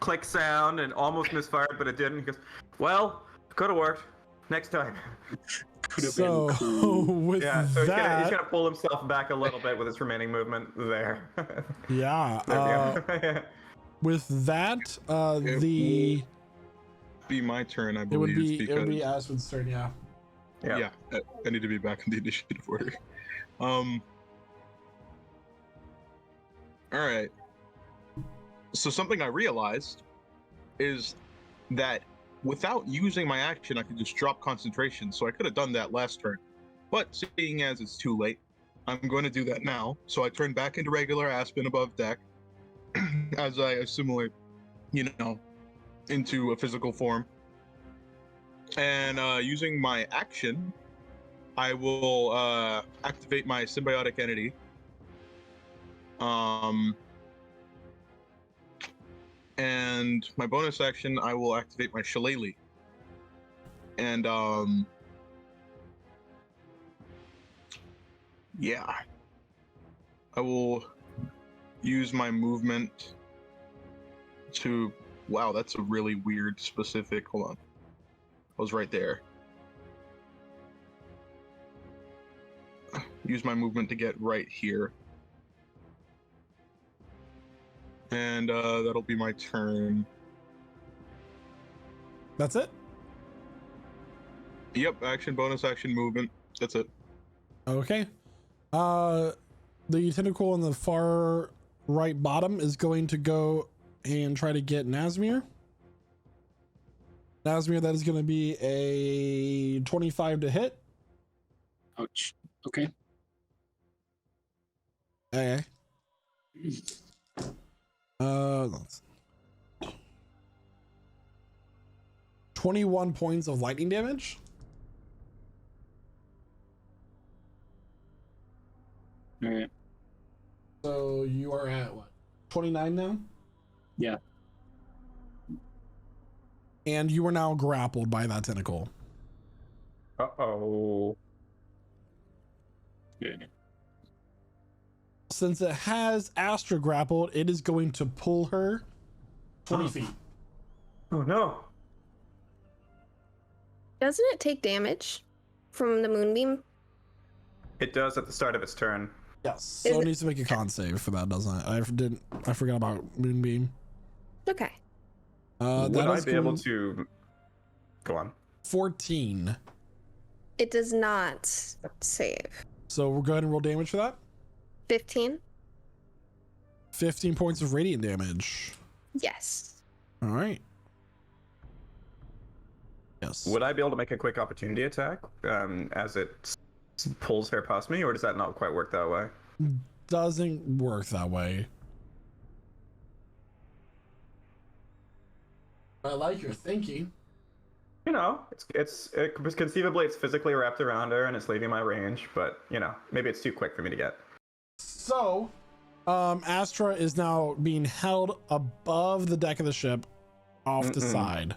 click sound and almost misfired, but it didn't. He goes, well, could have worked. Next time. Could have So been cool. with Yeah, so he's that, gonna pull himself back a little bit with his remaining movement there. yeah. There we go. With that, It the Be my turn, I it would believe, be because Aswin's turn. Yeah. Yeah. I need to be back in the initiative order. All right. So something I realized is that without using my action, I could just drop concentration. So I could have done that last turn, but seeing as it's too late, I'm going to do that now. So I turn back into regular Aspen above deck, as I assimilate, into a physical form. And using my action, I will activate my symbiotic entity. And my bonus action, I will activate my shillelagh. And yeah, I will use my movement to. Wow, that's a really weird specific. Hold on, I was right there. Use my movement to get right here. And that'll be my turn. That's it. Yep, action, bonus action, movement. That's it. Okay. The tentacle on the far right bottom is going to go and try to get Nazmir. Nazmir, that is going to be a 25 to hit. Ouch. Okay. Okay. Let's 21 points of lightning damage. All right. So you are at what? 29 now? Yeah. And you are now grappled by that tentacle. Uh-oh. Good. Since it has Astra grappled, it is going to pull her 20 feet. Oh no. Doesn't it take damage from the moonbeam? It does at the start of its turn. Yes. So it needs to make a con save for that, doesn't it? I forgot about Moonbeam. Okay. Would that I is be able going- to go on? 14. It does not save. So we'll go ahead and roll damage for that. 15? 15 points of radiant damage. Yes. All right. Yes. Would I be able to make a quick opportunity attack as it pulls her past me, or does that not quite work that way? Doesn't work that way. I like your thinking. You know, conceivably it's physically wrapped around her and it's leaving my range, but maybe it's too quick for me to get. So, Astra is now being held above the deck of the ship, off the side.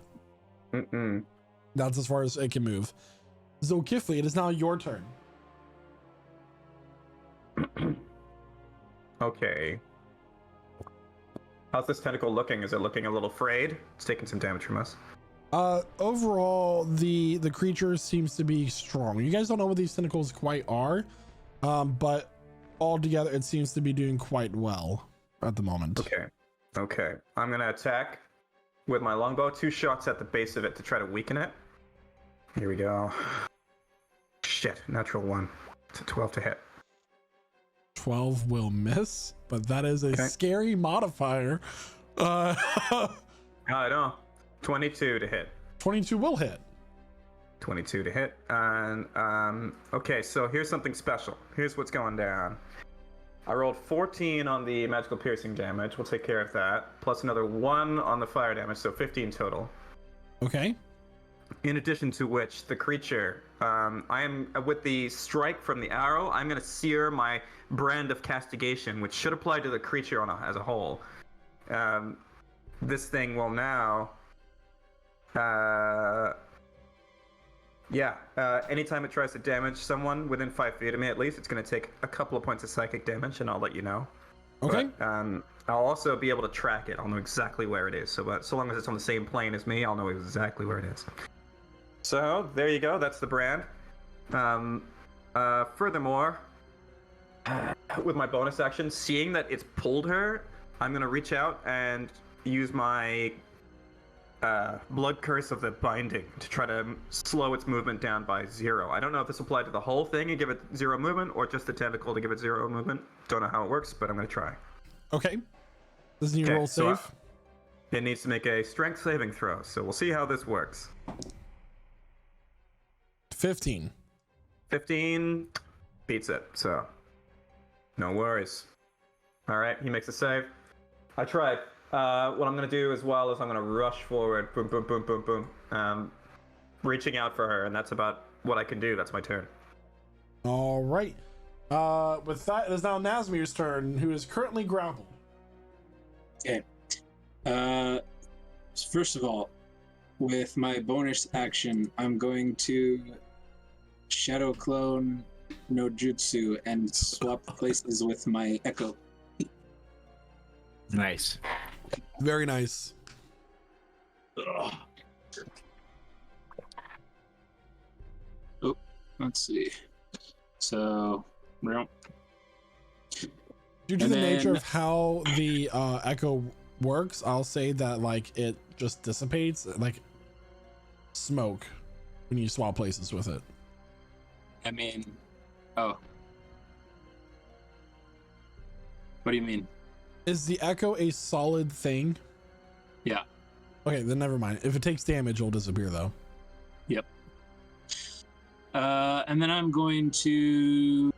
That's as far as it can move. Zolkifli, it is now your turn. Okay. How's this tentacle looking? Is it looking a little frayed? It's taking some damage from us. Overall, the creature seems to be strong. You guys don't know what these tentacles quite are, but altogether it seems to be doing quite well at the moment. Okay. I'm gonna attack with my longbow. 2 shots at the base of it to try to weaken it. Here we go. shit, natural 1. It's a 12 to hit. 12 will miss, but that is a Okay. scary modifier. I know. 22 to hit. 22 will hit. 22 to hit. And, okay, so here's something special. Here's what's going down. I rolled 14 on the magical piercing damage. We'll take care of that. Plus another 1 on the fire damage, so 15 total. Okay. In addition to which, the creature, I am, with the strike from the arrow, I'm going to sear my brand of castigation, which should apply to the creature as a whole. This thing will now, anytime it tries to damage someone within 5 feet of me at least, it's going to take a couple of points of psychic damage, and I'll let you know. Okay. But, I'll also be able to track it. I'll know exactly where it is. So long as it's on the same plane as me, I'll know exactly where it is. So there you go. That's the brand. Furthermore, with my bonus action, seeing that it's pulled her, I'm going to reach out and use my blood curse of the binding to try to slow its movement down by 0. I don't know if this applied to the whole thing and give it 0 movement, or just the tentacle to give it 0 movement. Don't know how it works, but I'm going to try. Okay. Doesn't you Okay, roll so save? It needs to make a strength saving throw, so we'll see how this works. 15. 15 beats it, so no worries. All right, he makes a save. I tried. What I'm going to do as well is I'm going to rush forward, boom, boom, boom, boom, boom, reaching out for her, and that's about what I can do. That's my turn. All right. With that, it is now Nazmir's turn, who is currently grappled. Okay. First of all, with my bonus action, I'm going to Shadow Clone no Jutsu and swap places with my Echo. Nice. Very nice. Oh, let's see. So, Due to And the nature then- of how the echo works, I'll say that like it just dissipates like smoke when you swap places with it. I mean, oh. What do you mean? Is the echo a solid thing? Yeah. Okay, then never mind. If it takes damage, it'll disappear though. Yep. And then I'm going to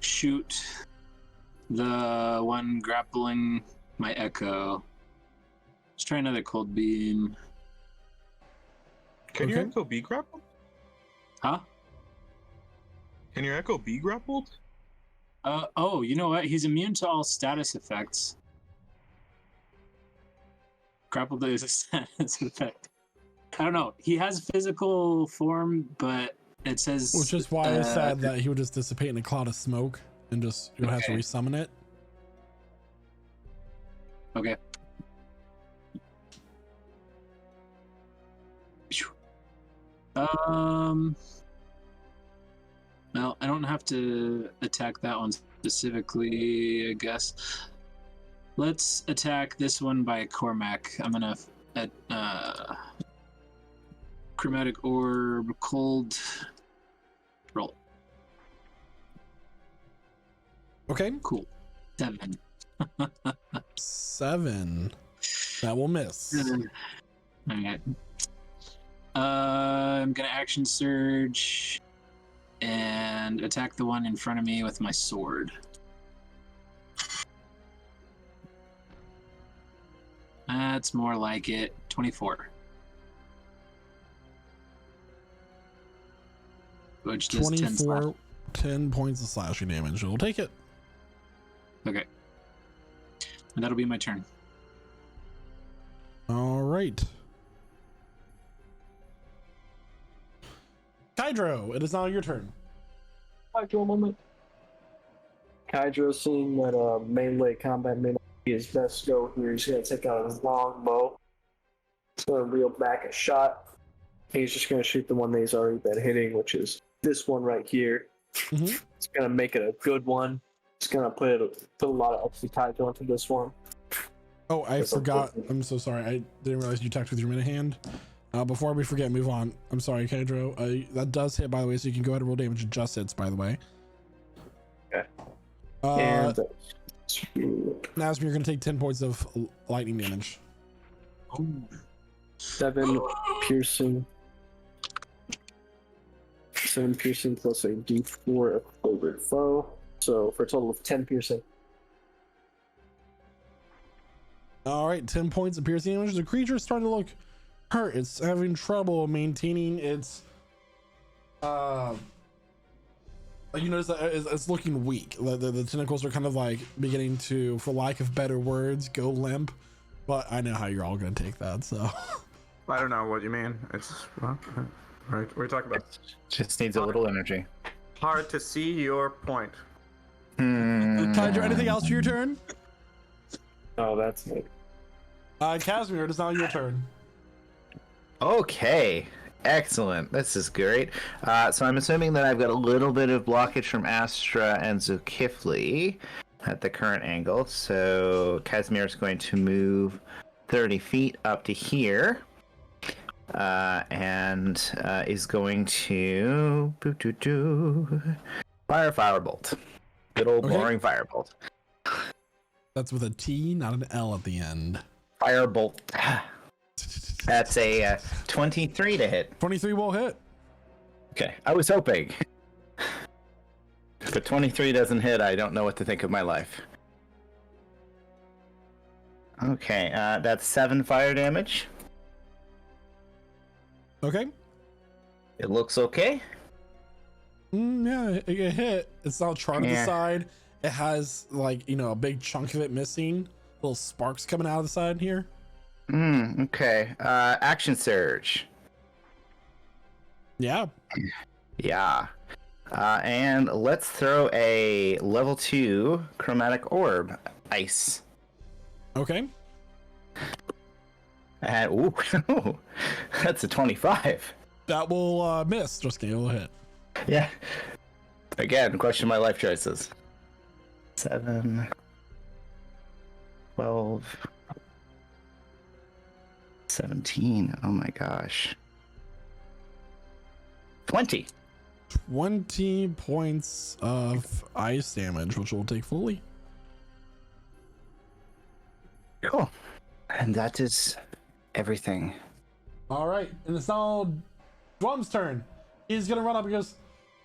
shoot the one grappling my Echo. Let's try another cold beam. Can your Okay. Echo be grappled? Huh? Can your Echo be grappled? Oh, you know what? He's immune to all status effects. Grappled is a status effect. I don't know. He has physical form, but it says. Which is why I said that he would just dissipate in a cloud of smoke and just you'll have to Okay. resummon it. Okay. Well, I don't have to attack that one specifically, I guess. Let's attack this one by Cormac. I'm gonna chromatic orb, cold roll. Okay. Cool. 7. 7. That will miss. Alright. I'm gonna action surge and attack the one in front of me with my sword. That's more like it. 24. Which does 10 slash. 24, 10 points of slashing damage. It'll take it. Okay. And that'll be my turn. All right. Hydro, it is now your turn. Hydro moment. Hydro, seeing that melee combat may not be his best go here, he's going to take out his long bow. He's going to reel back a shot. He's just going to shoot the one that he's already been hitting, which is this one right here. Mhm. It's going to make it a good one. It's going to put a lot of extra Hydro into this one. Oh, I That's forgot. unfortunate. I'm so sorry. I didn't realize you attacked with your minute hand. Before we forget, move on. I'm sorry, Kendro. That does hit, by the way, so you can go ahead and roll damage. It just hits, by the way. Okay. And And Nazmi, you're going to take 10 points of lightning damage. 7 piercing. 7 piercing plus a d4 of favorite foe. So for a total of 10 piercing. All right, 10 points of piercing damage. The creature is starting to look hurt. It's having trouble maintaining its you notice that it's looking weak. The tentacles are kind of like beginning to, for lack of better words, go limp. But I know how you're all gonna take that, so. I don't know what you mean. It's well, right. What are you talking about? Just needs a little energy. Hard to see your point. Hydra, anything else for your turn? Oh, that's it. Casimir, it is now your turn. Okay, excellent. This is great. So I'm assuming that I've got a little bit of blockage from Astra and Zulkifli at the current angle. So Casimir is going to move 30 feet up to here. And is going to fire firebolt. Good old boring firebolt. That's with a T, not an L at the end. Firebolt. That's a 23 to hit. 23 will hit. Okay, I was hoping. If 23 doesn't hit, I don't know what to think of my life. Okay, that's 7 fire damage. Okay. It looks okay. Yeah, it hit. It's now charred to the side. It has, like, you know, a big chunk of it missing. Little sparks coming out of the side here. Okay. Action surge. Yeah. Yeah. And let's throw a level 2 chromatic orb. Ice. Okay. And, ooh, that's a 25. That will miss. Just kidding, it'll hit. Yeah. Again, question my life choices. 7, 12, 17. Oh my gosh. 20. 20 points of ice damage, which will take fully. Cool. And that is everything. All right, and it's now Dwum's turn. He's gonna run up and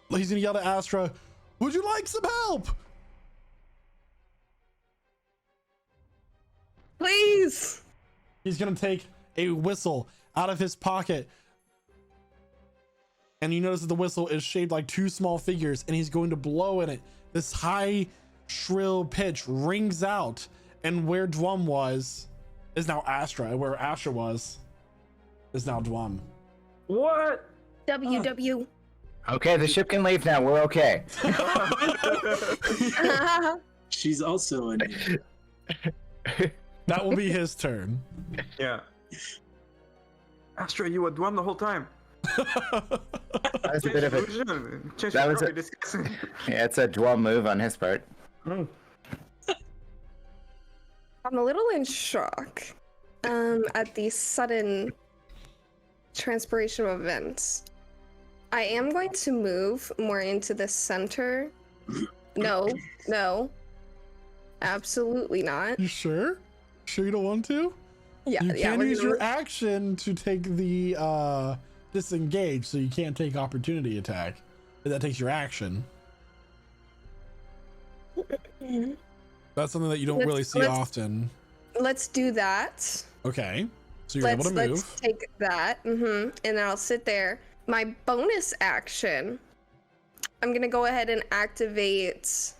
he's gonna yell to Astra, "Would you like some help?" Please. He's gonna take a whistle out of his pocket, and you notice that the whistle is shaped like 2 small figures, and he's going to blow in it. This high, shrill pitch rings out, and where Dwum was is now Astra, and where Astra was is now Dwum. What? WW. Okay, the ship can leave now. We're okay. She's also in it. That will be his turn. Yeah. Astra, you were Dwum the whole time. That was a bit of a. That was yeah, it's a Dwum move on his part. I'm a little in shock at the sudden transpiration of events. I am going to move more into the center. No. Absolutely not. You sure? Sure you don't want to? Yeah, You yeah. can we're use gonna your move. action to take the disengage, so you can't take opportunity attack. But that takes your action. That's something that you don't really see often. Let's do that. Okay. So you're able to move. Let's take that. And then I'll sit there. My bonus action, I'm gonna go ahead and activate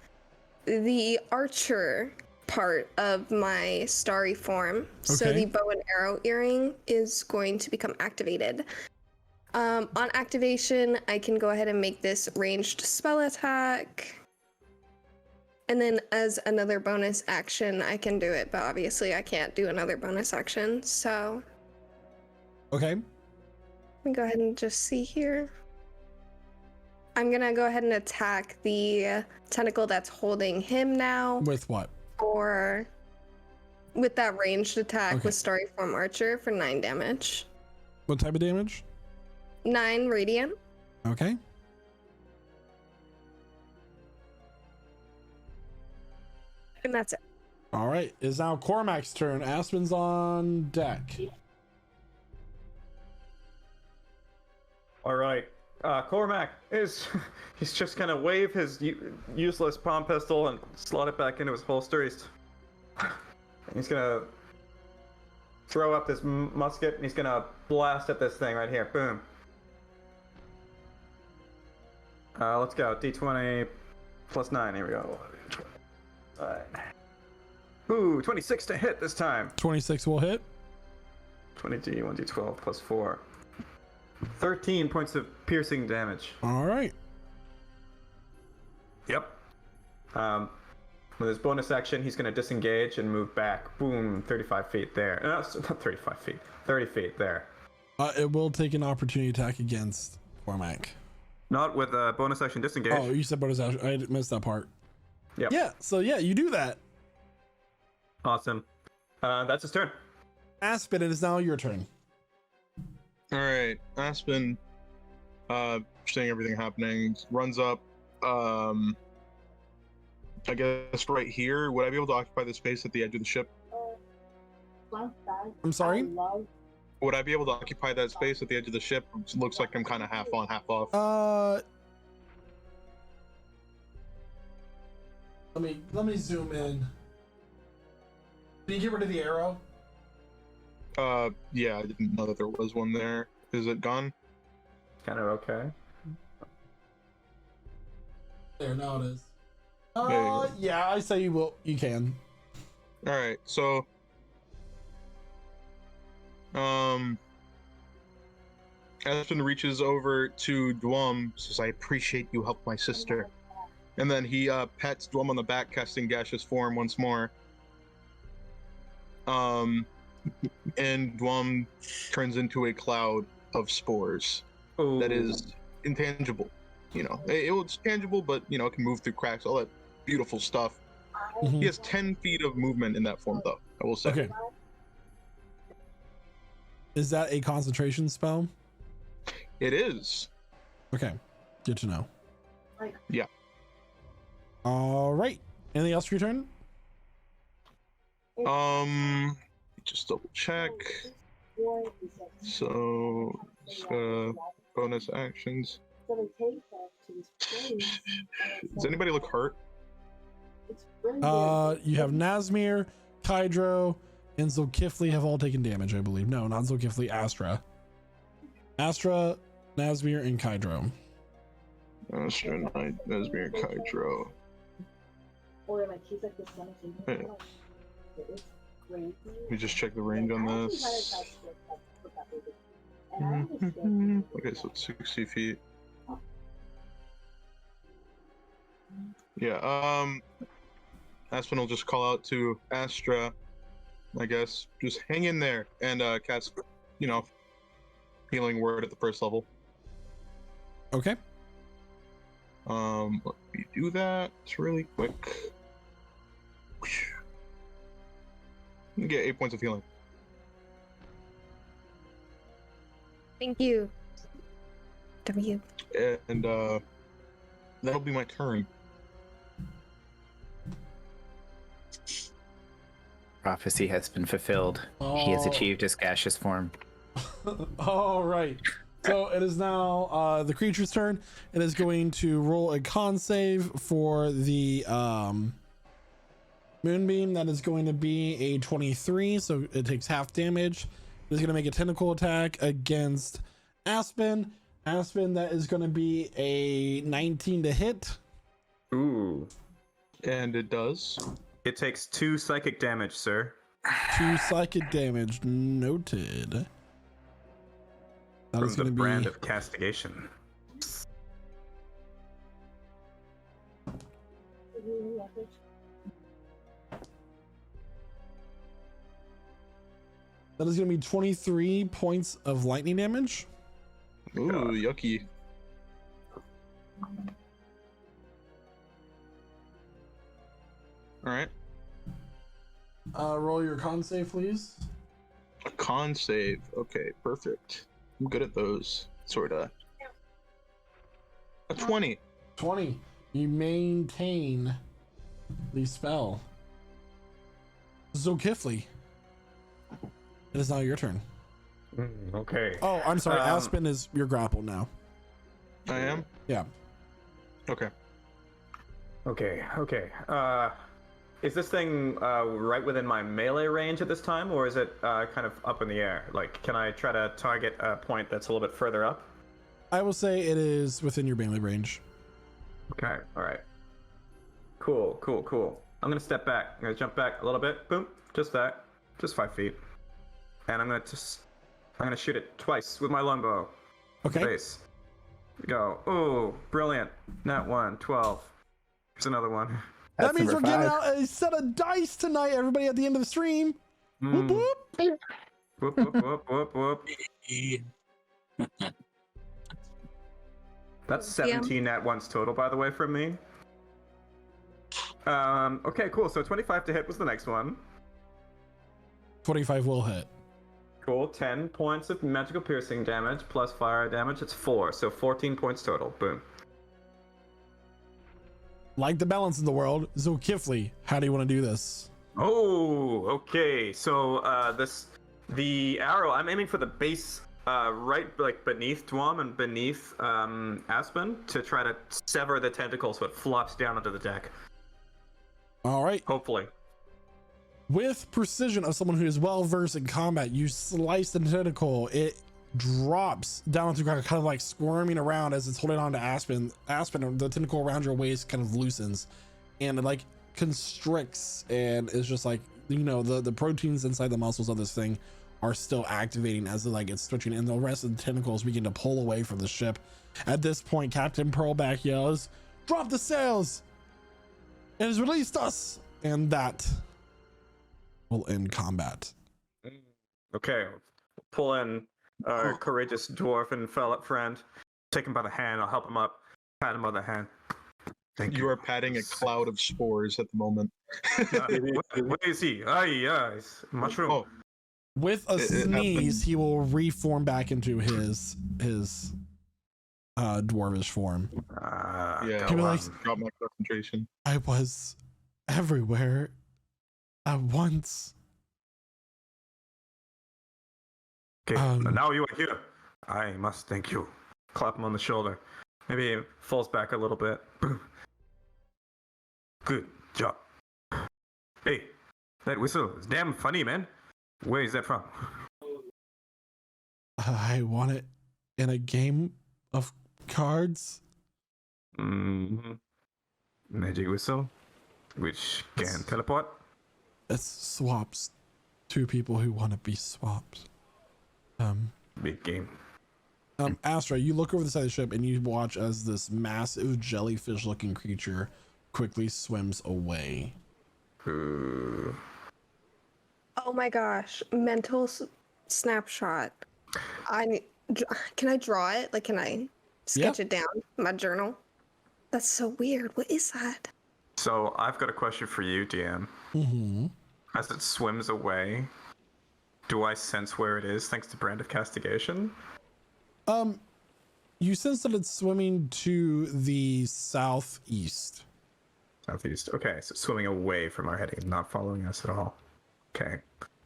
the archer part of my starry form. So Okay. the bow and arrow earring is going to become activated. On activation, I can go ahead and make this ranged spell attack. And then as another bonus action, I can do it, but obviously I can't do another bonus action, so Okay. let me go ahead and just see here. I'm gonna go ahead and attack the tentacle that's holding him now, With what? with that ranged attack Okay. with Starry Form Archer for 9 damage. What type of damage? 9 radiant. Okay. And that's it. All right. It's now Cormac's turn. Aspen's on deck. All right. Cormac is he's just gonna wave his useless palm pistol and slot it back into his holster. He's gonna throw up this musket and he's gonna blast at this thing right here. Boom. Let's go. D20 plus 9. Here we go. All right. Ooh, 26 to hit this time. 26 will hit. 20d, 1d12 plus 4. 13 points of piercing damage. All right. Yep. With his bonus action, he's going to disengage and move back. Boom, 35 feet there. No, not 35 feet. 30 feet there. It will take an opportunity attack against Cormac. Not with a bonus action disengage. Oh, you said bonus action. I missed that part. Yep. Yeah, so yeah, you do that. Awesome. That's his turn. Aspen, it is now your turn. All right, Aspen, seeing everything happening, runs up. I guess right here. Would I be able to occupy the space at the edge of the ship? I'm sorry? Would I be able to occupy that space at the edge of the ship? It looks like I'm kind of half on, half off. Let me zoom in. Can you get rid of the arrow? Yeah, I didn't know that there was one there. Is it gone? Kind of okay. There, now it is. There you go. Yeah, I say you can. All right, so Aspen reaches over to Dwum, says, "I appreciate you helped my sister," and then he pats Dwum on the back, casting gaseous form once more. And Dwum turns into a cloud of spores. Ooh. That is intangible. You know, it's tangible, but you know, it can move through cracks, all that beautiful stuff. Mhm. He has 10 feet of movement in that form, though, I will say. Okay. Is that a concentration spell? It is. Okay, good to know. Yeah. All right. Anything else for your turn? Just double check. So, bonus actions. Does anybody look hurt? You have Nazmir, Kydro, and Zulkifli have all taken damage, I believe. No, not Zulkifli, Astra, Nazmir, and Kydro. Astra, Nazmir, Kydro. Hey. Let me just check the range on this. Okay, so it's 60 feet. Yeah, Aspen will just call out to Astra, I guess. Just hang in there and cast, you know, healing word at the first level. Okay. Let me do that really quick. You get 8 points of healing. Thank you. W. And that'll be my turn. Prophecy has been fulfilled. He has Oh. achieved his gaseous form. All right. So it is now the creature's turn. It is going to roll a con save for the moonbeam. That is going to be a 23, so it takes half damage. It is going to make a tentacle attack against Aspen. Aspen, that is going to be a 19 to hit. Ooh. And it does. It takes 2 psychic damage, sir. 2 psychic damage. Noted. That From is the going to brand be of castigation. that is going to be 23 points of lightning damage. Ooh, God. yucky. All right. Roll your con save, please. A con save. Okay, perfect. I'm good at those, sort of. A 20. 20. You maintain the spell. Zokifli, it is now your turn. Okay. Oh, I'm sorry. Aspen is your grapple now. I am? Yeah. Okay. Okay. Is this thing right within my melee range at this time, or is it kind of up in the air? Like, can I try to target a point that's a little bit further up? I will say it is within your melee range. Okay, alright. Cool. I'm gonna step back. I'm gonna jump back a little bit. Boom. Just that. Just 5 feet. And I'm gonna shoot it twice with my longbow. Okay. Base. Go. Ooh, brilliant. Nat 1, 12. Here's another one. That That's means we're number giving 5. out a set of dice tonight, everybody, at the end of the stream. Whoop, whoop. Whoop. That's 17 nat ones total, by the way, from me. Okay, cool. So 25 to hit was the next one. 25 will hit. Cool. 10 points of magical piercing damage plus fire damage. It's 4, so 14 points total. Boom. Like the balance in the world, Zokifli, how do you want to do this? Oh, okay. So the arrow, I'm aiming for the base, right, like beneath Dwam and beneath Aspen, to try to sever the tentacle so it flops down onto the deck. All right. Hopefully. With precision of someone who is well versed in combat, you slice the tentacle. It drops down to the ground, kind of like squirming around as it's holding on to Aspen. Aspen, the tentacle around your waist kind of loosens, and it like constricts, and it's just like, you know, the proteins inside the muscles of this thing are still activating as it like it's switching, and the rest of the tentacles begin to pull away from the ship. At this point, Captain Pearlback yells, "Drop the sails! It has released us!" And that will end combat. Okay. Pull in our courageous dwarf and fellow friend. Take him by the hand. I'll help him up. Pat him by the hand. Thank you. You are patting a cloud of spores at the moment. Where is he? It's mushroom. Oh, With a It sneeze, he will reform back into his dwarvish form. yeah. He was Drop my concentration. I was everywhere at once. Okay, Um, now you are here. I must thank you. Clap him on the shoulder. Maybe he falls back a little bit. Good job. Hey, that whistle is damn funny, man. Where is that from? I want it in a game of cards. Mm-hmm. Magic whistle, which can teleport. It swaps two people who want to be swapped. Big game. Astra, you look over the side of the ship and you watch as this massive jellyfish-looking creature quickly swims away. Ooh. Oh my gosh, mental snapshot. Can I draw it? Like, can I sketch it down in my journal? That's so weird. What is that? So I've got a question for you, DM. Mm-hmm. As it swims away, do I sense where it is thanks to Brand of Castigation? You sense that it's swimming to the southeast. Southeast. Okay, so swimming away from our heading, not following us at all. Okay.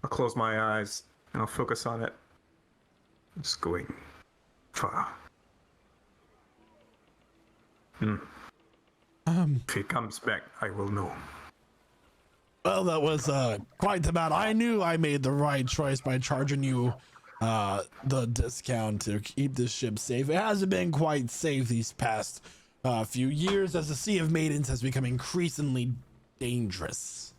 I'll close my eyes and I'll focus on it. It's going far. If it comes back, I will know. Well, that was quite the battle. I knew I made the right choice by charging you the discount to keep this ship safe. It hasn't been quite safe these past few years as the Sea of Maidens has become increasingly dangerous.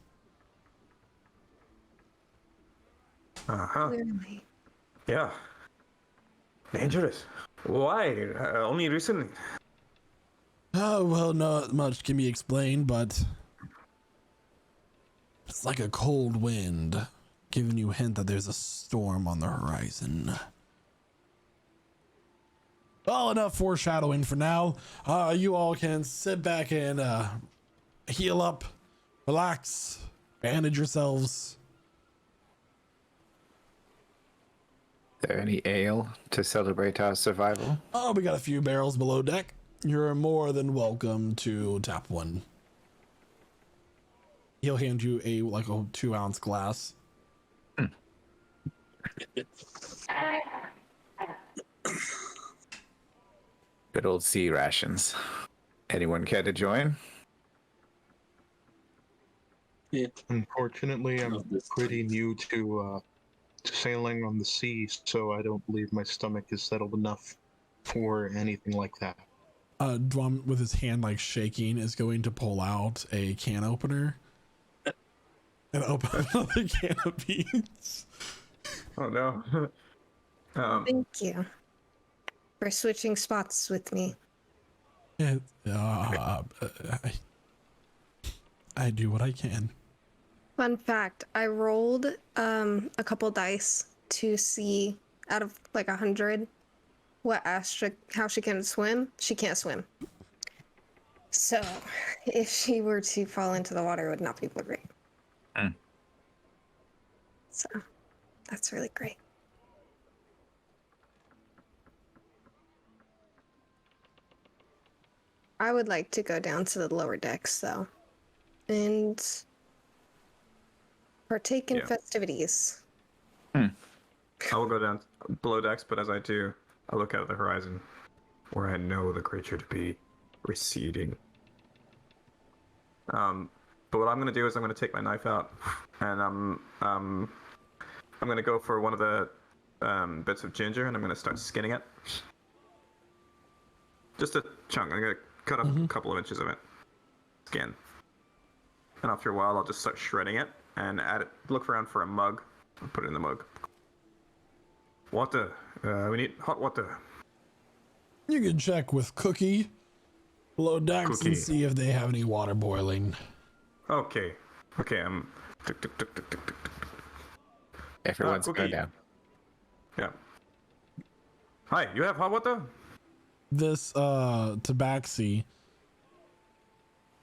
Uh-huh. Clearly. Yeah. Dangerous. Why? Only recently. Oh, well, not much can be explained, but it's like a cold wind giving you a hint that there's a storm on the horizon. Well, enough foreshadowing for now. You all can sit back and heal up, relax, bandage yourselves. there any ale to celebrate our survival? Oh, we got a few barrels below deck. You're more than welcome to tap one. He'll hand you a 2-ounce glass. Good old sea rations. Anyone care to join? Yeah. Unfortunately, I'm pretty new to sailing on the sea, so I don't believe my stomach is settled enough for anything like that. Drum, with his hand shaking, is going to pull out a can opener and open another can of beans. Oh no. Thank you for switching spots with me. I do what I can. Fun fact, I rolled a couple dice to see out of 100 what Astra, how she can swim. She can't swim. So if she were to fall into the water, it would not be great. So that's really great. I would like to go down to the lower decks though and partake in festivities. I will go down below decks, but as I do, I look out at the horizon where I know the creature to be receding. But what I'm going to do is I'm going to take my knife out, and I'm going to go for one of the bits of ginger, and I'm going to start skinning it. Just a chunk. I'm going to cut up a couple of inches of it. Skin. And after a while, I'll just start shredding it and add it. Look around for a mug and put it in the mug. Water. We need hot water. You can check with Cookie below decks Cookie. and see if they have any water boiling. Okay. Okay, Everyone's Cookie. going down. Yeah. Hi, you have hot water? This tabaxi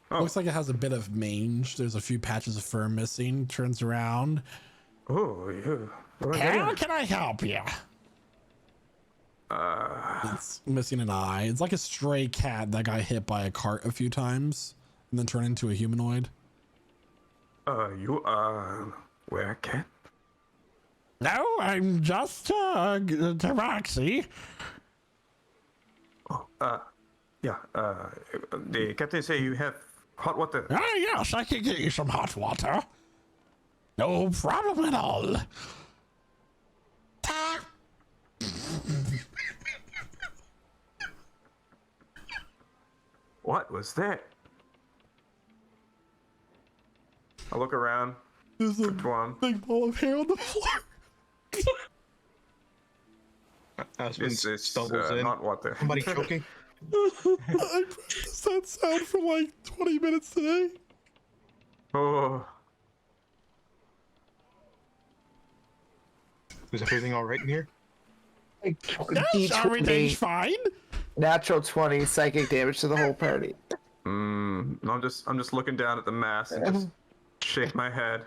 Oh. looks like it has a bit of mange. There's a few patches of fur missing. Turns around. Oh, yeah. How can I help you? It's missing an eye. It's like a stray cat that got hit by a cart a few times and then turned into a humanoid. You are were-cat? No, I'm just tabaxi. Oh, yeah, the captain say you have hot water. Ah, yes, I can get you some hot water. No problem at all. What was that? I look around. There's a Dwan. big ball of hair on the floor. Aspen This is stumbles in. not water. Somebody choking? I practiced that sound for 20 minutes today. Oh, Is everything all right in here? Yes, everything's fine. Natural 20 psychic damage to the whole party. I'm just looking down at the mass and just shake my head.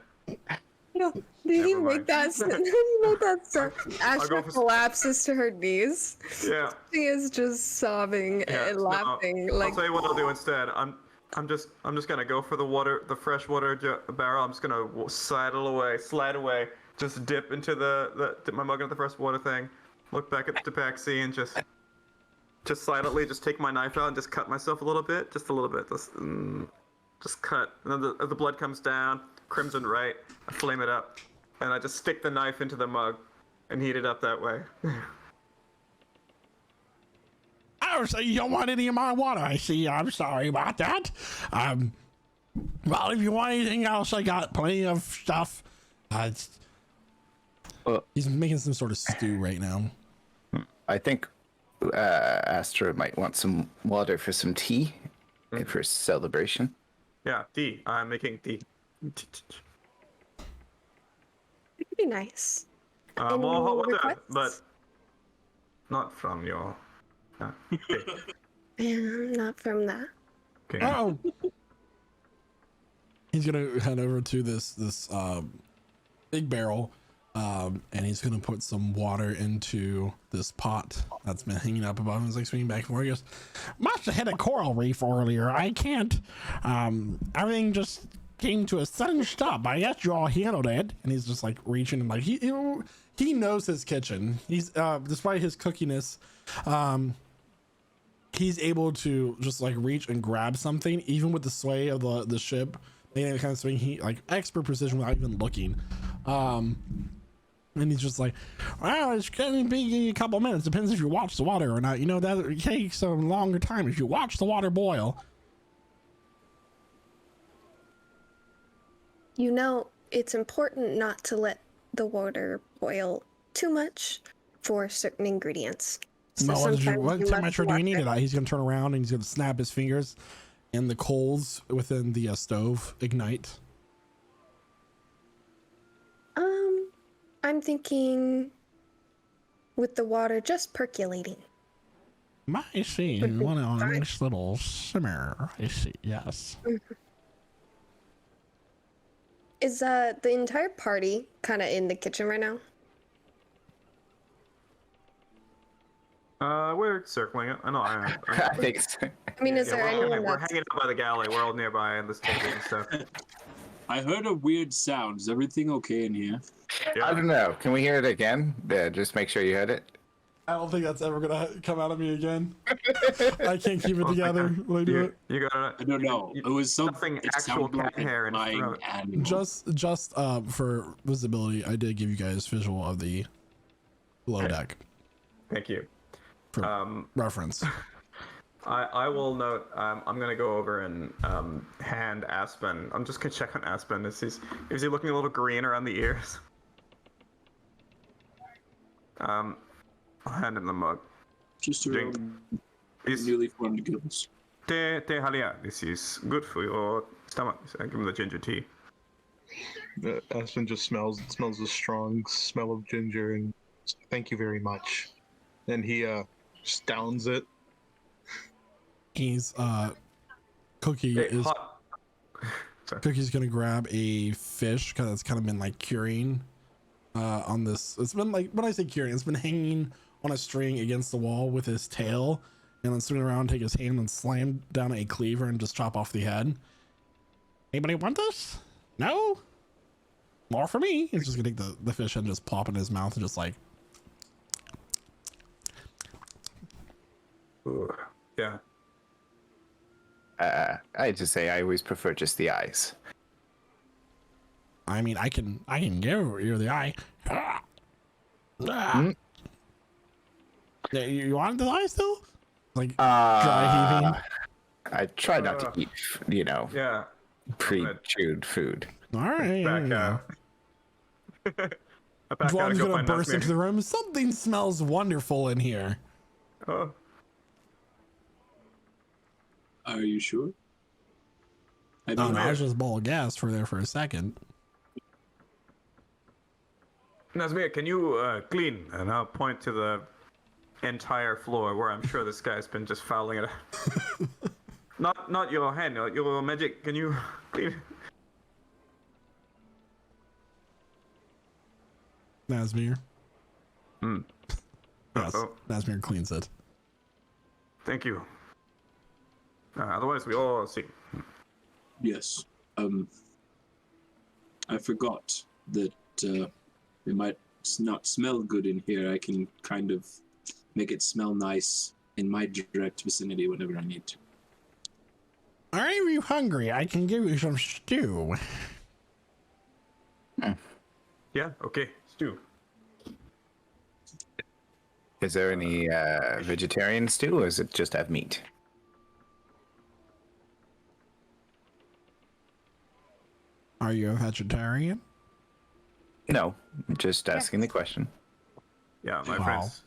No, did you make that? Did you make that sound? Astra for- collapses to her knees. Yeah. She is just sobbing and no, laughing. I'll tell you what I'll do instead. I'm just gonna go for the fresh water barrel. I'm just gonna slide away, just dip into dip my mug into the fresh water thing, look back at the tabaxi and just silently just take my knife out and just cut myself a little bit, just cut. And then as the blood comes down, crimson right, I flame it up, and I just stick the knife into the mug and heat it up that way. Oh, so you don't want any of my water, I see. I'm sorry about that. Well, if you want anything else, I got plenty of stuff. He's making some sort of stew right now. I think Astra might want some water for some tea and for celebration. Yeah, tea. I'm making tea. It'd be nice. More hot water, requests? but not from your. Okay. Not from that. Okay. Oh. He's gonna head over to this big barrel, And he's gonna put some water into this pot that's been hanging up above him. He's like swinging back and forth. He goes, "Must have hit a coral reef earlier. I can't. Everything just came to a sudden stop. I guess you all handled it." And he's just like reaching and like he knows his kitchen. He's despite his cookiness, he's able to just like reach and grab something even with the sway of the ship. They kind of swing. He like expert precision without even looking. And he's just like, "Well, it's gonna be a couple minutes. Depends if you watch the water or not. You know that takes a longer time if you watch the water boil." You know, it's important not to let the water boil too much for certain ingredients. So Well, sometimes what you temperature do you must need it watch at? He's gonna turn around and he's gonna snap his fingers, and the coals within the stove ignite. I'm thinking with the water just percolating. I see. Would be One on fine. nice little simmer. I see. Yes. Is the entire party kind of in the kitchen right now? We're circling it. I know. I think so. I mean, is there anyone we're that's... hanging out by the galley. We're all nearby on this table and stuff. I heard a weird sound. Is everything okay in here? I don't know. Can we hear it again? Yeah, just make sure you heard it. I don't think that's ever gonna come out of me again. I can't keep it together when I do it. You got I don't know. It was something it actual sounded cat like hair in his flying throat. animal. Just for visibility, I did give you guys visual of the below deck Thank you. for reference. I will note. I'm gonna go over and hand Aspen. I'm just gonna check on Aspen. Is he looking a little green around the ears? I'll hand him the mug. Just Drink. around Is newly formed gills. te halia. This is good for your stomach. So I give him the ginger tea. Aspen just smells the strong smell of ginger and thank you very much. Then he just downs it. He's Cookie Hey, is hot. Sorry. Cookie's gonna grab a fish because it's kind of been like curing on this. It's been like, when I say curing, it's been hanging on a string against the wall with his tail, and then swing around, take his hand and slam down a cleaver and just chop off the head. Anybody want this? No? More for me. He's just gonna take the fish and just plop in his mouth and just like, Ooh, yeah. I just say I always prefer just the eyes. I mean, I can give you the eye. Hmm? Yeah, you want the eye still? Like dry heaving. I try not to eat, Yeah. pre-chewed food. All right. Back out. I back out Dwan's and go gonna find burst Nasmir. into the room. Something smells wonderful in here. Oh, Are you sure? I Oh, don't no, I know. was just ball of gas for there for a second. Nasmir, can you clean? And I'll point to the entire floor where I'm sure this guy's been just fouling it out. not your hand, your magic. Can you clean? Nasmir. Hmm. Yes, Oh. Nasmir cleans it. Thank you. Otherwise, we all see. Yes. I forgot that it might not smell good in here. I can kind of make it smell nice in my direct vicinity whenever I need to. Are you hungry? I can give you some stew. Yeah. Okay. Stew. Is there any vegetarian stew, or is it just have meat? Are you a vegetarian? No, just asking the question. Yeah, my Wow. friends.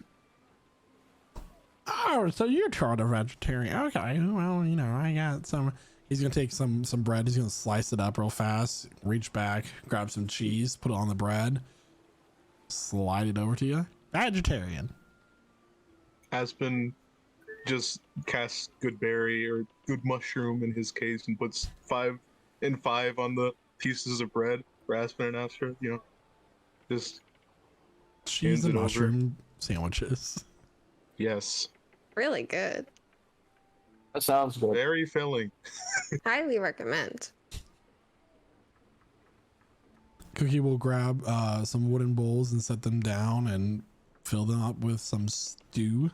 Oh, so you're trying a vegetarian. Okay, well, I got some. He's gonna take some bread. He's gonna slice it up real fast. Reach back, grab some cheese, put it on the bread, slide it over to you. Vegetarian. Aspen just casts good berry or good mushroom in his case and puts 5 and 5 on the pieces of bread for Aspen and Astra, just Cheese Hands and it over. mushroom sandwiches. Yes, Really good. That sounds good. very filling. Highly recommend. Cookie will grab some wooden bowls and set them down and fill them up with some stew.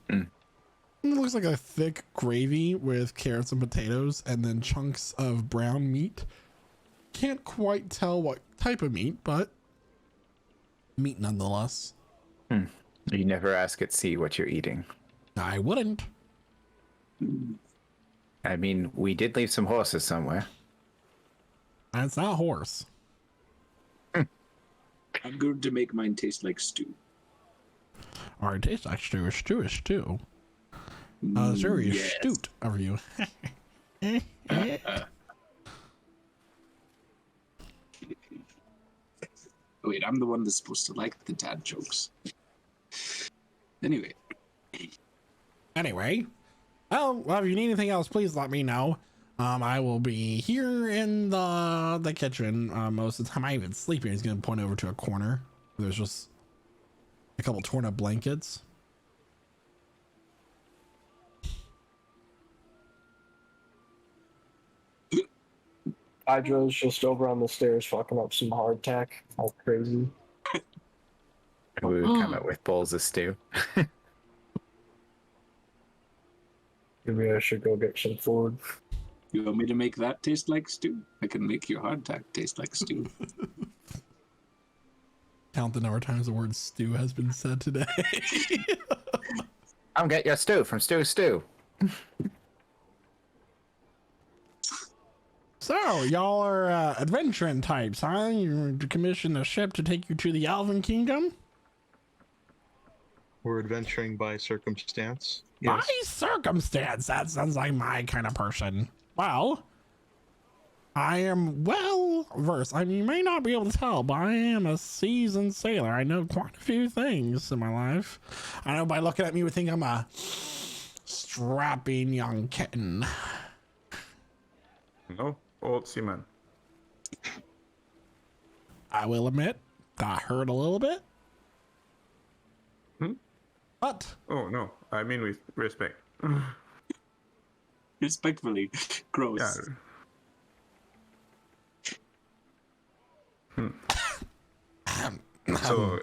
Mm. It looks like a thick gravy with carrots and potatoes and then chunks of brown meat. Can't quite tell what type of meat, but meat nonetheless. You never ask at sea what you're eating. I wouldn't. I mean, we did leave some horses somewhere. And it's not horse. I'm going to make mine taste like stew. Or it tastes like stew. Stew is stew. Very Yes. astute of you. Wait, I'm the one that's supposed to like the dad jokes. Anyway, Anyway, well, if you need anything else, please let me know. I will be here in the kitchen most of the time. I even sleep here. He's gonna point over to a corner where there's just a couple torn up blankets. Hydra's just over on the stairs fucking up some hardtack. All crazy. We would come out with bowls of stew. Maybe I should go get some food. you want me to make that taste like stew? I can make your hardtack taste like stew. Count the number of times the word stew has been said today. Come get your stew from Stew. So, y'all are adventuring types, huh? You commissioned a ship to take you to the Elven Kingdom? We're adventuring by circumstance. By Yes. circumstance, that sounds like my kind of person. Well, I am well versed. I mean, you may not be able to tell, but I am a seasoned sailor. I know quite a few things in my life. I know by looking at me, you would think I'm a strapping young kitten. No, old seaman. I will admit, got hurt a little bit. Hmm? But Oh no, I mean with respect. Respectfully, gross. Yeah. So,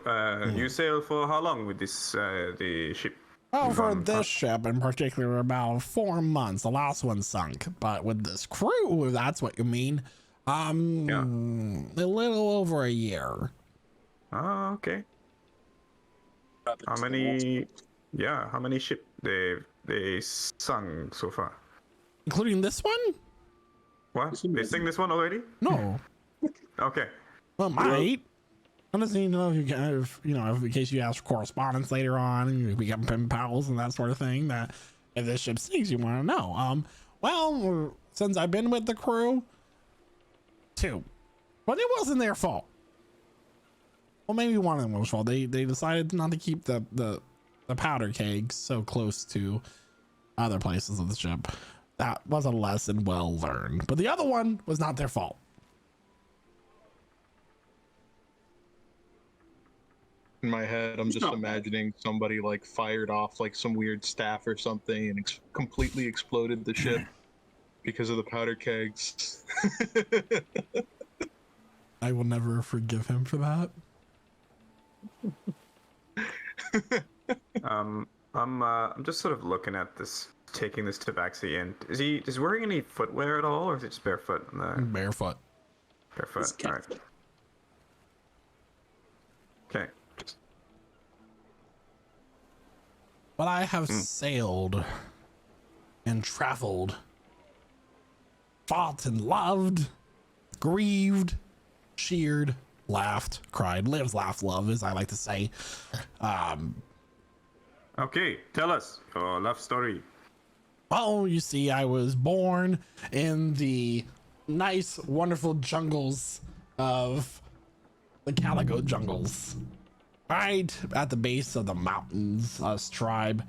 you sail for how long with this the ship? well, for Um, this ship in particular, about 4 months. The last one sunk, but with this crew, if that's what you mean, a little over a year. Ah, okay. How many? Yeah, how many ship they sung so far? Including this one? What? They sing this one already? No. Okay. Well, might. I just need to know if you can, if in case you ask for correspondence later on and you become pen pals and that sort of thing, that if this ship sinks, you want to know. Well, since I've been with the crew, 2. But it wasn't their fault. Well, maybe one of them was fault. They decided not to keep the powder kegs so close to other places of the ship. That was a lesson well learned. But the other one was not their fault. In my head, I'm just imagining somebody like fired off like some weird staff or something and completely exploded the ship because of the powder kegs. I will never forgive him for that. I'm just sort of looking at this, taking this tabaxi in. Is he wearing any footwear at all, or is it just barefoot? Barefoot. Barefoot. All right. Okay. But I have sailed and traveled, fought and loved, grieved, cheered, laughed, cried, lived, laughed, love, as I like to say. Okay, tell us your love story. Well, you see, I was born in the nice, wonderful jungles of the Calico jungles. Right at the base of the mountains, us tribe.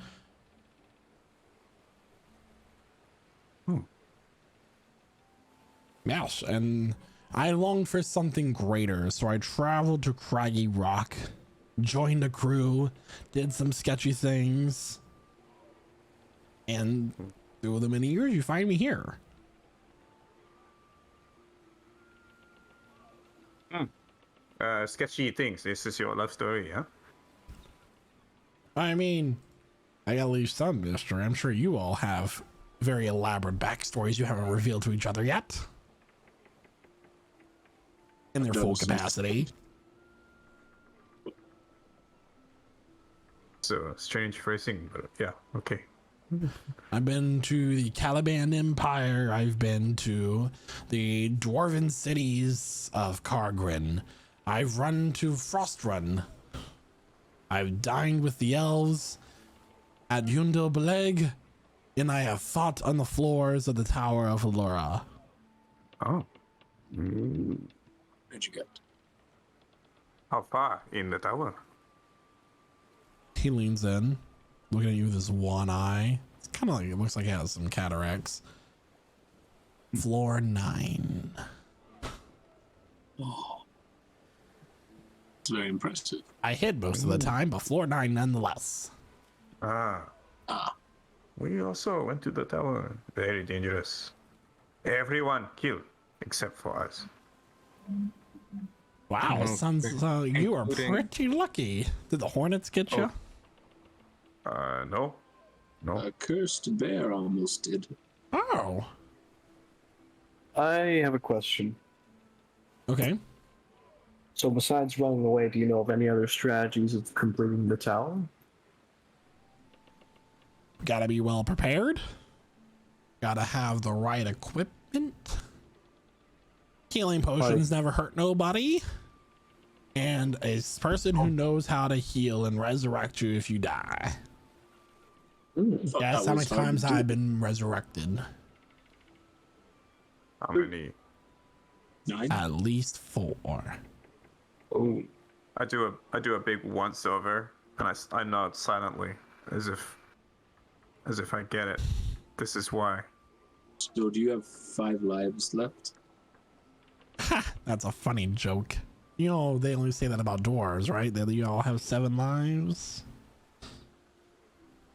Yes, and I longed for something greater, so I traveled to Craggy Rock, joined a crew, did some sketchy things, and through the many years, you find me here. Sketchy things. This is your love story, yeah? I mean, I gotta leave some mystery. I'm sure you all have very elaborate backstories you haven't revealed to each other yet. In their full capacity. So strange phrasing, but yeah, okay. I've been to the Caliban Empire. I've been to the dwarven cities of Kargrin. I've run to Frostrun. I've dined with the elves at Yundul Beleg, and I have fought on the floors of the Tower of Allura. Oh. Where'd you get? How far in the tower? He leans in, looking at you with his one eye. It's kind of like, it looks like he has some cataracts. Floor 9. Oh. It's very impressive. I hid most of the time, but floor 9 nonetheless. Ah. We also went to the tower. Very dangerous. Everyone killed except for us. Wow, Oh, sounds you are including- pretty lucky. Did the hornets get you? No. No. A cursed bear almost did. Oh, I have a question. okay. So besides running away, do you know of any other strategies of completing the tower? Gotta be well prepared. Gotta have the right equipment. Healing potions never hurt nobody. And a person who knows how to heal and resurrect you if you die. Thought That's that how many was hard times to do. I've been resurrected. How many? 9? At least 4. Oh, I do a big once over, and I nod silently, as if I get it. This is why. So do you have 5 lives left? That's a funny joke. You know, they only say that about dwarves, right? That you all have 7 lives.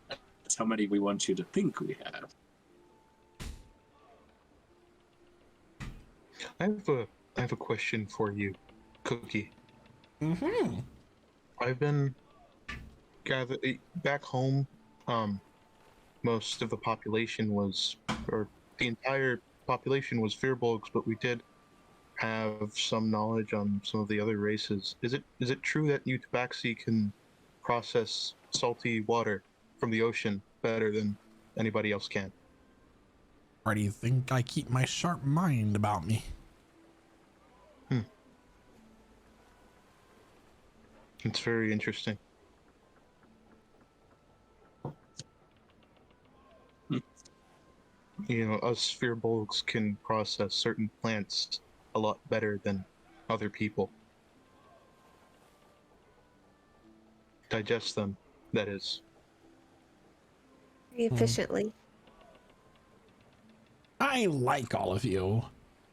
That's how many we want you to think we have. I have a question for you, Cookie. Mm-hmm. I've been back home. Most of the population was, or the entire population was Firbolgs, but we did have some knowledge on some of the other races. Is it true that you Tabaxi can process salty water from the ocean better than anybody else can? Or do you think I keep my sharp mind about me? It's very interesting. You know, us Firbolgs can process certain plants a lot better than other people. Digest them, that is. Very efficiently. I like all of you.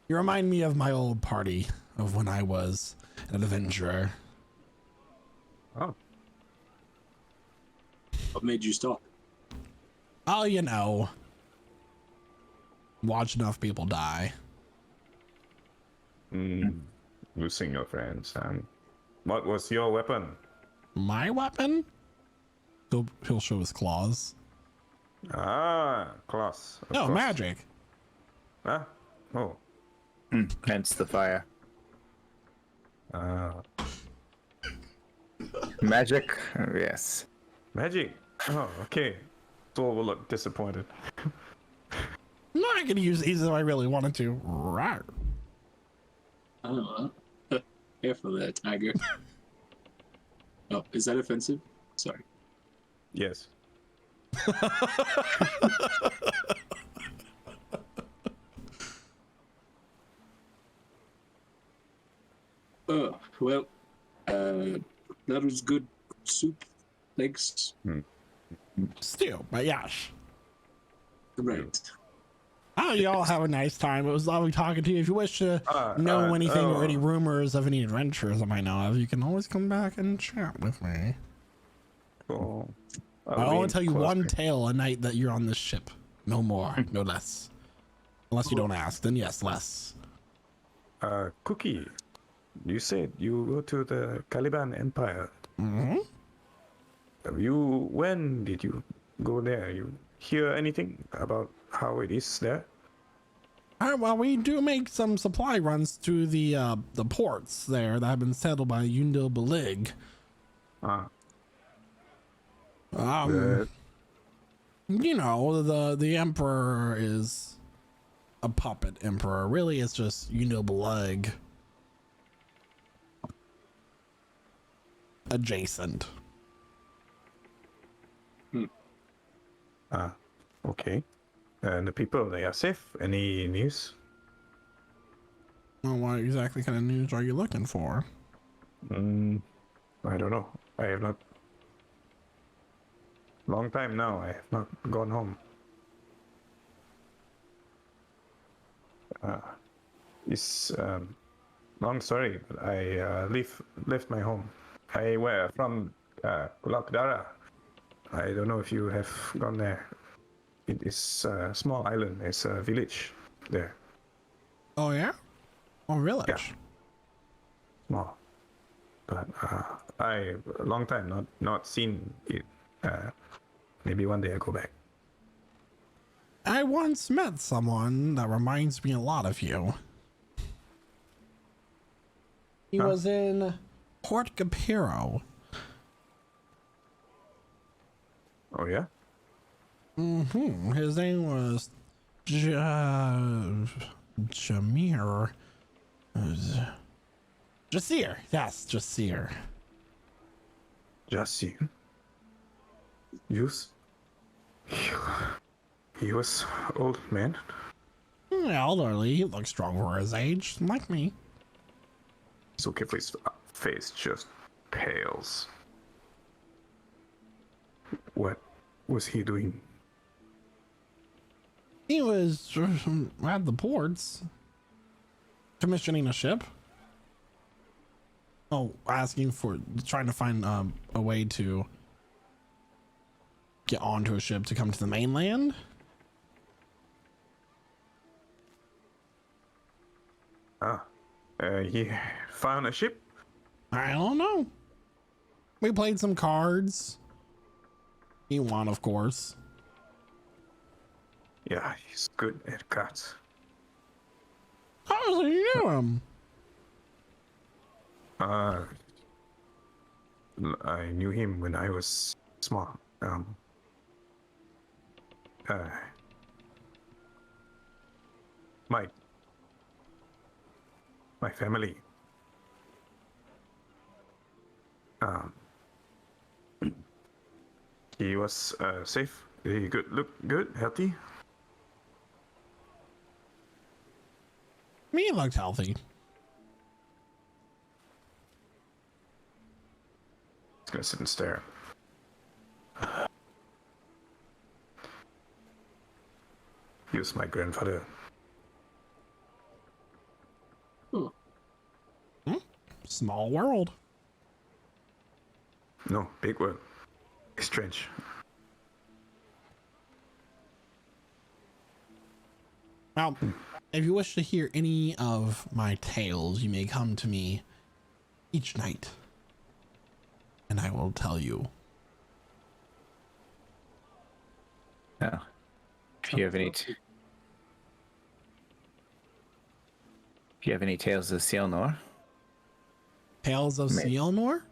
You remind me of my old party of when I was an adventurer. Oh. What made you stop? Oh, you know. Watch enough people die. Losing your friends. What was your weapon? My weapon? He'll show his claws. Ah, class. of No, course. magic. Ah, oh. Hence the fire. Ah, Magic? Oh, yes. magic. Oh, okay. Thor will look disappointed. No, I could use these if I really wanted to. Rawr. Oh, careful there, tiger. Oh, is that offensive? Sorry. Yes. Oh, well, that was good soup. Thanks. Stew, but yes. Right. I Oh, you all have a nice time. It was lovely talking to you. If you wish to know anything or any rumors of any adventures I might know of, you can always come back and chat with me. Oh, I'll only tell you one tale a night that you're on this ship. No more, no less. Unless you don't ask, then yes, less. Cookie, you said you go to the Caliban Empire. Mm-hmm. When did you go there? You hear anything about how it is there? Well, we do make some supply runs to the ports there that have been settled by Yundul Beleg. You know, the emperor is a puppet emperor. Really, it's just Yundul Beleg adjacent. Okay. And the people, they are safe? Any news? Well, what exactly kind of news are you looking for? I don't know. I have not. Long time now, I have not gone home. It's long story, but I left my home. I were from Kulakdara. I don't know if you have gone there. It is a small island. It's a village there. Oh yeah? Oh, village. Yeah. Small. But I a long time not seen it. Maybe one day I go back. I once met someone that reminds me a lot of you. He was in Port Capiro. Oh yeah? Mm-hmm. His name was Jamir. Jasir. Yes, Jasir. Jasir. He was old man. Elderly. He looks strong for his age, like me. So Kifley's face just pales. What was he doing? He was at the ports, commissioning a ship. Oh, trying to find a way to get onto a ship to come to the mainland. He found a ship? I don't know. We played some cards. He won, of course. Yeah, he's good at cards. How do you know him? I knew him when I was small. My family. He was safe. He look good, healthy. He looked healthy. He's gonna sit and stare. He was my grandfather. Small world. No, big world. Strange. Well, if you wish to hear any of my tales, you may come to me each night, and I will tell you. Yeah. If you have any tales of Sielnor? Tales of Sielnor?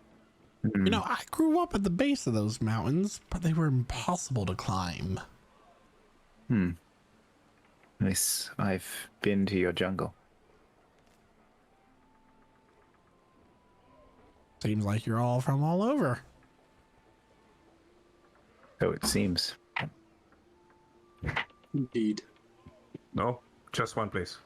You know, I grew up at the base of those mountains, but they were impossible to climb. Nice. I've been to your jungle. Seems like you're all from all over. So it seems. Indeed. No, just one place.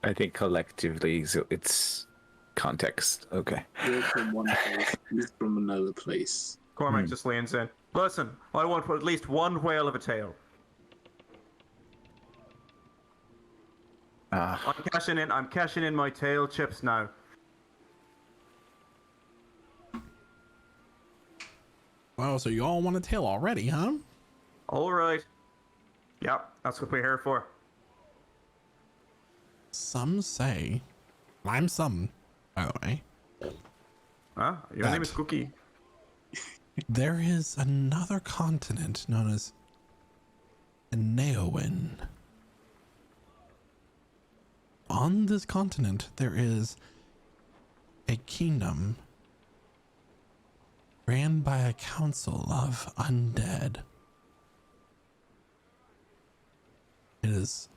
I think collectively it's context. Okay. You're from one place, he's from another place. Cormac just leans in. Listen, I want at least one whale of a tail. I'm cashing in my tail chips now. Wow, so you all want a tail already, huh? All right. Yep, that's what we're here for. Some say, I'm some, by the way, Huh? Your name is Cookie. there is another continent known as Neowin. On this continent, there is a kingdom ran by a council of undead. It is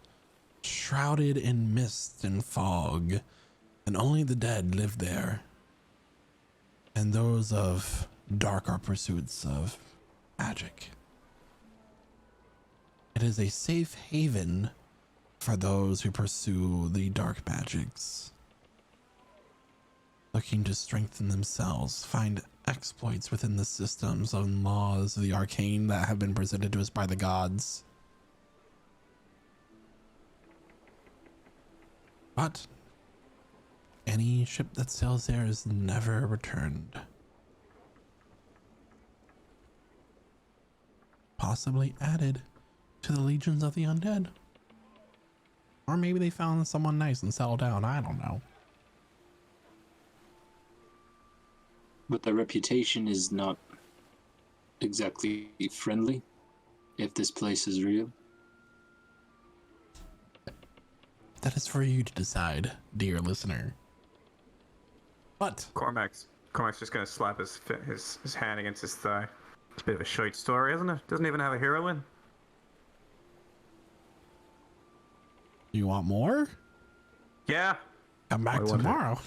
shrouded in mist and fog, and only the dead live there, and those of darker pursuits of magic. It is a safe haven for those who pursue the dark magics, looking to strengthen themselves, find exploits within the systems and laws of the arcane that have been presented to us by the gods. But any ship that sails there is never returned. Possibly added to the legions of the undead. Or maybe they found someone nice and settled down. I don't know. But the reputation is not exactly friendly, if this place is real. That is for you to decide, dear listener. But Cormac's just gonna slap his hand against his thigh. It's a bit of a shite story, isn't it? Doesn't even have a heroine. you want more? Yeah. Come back I want it. tomorrow.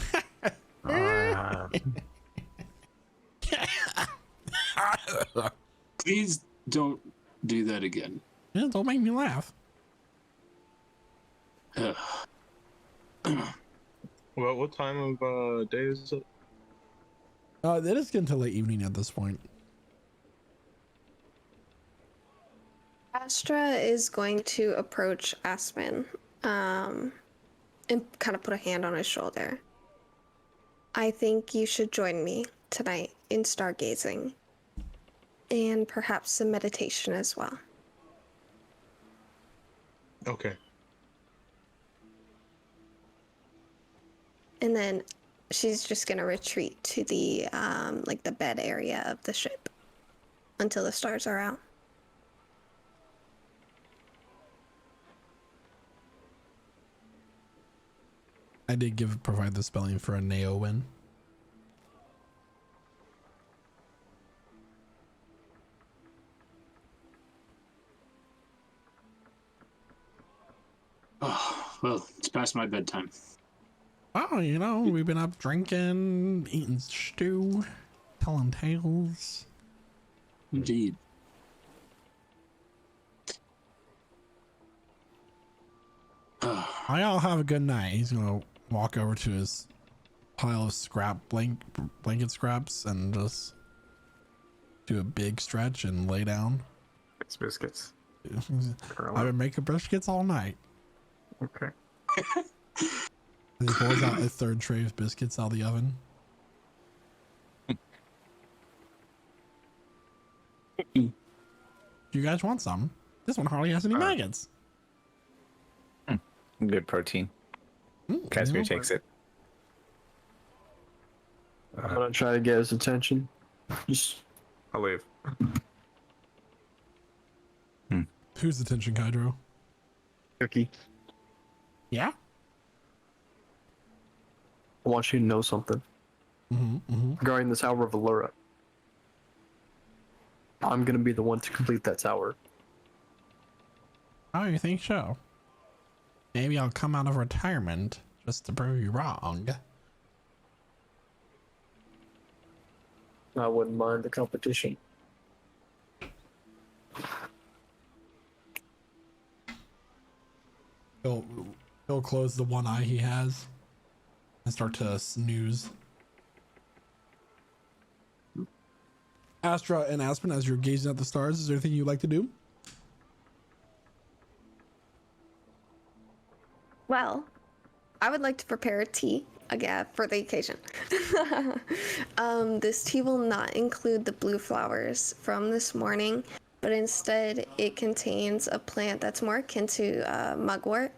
Please don't do that again. Yeah, don't make me laugh. Ugh. Well, what time of day is it? It is getting to late evening at this point. Astra is going to approach Aspen and kind of put a hand on his shoulder. I think you should join me tonight in stargazing and perhaps some meditation as well. Okay. And then she's just gonna retreat to the like the bed area of the ship until the stars are out. I did provide the spelling for a Neowin. Oh, well, it's past my bedtime. Oh, you know, we've been up drinking, eating stew, telling tales. Indeed. Y'all have a good night. He's gonna walk over to his pile of blanket scraps and just do a big stretch and lay down. It's biscuits. I've been making biscuits all night. Okay. And he pulls out a third tray of biscuits out of the oven. Do you guys want some? This one hardly has any maggots. Good protein. Casimir You know, takes it. I'm gonna try to get his attention. Just I'll leave. whose attention, Kydro? Cookie. Yeah? I want you to know something regarding the Tower of Allura. I'm gonna be the one to complete that tower. Oh, you think so? Maybe I'll come out of retirement just to prove you wrong. I wouldn't mind the competition. He'll close the one eye he has and start to snooze. Astra and Aspen, as you're gazing at the stars, is there anything you'd like to do? Well, I would like to prepare a tea again for the occasion. This tea will not include the blue flowers from this morning, but instead it contains a plant that's more akin to mugwort.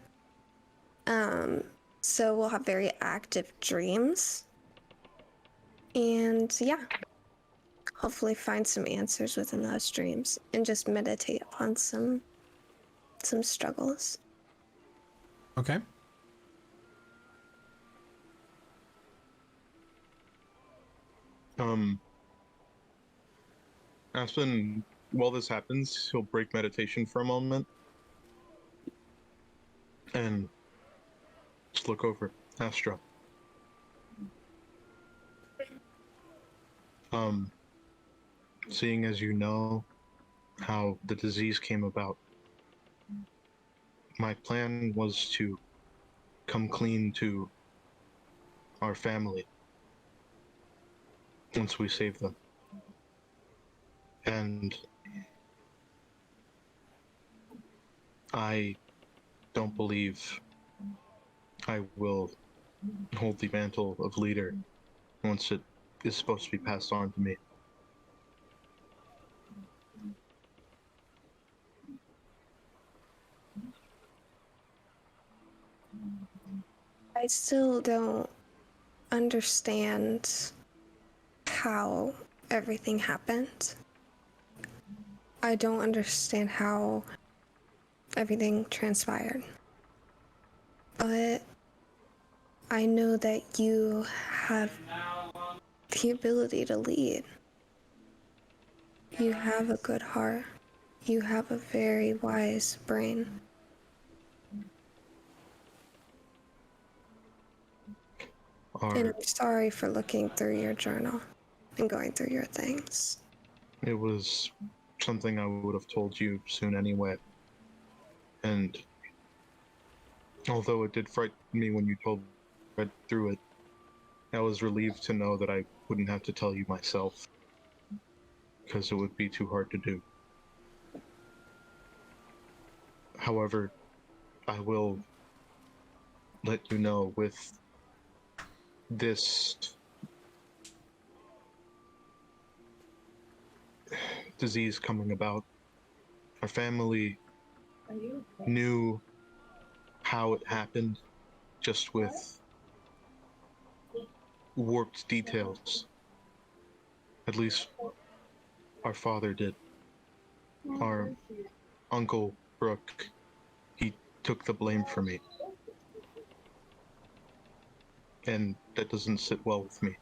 So we'll have very active dreams. And yeah, hopefully find some answers within those dreams and just meditate upon some struggles. Okay. Aspen, while this happens, he'll break meditation for a moment and just look over Astra. Seeing as you know how the disease came about, my plan was to come clean to our family once we save them. And I don't believe I will hold the mantle of leader once it is supposed to be passed on to me. I still don't understand how everything happened. I don't understand how everything transpired. But I know that you have the ability to lead. You have a good heart. You have a very wise brain. And I'm sorry for looking through your journal and going through your things. It was something I would have told you soon anyway. And although it did frighten me when you read through it, I was relieved to know that I wouldn't have to tell you myself, because it would be too hard to do. However, I will let you know, with this disease coming about, our family knew how it happened, just with warped details. At least our father did. Our uncle Brooke, he took the blame for me. And that doesn't sit well with me.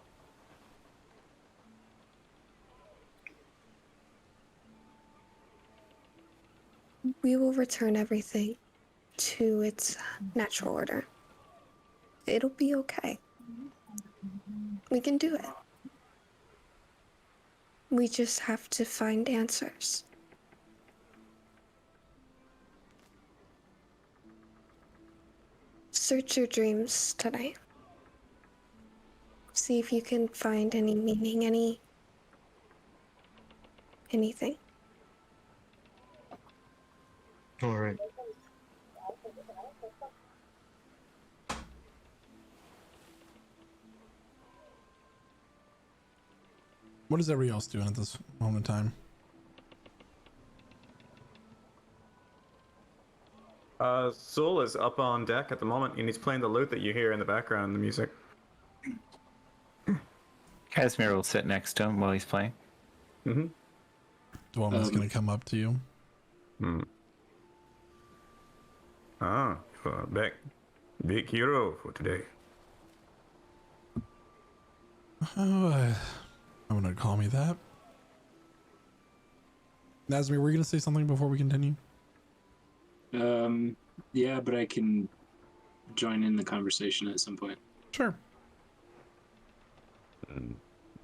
We will return everything to its natural order. It'll be okay. We can do it. We just have to find answers. Search your dreams tonight. See if you can find any meaning, anything. All right. What is everybody else doing at this moment in time? Zul is up on deck at the moment, and he's playing the lute that you hear in the background, the music. Casimir will sit next to him while he's playing. Mm-hmm. Dwellman's gonna come up to you. Beck, big hero for today. Oh, I'm gonna call me that. Nazmi, were you gonna say something before we continue? Yeah, but I can join in the conversation at some point. Sure.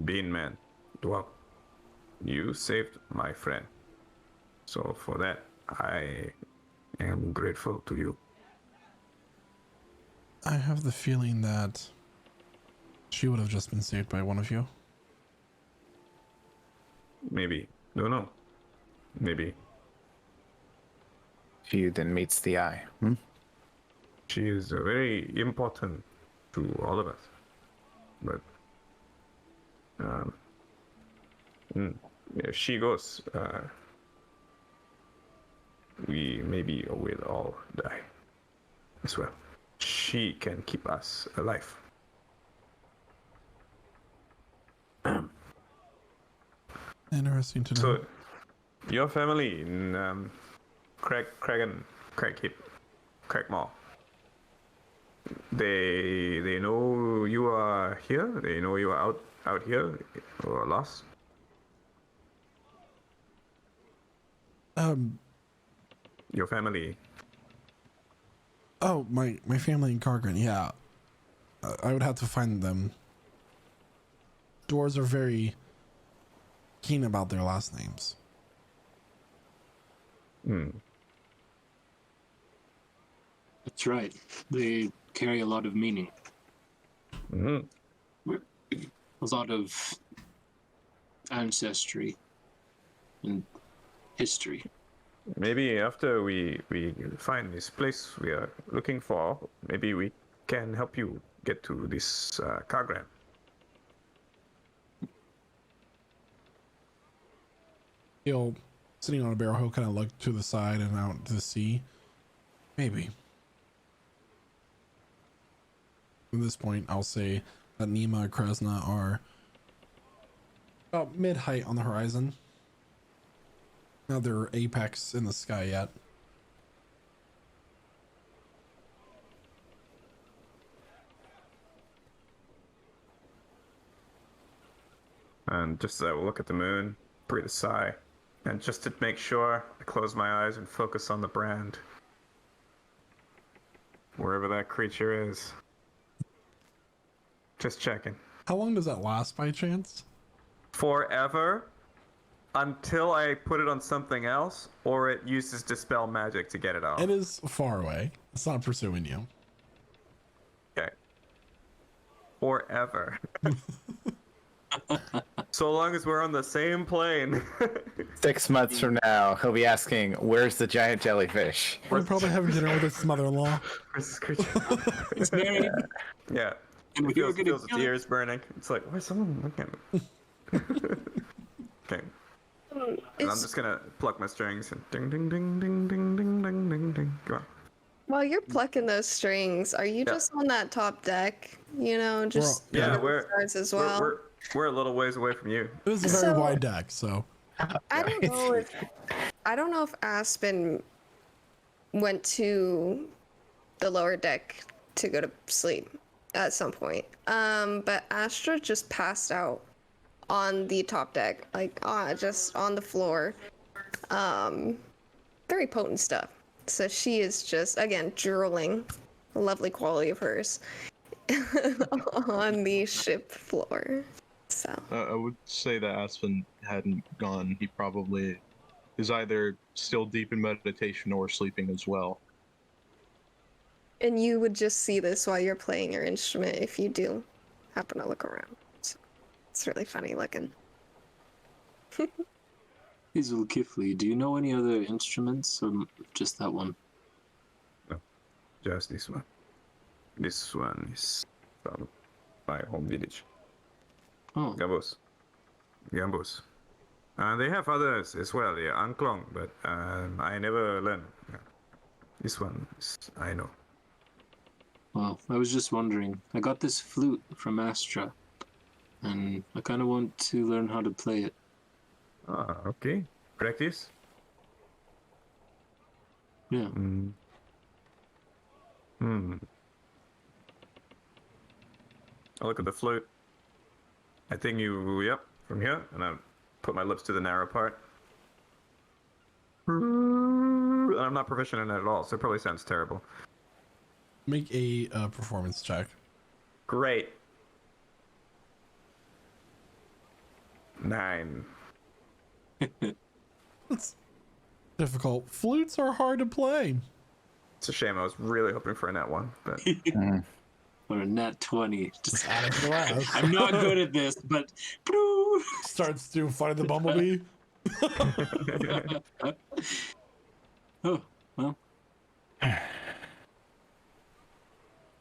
Bean Man, well, you saved my friend. So for that, I am grateful to you. I have the feeling that she would have just been saved by one of you. Maybe. Don't know. Maybe. Few then meets the eye. She is very important to all of us. But if she goes, we maybe will all die as well. She can keep us alive. Interesting to know. So, your family in Craig Mall, they know you are here. They know you are out here or lost. Your family. Oh, my family in Cargren, yeah. I would have to find them. Dwarves are very keen about their last names. That's right. They carry a lot of meaning. A lot of ancestry and history. Maybe after we find this place we are looking for, maybe we can help you get to this Cargren. He'll, sitting on a barrel, he'll kind of look to the side and out to the sea. Maybe. At this point, I'll say that Nima and Kresna are about mid-height on the horizon. Not their apex in the sky yet. And just I will look at the moon, breathe a sigh, and just to make sure, I close my eyes and focus on the brand. Wherever that creature is. Just checking. How long does that last by chance? Forever, until I put it on something else, or it uses Dispel Magic to get it off. It is far away. It's not pursuing you. Okay. Forever. So long as we're on the same plane. 6 months from now, he'll be asking, "Where's the giant jellyfish?" We're probably having dinner with his mother-in-law. Where's this creature? It's married. Yeah. And It we were feels, gonna feels the kill it. tears burning. It's like, where's someone looking at me? Okay. And I'm just gonna pluck my strings and ding ding ding ding ding ding ding ding ding. Go on. While you're plucking those strings, are you Yeah. just on that top deck? You know, just Yeah, under the we're- stars as well. We're a little ways away from you. It was a very So- wide deck, so I don't know if Aspen went to the lower deck to go to sleep at some point. But Astra just passed out on the top deck, like just on the floor. Very potent stuff. So she is just again drooling, a lovely quality of hers, on the ship floor. So I would say that Aspen hadn't gone. He probably is either still deep in meditation or sleeping as well. and you would just see this while you're playing your instrument if you do happen to look around. So it's really funny looking. Hazel Kifley, do you know any other instruments or just that one? Just this one. This one is from my home village. Oh, Gambos. Gambos. They have others as well, yeah, Anklong, but I never learned. Yeah. This one is, I know. well, I was just wondering. I got this flute from Astra, and I kind of want to learn how to play it. Ah, okay. Practice? Yeah. I look at the flute. I think yep, from here, and I put my lips to the narrow part. And I'm not proficient in it at all, so it probably sounds terrible. make a performance check. Great. 9. It's difficult. Flutes are hard to play. It's a shame. I was really hoping for a nat 1, but Or a nat 20. Just, Add it to the last. I'm not good at this, but. Starts doing Fight of the Bumblebee. Oh, well.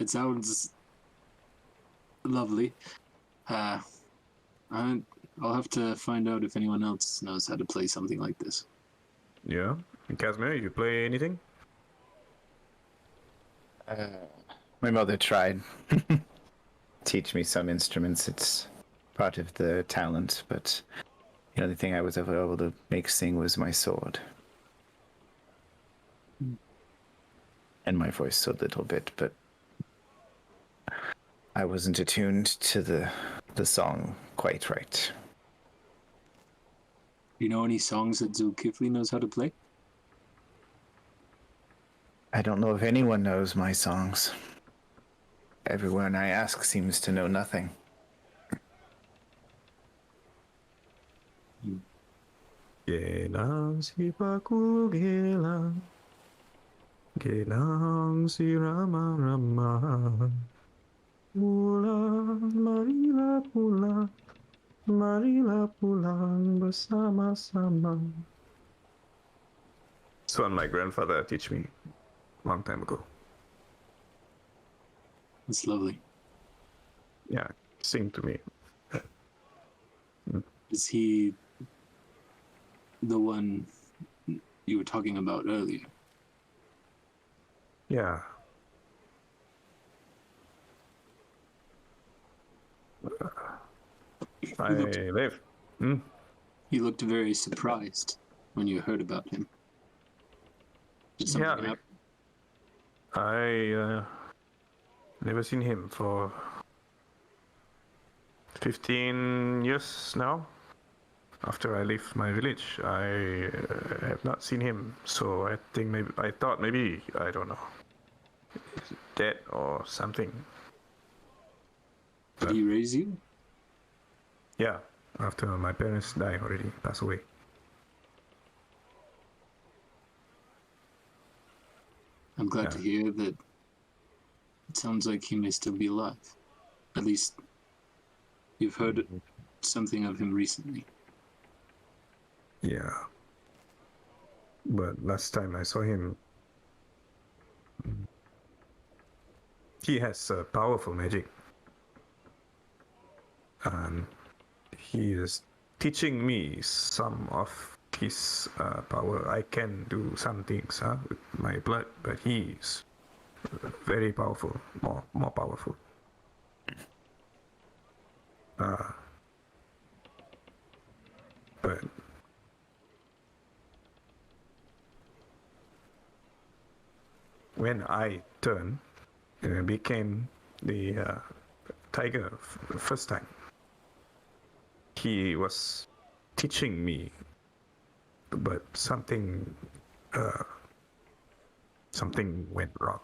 It sounds lovely. I'll have to find out if anyone else knows how to play something like this. Yeah. And Casimir, you play anything? My mother tried teach me some instruments. It's part of the talent, but the only thing I was ever able to make sing was my sword. And my voice a little bit, but I wasn't attuned to the song quite right. Do you know any songs that Zulkifli knows how to play? I don't know if anyone knows my songs. Everyone I ask seems to know nothing. Gelang si Paku gelang, gelang si Rama Rama. Pulang, marilah pulang bersama-sama. This one my grandfather teach me long time ago. That's lovely. Yeah, sing to me. Is he the one you were talking about earlier? Yeah. I live. You looked very surprised when you heard about him. Did something happen? I never seen him for 15 years now. After I left my village, I have not seen him. So I think I thought maybe, I don't know, he's dead or something. Did he raise you? Yeah, after my parents died already, passed away. I'm glad to hear that. It sounds like he may still be alive. At least you've heard something of him recently. Yeah. But last time I saw him, he has powerful magic. And he is teaching me some of his power. I can do some things with my blood, but he's very powerful, more powerful. But when I turned, became the tiger first time, he was teaching me, but something went wrong.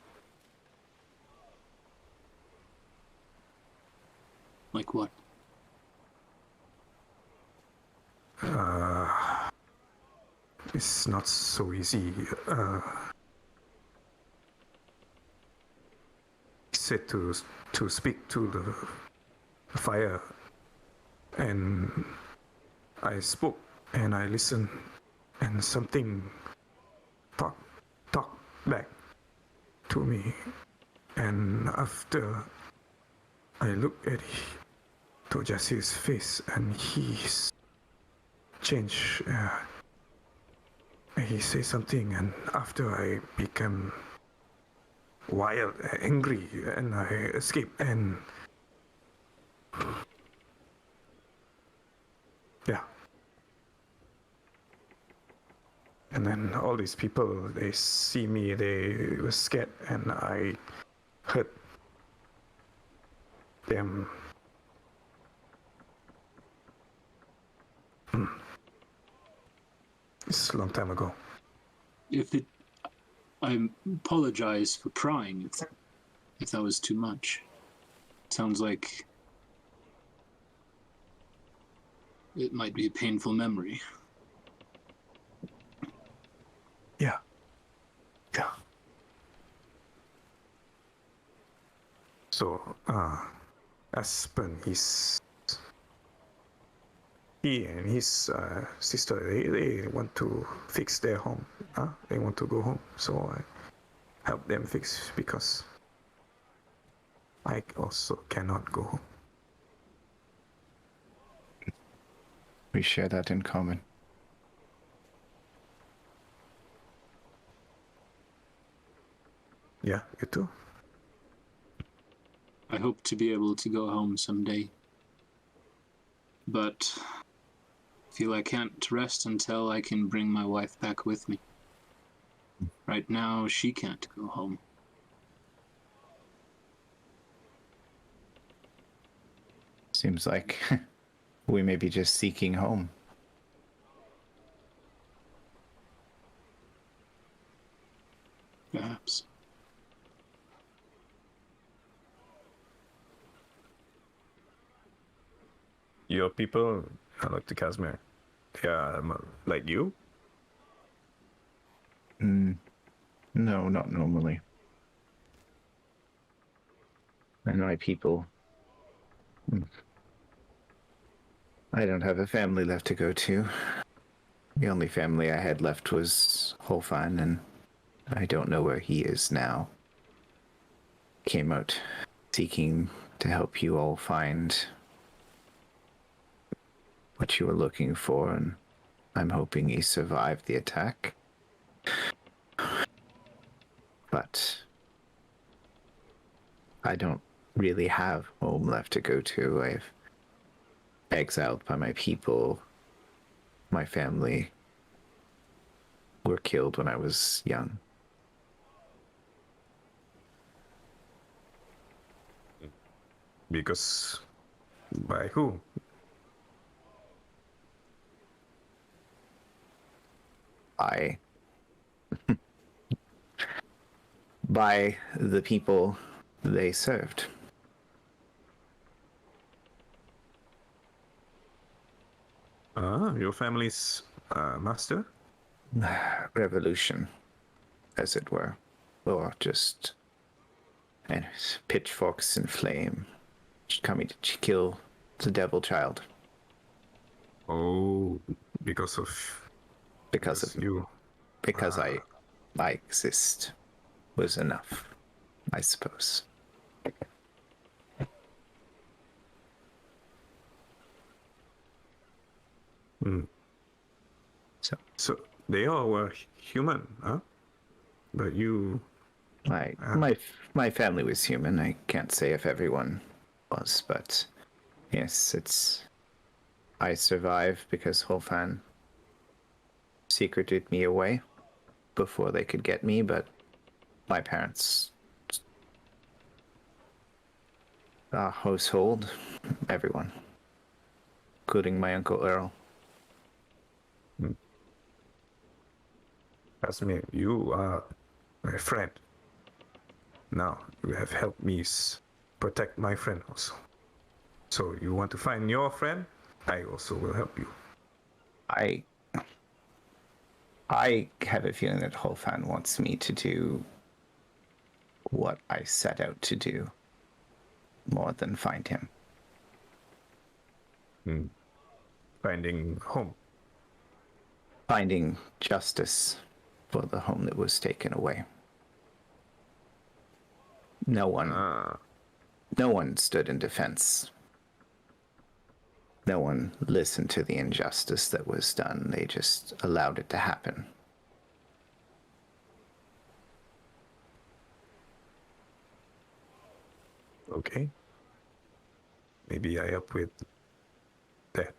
Like what? It's not so easy. He said to speak to the fire, and I spoke and I listened, and something talked back to me, and after I looked at to Jesse's face, and he's changed. He said something, and after I became wild, angry, and I escaped, and yeah. And then all these people, they see me, they were scared, and I hurt them. It's a long time ago. I apologize for prying if that was too much. It sounds like it might be a painful memory. Yeah. So, Aspen, he and his sister, they want to fix their home. They want to go home. So I help them fix, because I also cannot go home. We share that in common. Yeah, you too. I hope to be able to go home someday. But I feel I can't rest until I can bring my wife back with me. Right now, she can't go home. Seems like we may be just seeking home. Perhaps. Your people, I look to Casimir. They are like you? No, not normally. And my people. I don't have a family left to go to. The only family I had left was Holfan, and I don't know where he is now. Came out seeking to help you all find what you were looking for, and I'm hoping he survived the attack. But I don't really have home left to go to. I've exiled by my people. My family were killed when I was young. Because by who? By the people they served. Your family's master? Revolution, as it were. Or just pitchforks and flame coming to kill the devil child. Oh, because of you. Because I exist was enough, I suppose. So they all were human, huh? But you. My family was human. I can't say if everyone was, but yes, I survived because Holfan secreted me away before they could get me, but my parents, household, everyone, including my Uncle Earl. Casimir, you are my friend. Now, you have helped me protect my friend also. So, you want to find your friend? I also will help you. I have a feeling that Holfan wants me to do what I set out to do more than find him. Finding home. Finding justice for the home that was taken away. No one stood in defense. No one listened to the injustice that was done. They just allowed it to happen. Okay. Maybe I help with that.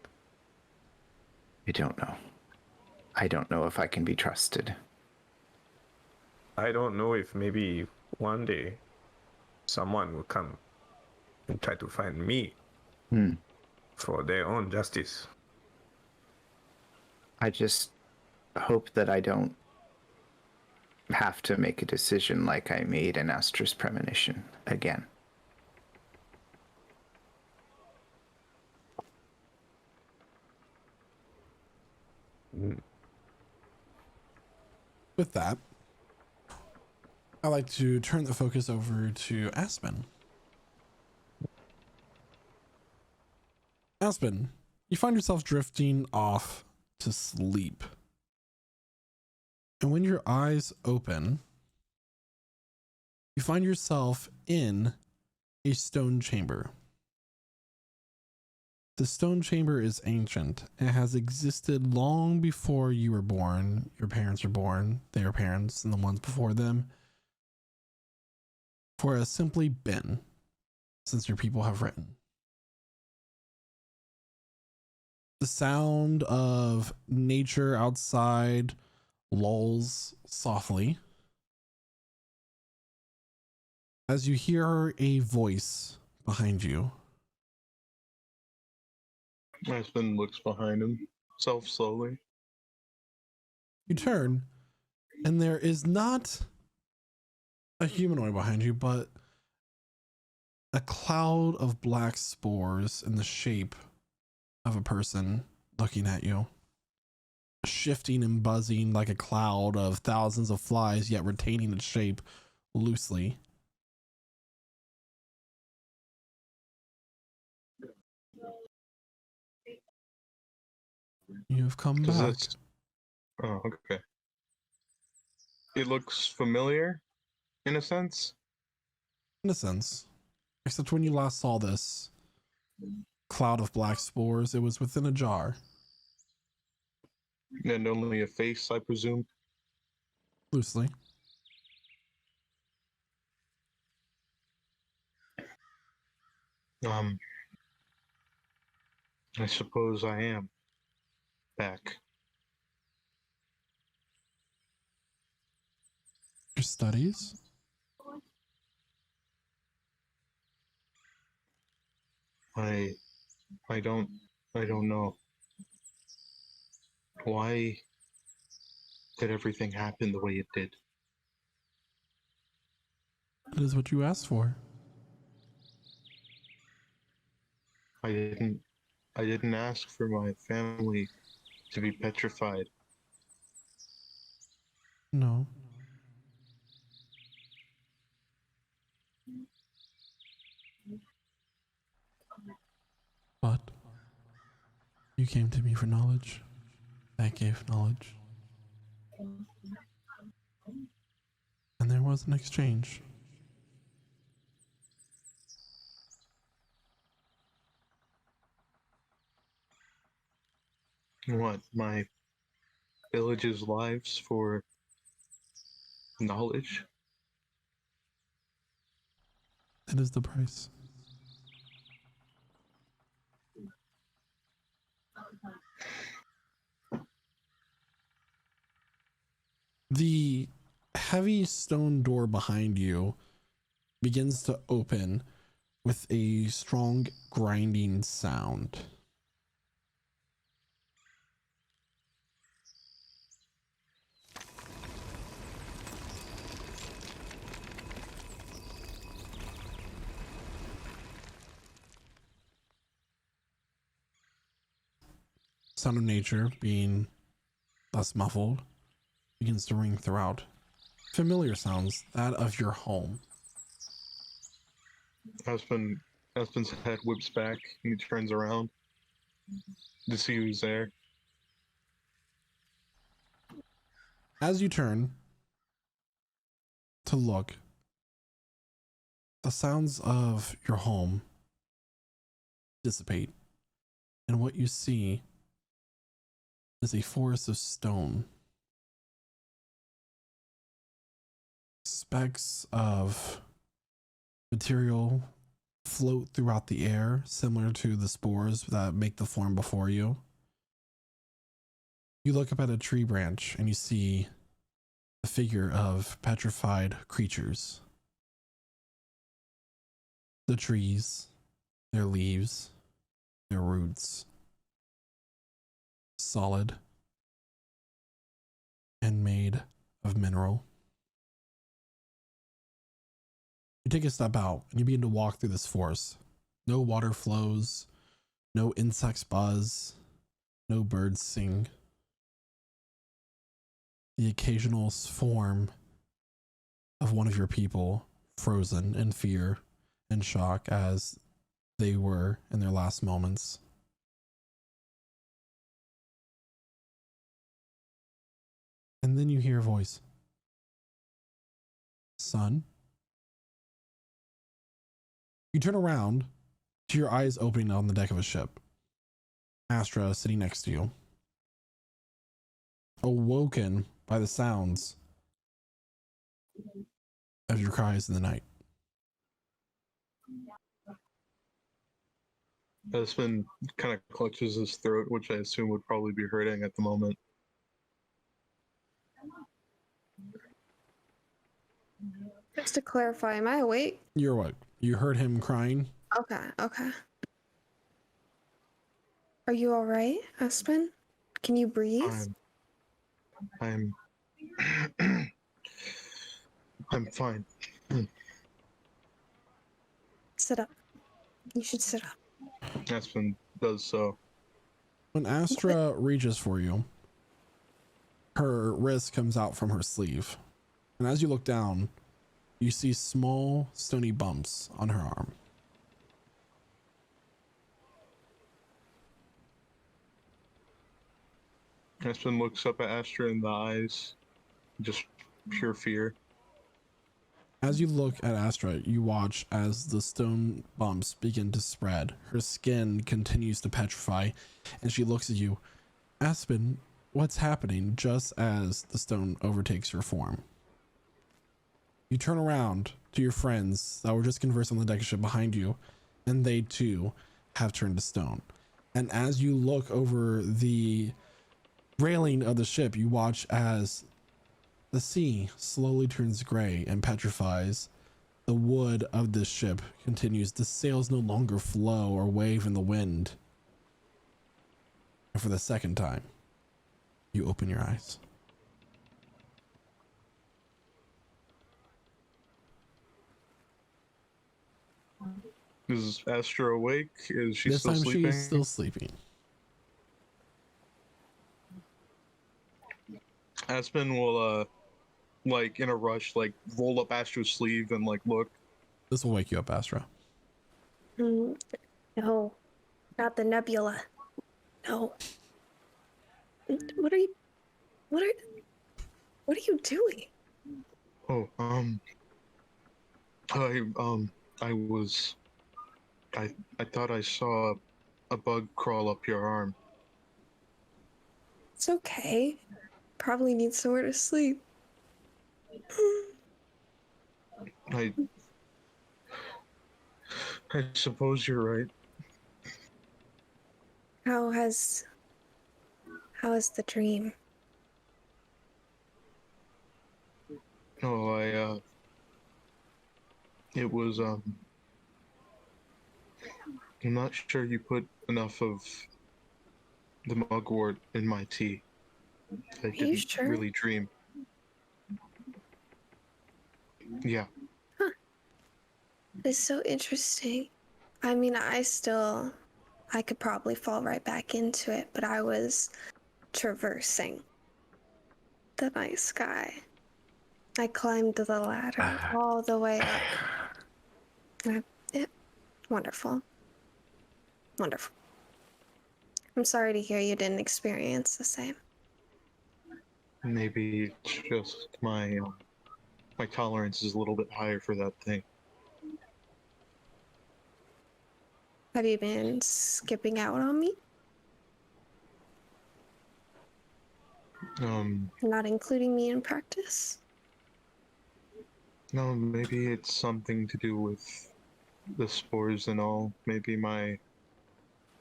I don't know. I don't know if I can be trusted. I don't know if maybe one day someone will come and try to find me for their own justice. I just hope that I don't have to make a decision like I made in Astra's premonition again. With that, I'd like to turn the focus over to Aspen. Aspen, you find yourself drifting off to sleep. And when your eyes open, you find yourself in a stone chamber. The stone chamber is ancient. It has existed long before you were born, your parents were born, their parents, and the ones before them. For it has simply been since your people have written. The sound of nature outside lulls softly as you hear a voice behind you. Aspen looks behind himself slowly. You turn, and there is not a humanoid behind you, but a cloud of black spores in the shape of a person looking at you, shifting and buzzing like a cloud of thousands of flies, yet retaining its shape loosely. You've come back. Oh, okay. It looks familiar, in a sense. In a sense. Except when you last saw this cloud of black spores, it was within a jar. And only a face, I presume. Loosely. I suppose I am back. Your studies? I don't know. Why did everything happen the way it did? That is what you asked for. I didn't ask for my family to be petrified. No. But you came to me for knowledge. I gave knowledge. And there was an exchange. What, my village's lives for knowledge? That is the price. The heavy stone door behind you begins to open with a strong grinding sound. Sound of nature being less muffled begins to ring throughout. Familiar sounds, that of your home. Aspen's head whips back and he turns around to see who's there. As you turn to look, the sounds of your home dissipate, and what you see is a forest of stone. Specks of material float throughout the air, similar to the spores that make the form before you. You look up at a tree branch and you see a figure of petrified creatures. The trees, their leaves, their roots, solid and made of mineral. You take a step out and you begin to walk through this forest. No water flows, no insects buzz, no birds sing. The occasional form of one of your people frozen in fear and shock as they were in their last moments. And then you hear a voice. Son? You turn around to your eyes opening on the deck of a ship. Astra sitting next to you, awoken by the sounds of your cries in the night. Espen kind of clutches his throat, which I assume would probably be hurting at the moment. Just to clarify, am I awake? You're what? You heard him crying? Okay, okay. Are you all right, Aspen? Can you breathe? I'm I'm fine. Sit up. You should sit up. Espen does so. When Astra reaches for you, her wrist comes out from her sleeve. And as you look down, you see small stony bumps on her arm. Espen looks up at Astra in the eyes, just pure fear. As you look at Astra, you watch as the stone bumps begin to spread. Her skin continues to petrify, and she looks at you. Aspen, what's happening? Just as the stone overtakes your form. You turn around to your friends that were just conversing on the deck of ship behind you, and they too have turned to stone. And as you look over the railing of the ship, you watch as the sea slowly turns gray and petrifies. The wood of this ship continues. The sails no longer flow or wave in the wind. And for the second time, you open your eyes. Is Astra awake? Is she This still time sleeping? she is still sleeping. Aspen will like in a rush, like roll up Astra's sleeve and like look. This will wake you up, Astra. No, not the nebula. No. What are you doing? Oh, I thought I saw a bug crawl up your arm. It's okay. Probably need somewhere to sleep. I suppose you're right. How has the dream? Oh, it was, I'm not sure you put enough of the mugwort in my tea. I you didn't sure? really dream. Yeah. It's so interesting. I mean, I could probably fall right back into it, but I was traversing the night sky. I climbed the ladder all the way up. Wonderful. Wonderful. I'm sorry to hear you didn't experience the same. Maybe it's just my tolerance is a little bit higher for that thing. Have you been skipping out on me? Not including me in practice? No, maybe it's something to do with the spores and all. Maybe my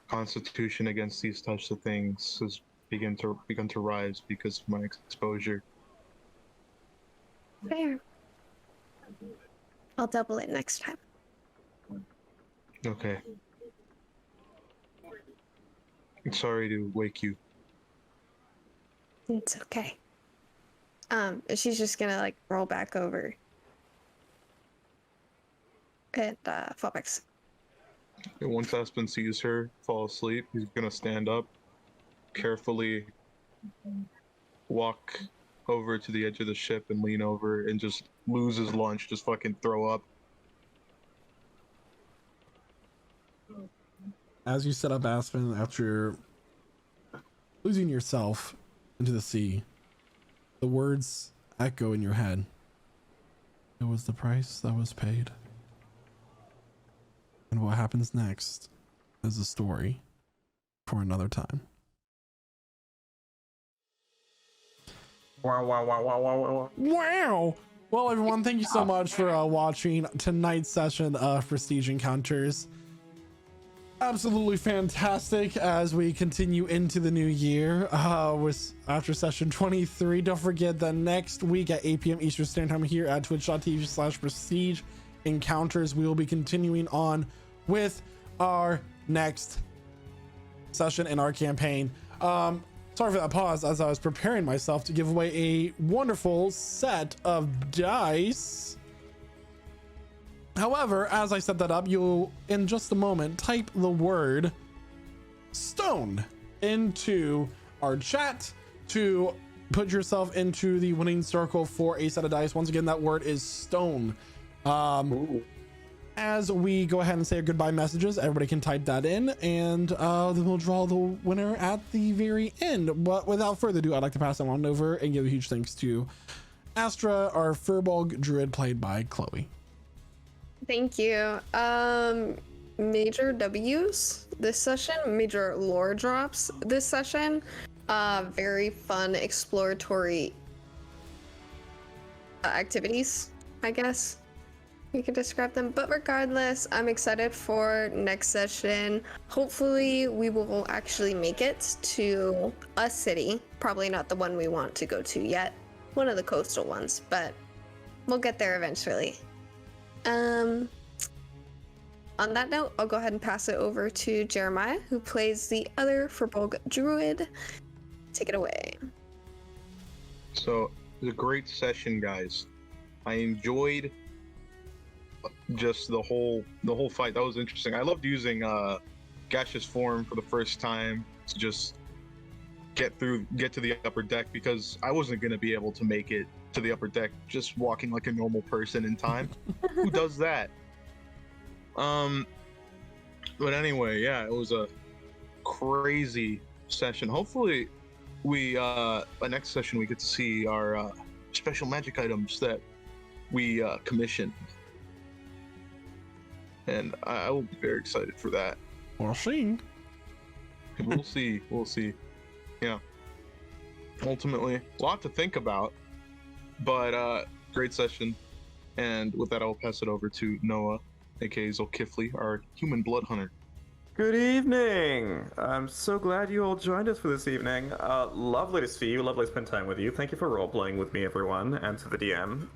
constitution against these types of things has begun to rise because of my exposure. Fair. I'll double it next time. Okay. Sorry to wake you. It's okay. She's just gonna like roll back over and fall back. And once Aspen sees her fall asleep, he's gonna stand up, carefully walk over to the edge of the ship and lean over and just lose his lunch, just fucking throw up. As you set up Aspen after losing yourself into the sea, the words echo in your head. It was the price that was paid. And what happens next is a story for another time. Wow, wow, wow, wow, wow, wow. Wow. Well, everyone, thank you so much for watching tonight's session of Prestige Encounters. Absolutely fantastic as we continue into the new year with after session 23. Don't forget that next week at 8 p.m. Eastern Standard Time here at twitch.tv/Prestige Encounters, we will be continuing on with our next session in our campaign. Sorry for that pause as I was preparing myself to give away a wonderful set of dice. However, as I set that up, you'll in just a moment type the word stone into our chat to put yourself into the winning circle for a set of dice. Once again, that word is stone. As we go ahead and say our goodbye messages, everybody can type that in, and then we'll draw the winner at the very end. But without further ado, I'd like to pass it on over and give a huge thanks to Astra, our Furbolg druid played by Chloe. Thank you. Major W's this session, major lore drops this session. Very fun exploratory activities, I guess you could describe them. But regardless, I'm excited for next session. Hopefully we will actually make it to a city. Probably not the one we want to go to yet, one of the coastal ones, but we'll get there eventually. On that note, I'll go ahead and pass it over to Jeremiah, who plays the other Furbolg druid. Take it away. So it was a great session, guys. I enjoyed just the whole fight. That was interesting. I loved using gaseous form for the first time to just get to the upper deck, because I wasn't going to be able to make it to the upper deck just walking like a normal person in time. Who does that? But anyway, yeah, it was a crazy session. Hopefully we by next session we get to see our special magic items that we commissioned, and I will be very excited for that. We'll see. We'll see. Yeah, ultimately a lot to think about, but great session. And with that, I'll pass it over to Noah, aka Zolkifli, our human blood hunter. Good evening! I'm so glad you all joined us for this evening. Lovely to see you, lovely to spend time with you. Thank you for role-playing with me, everyone, and to the DM.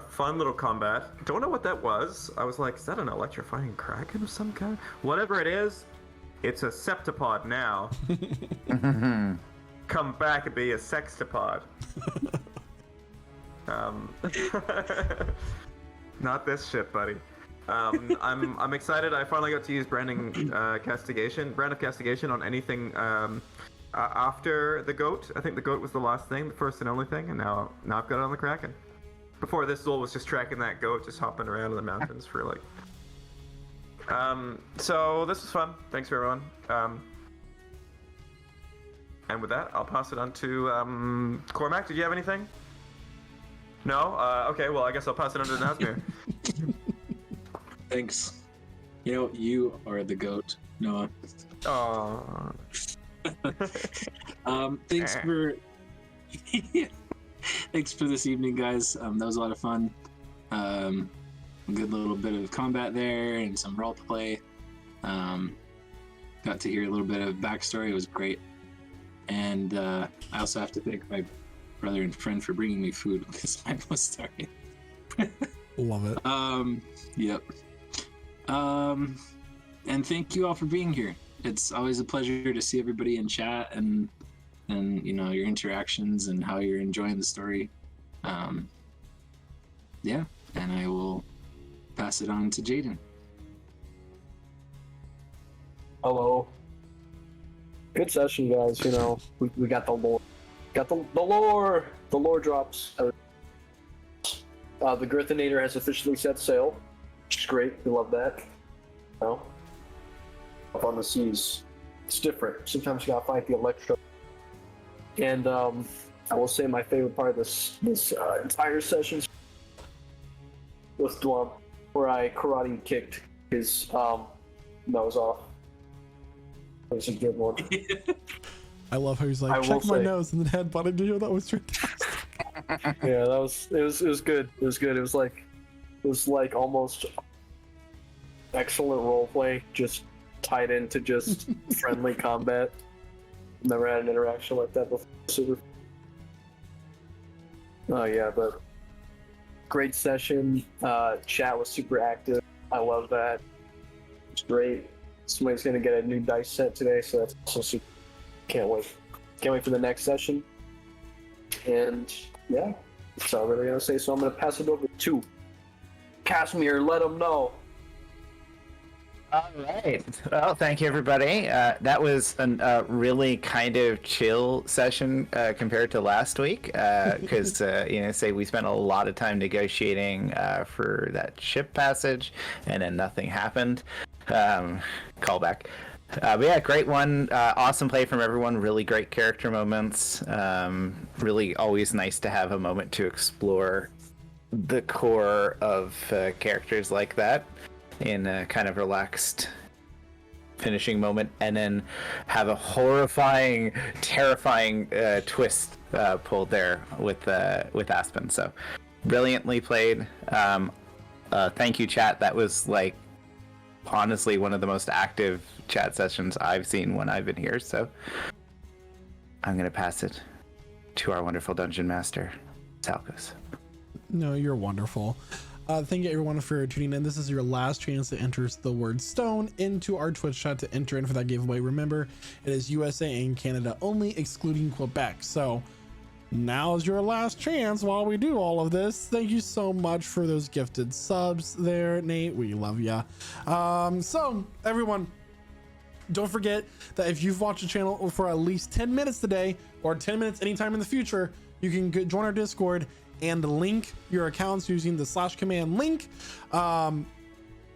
Fun little combat. Don't know what that was. I was like, is that an electrifying kraken of some kind? Whatever it is, it's a septipod now. Come back and be a sextipod. Not this shit, buddy. I'm excited. I finally got to use brand of castigation on anything after the goat. I think the goat was the last thing, the first and only thing, and now I've got it on the kraken. Before this, Zol was just tracking that goat, just hopping around in the mountains for like. So this was fun. Thanks for everyone. And with that, I'll pass it on to Cormac. Did you have anything? No? Okay. Well, I guess I'll pass it on to Nazmir. Thanks. You know, you are the goat, Noah. Aww. Thanks for thanks for this evening, guys. That was a lot of fun. A good little bit of combat there and some role play. Got to hear a little bit of backstory. It was great. And I also have to thank my brother and friend for bringing me food because I'm almost starving. Love it. Yep. And thank you all for being here. It's always a pleasure to see everybody in chat and you know, your interactions and how you're enjoying the story. Yeah, and I will pass it on to Jaden. Hello. Good session, guys. You know, we got the lore. Got the lore. The lore drops. The Girthinator has officially set sail, which is great. We love that. You know, up on the seas, it's different. Sometimes you gotta fight the Electro. And I will say my favorite part of this entire session was the one where I karate kicked his nose off. That was a good one. I love how he's I like, will check my say- nose and then headbutted you. That was fantastic. Yeah, it was good. It was good. It was like almost excellent roleplay, just tied into just friendly combat. Never had an interaction like that before. Super. Oh yeah, but great session. Chat was super active. I love that. It's great. Somebody's gonna get a new dice set today, so that's also super. Can't wait. Can't wait for the next session. And yeah, that's all I'm really gonna say. So I'm gonna pass it over to Casimir. Let him know. All right. Well, thank you, everybody. That was a really kind of chill session compared to last week, because we spent a lot of time negotiating for that ship passage, and then nothing happened. Callback. But yeah, great one. Awesome play from everyone. Really great character moments. Really always nice to have a moment to explore the core of characters like that in a kind of relaxed finishing moment, and then have a horrifying, terrifying twist pulled there with Aspen. So brilliantly played. Thank you, chat. That was like honestly one of the most active chat sessions I've seen when I've been here. So I'm gonna pass it to our wonderful dungeon master, Salkos. No, you're wonderful. Thank you everyone for tuning in. This is your last chance to enter the word stone into our Twitch chat to enter in for that giveaway. Remember, it is USA and Canada only, excluding Quebec. So now's your last chance while we do all of this. Thank you so much for those gifted subs there, Nate. We love ya. So everyone, don't forget that if you've watched the channel for at least 10 minutes today, or 10 minutes anytime in the future, you can join our Discord and link your accounts using the /command link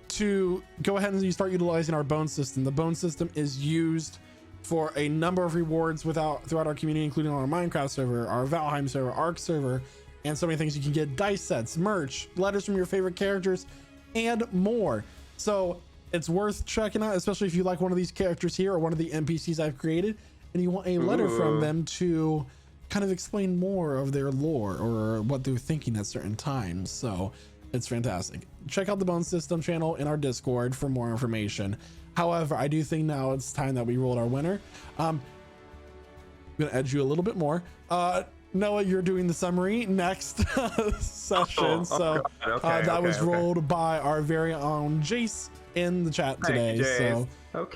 to go ahead and start utilizing our bone system. The bone system is used for a number of rewards throughout our community, including on our Minecraft server, our Valheim server, Ark server, and so many things. You can get dice sets, merch, letters from your favorite characters, and more. So it's worth checking out, especially if you like one of these characters here or one of the NPCs I've created, and you want a letter from them to kind of explain more of their lore or what they're thinking at certain times. So it's fantastic. Check out the Bone System channel in our Discord for more information. However, I do think now it's time that we rolled our winner. I'm gonna edge you a little bit more. Noah, you're doing the summary next session. That was rolled by our very own Jace in the chat today. So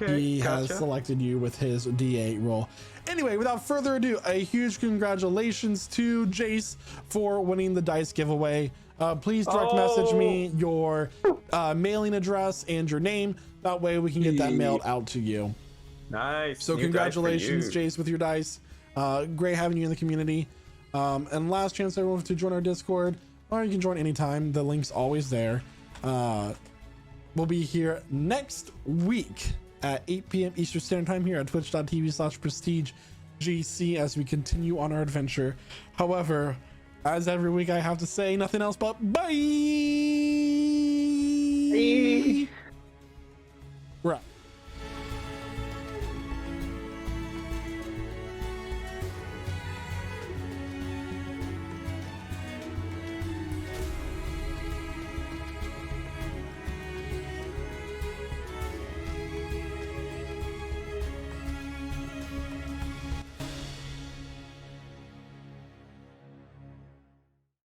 he has selected you with his D8 roll. Anyway, without further ado, a huge congratulations to Jace for winning the dice giveaway. Please direct message me your mailing address and your name. That way we can get that mailed out to you. Nice. So congratulations, Jace, with your dice. Great having you in the community. And last chance everyone to join our Discord, or you can join anytime. The link's always there. We'll be here next week at 8 p.m. Eastern Standard Time here at twitch.tv/prestigegc as we continue on our adventure. However, as every week I have to say nothing else but bye!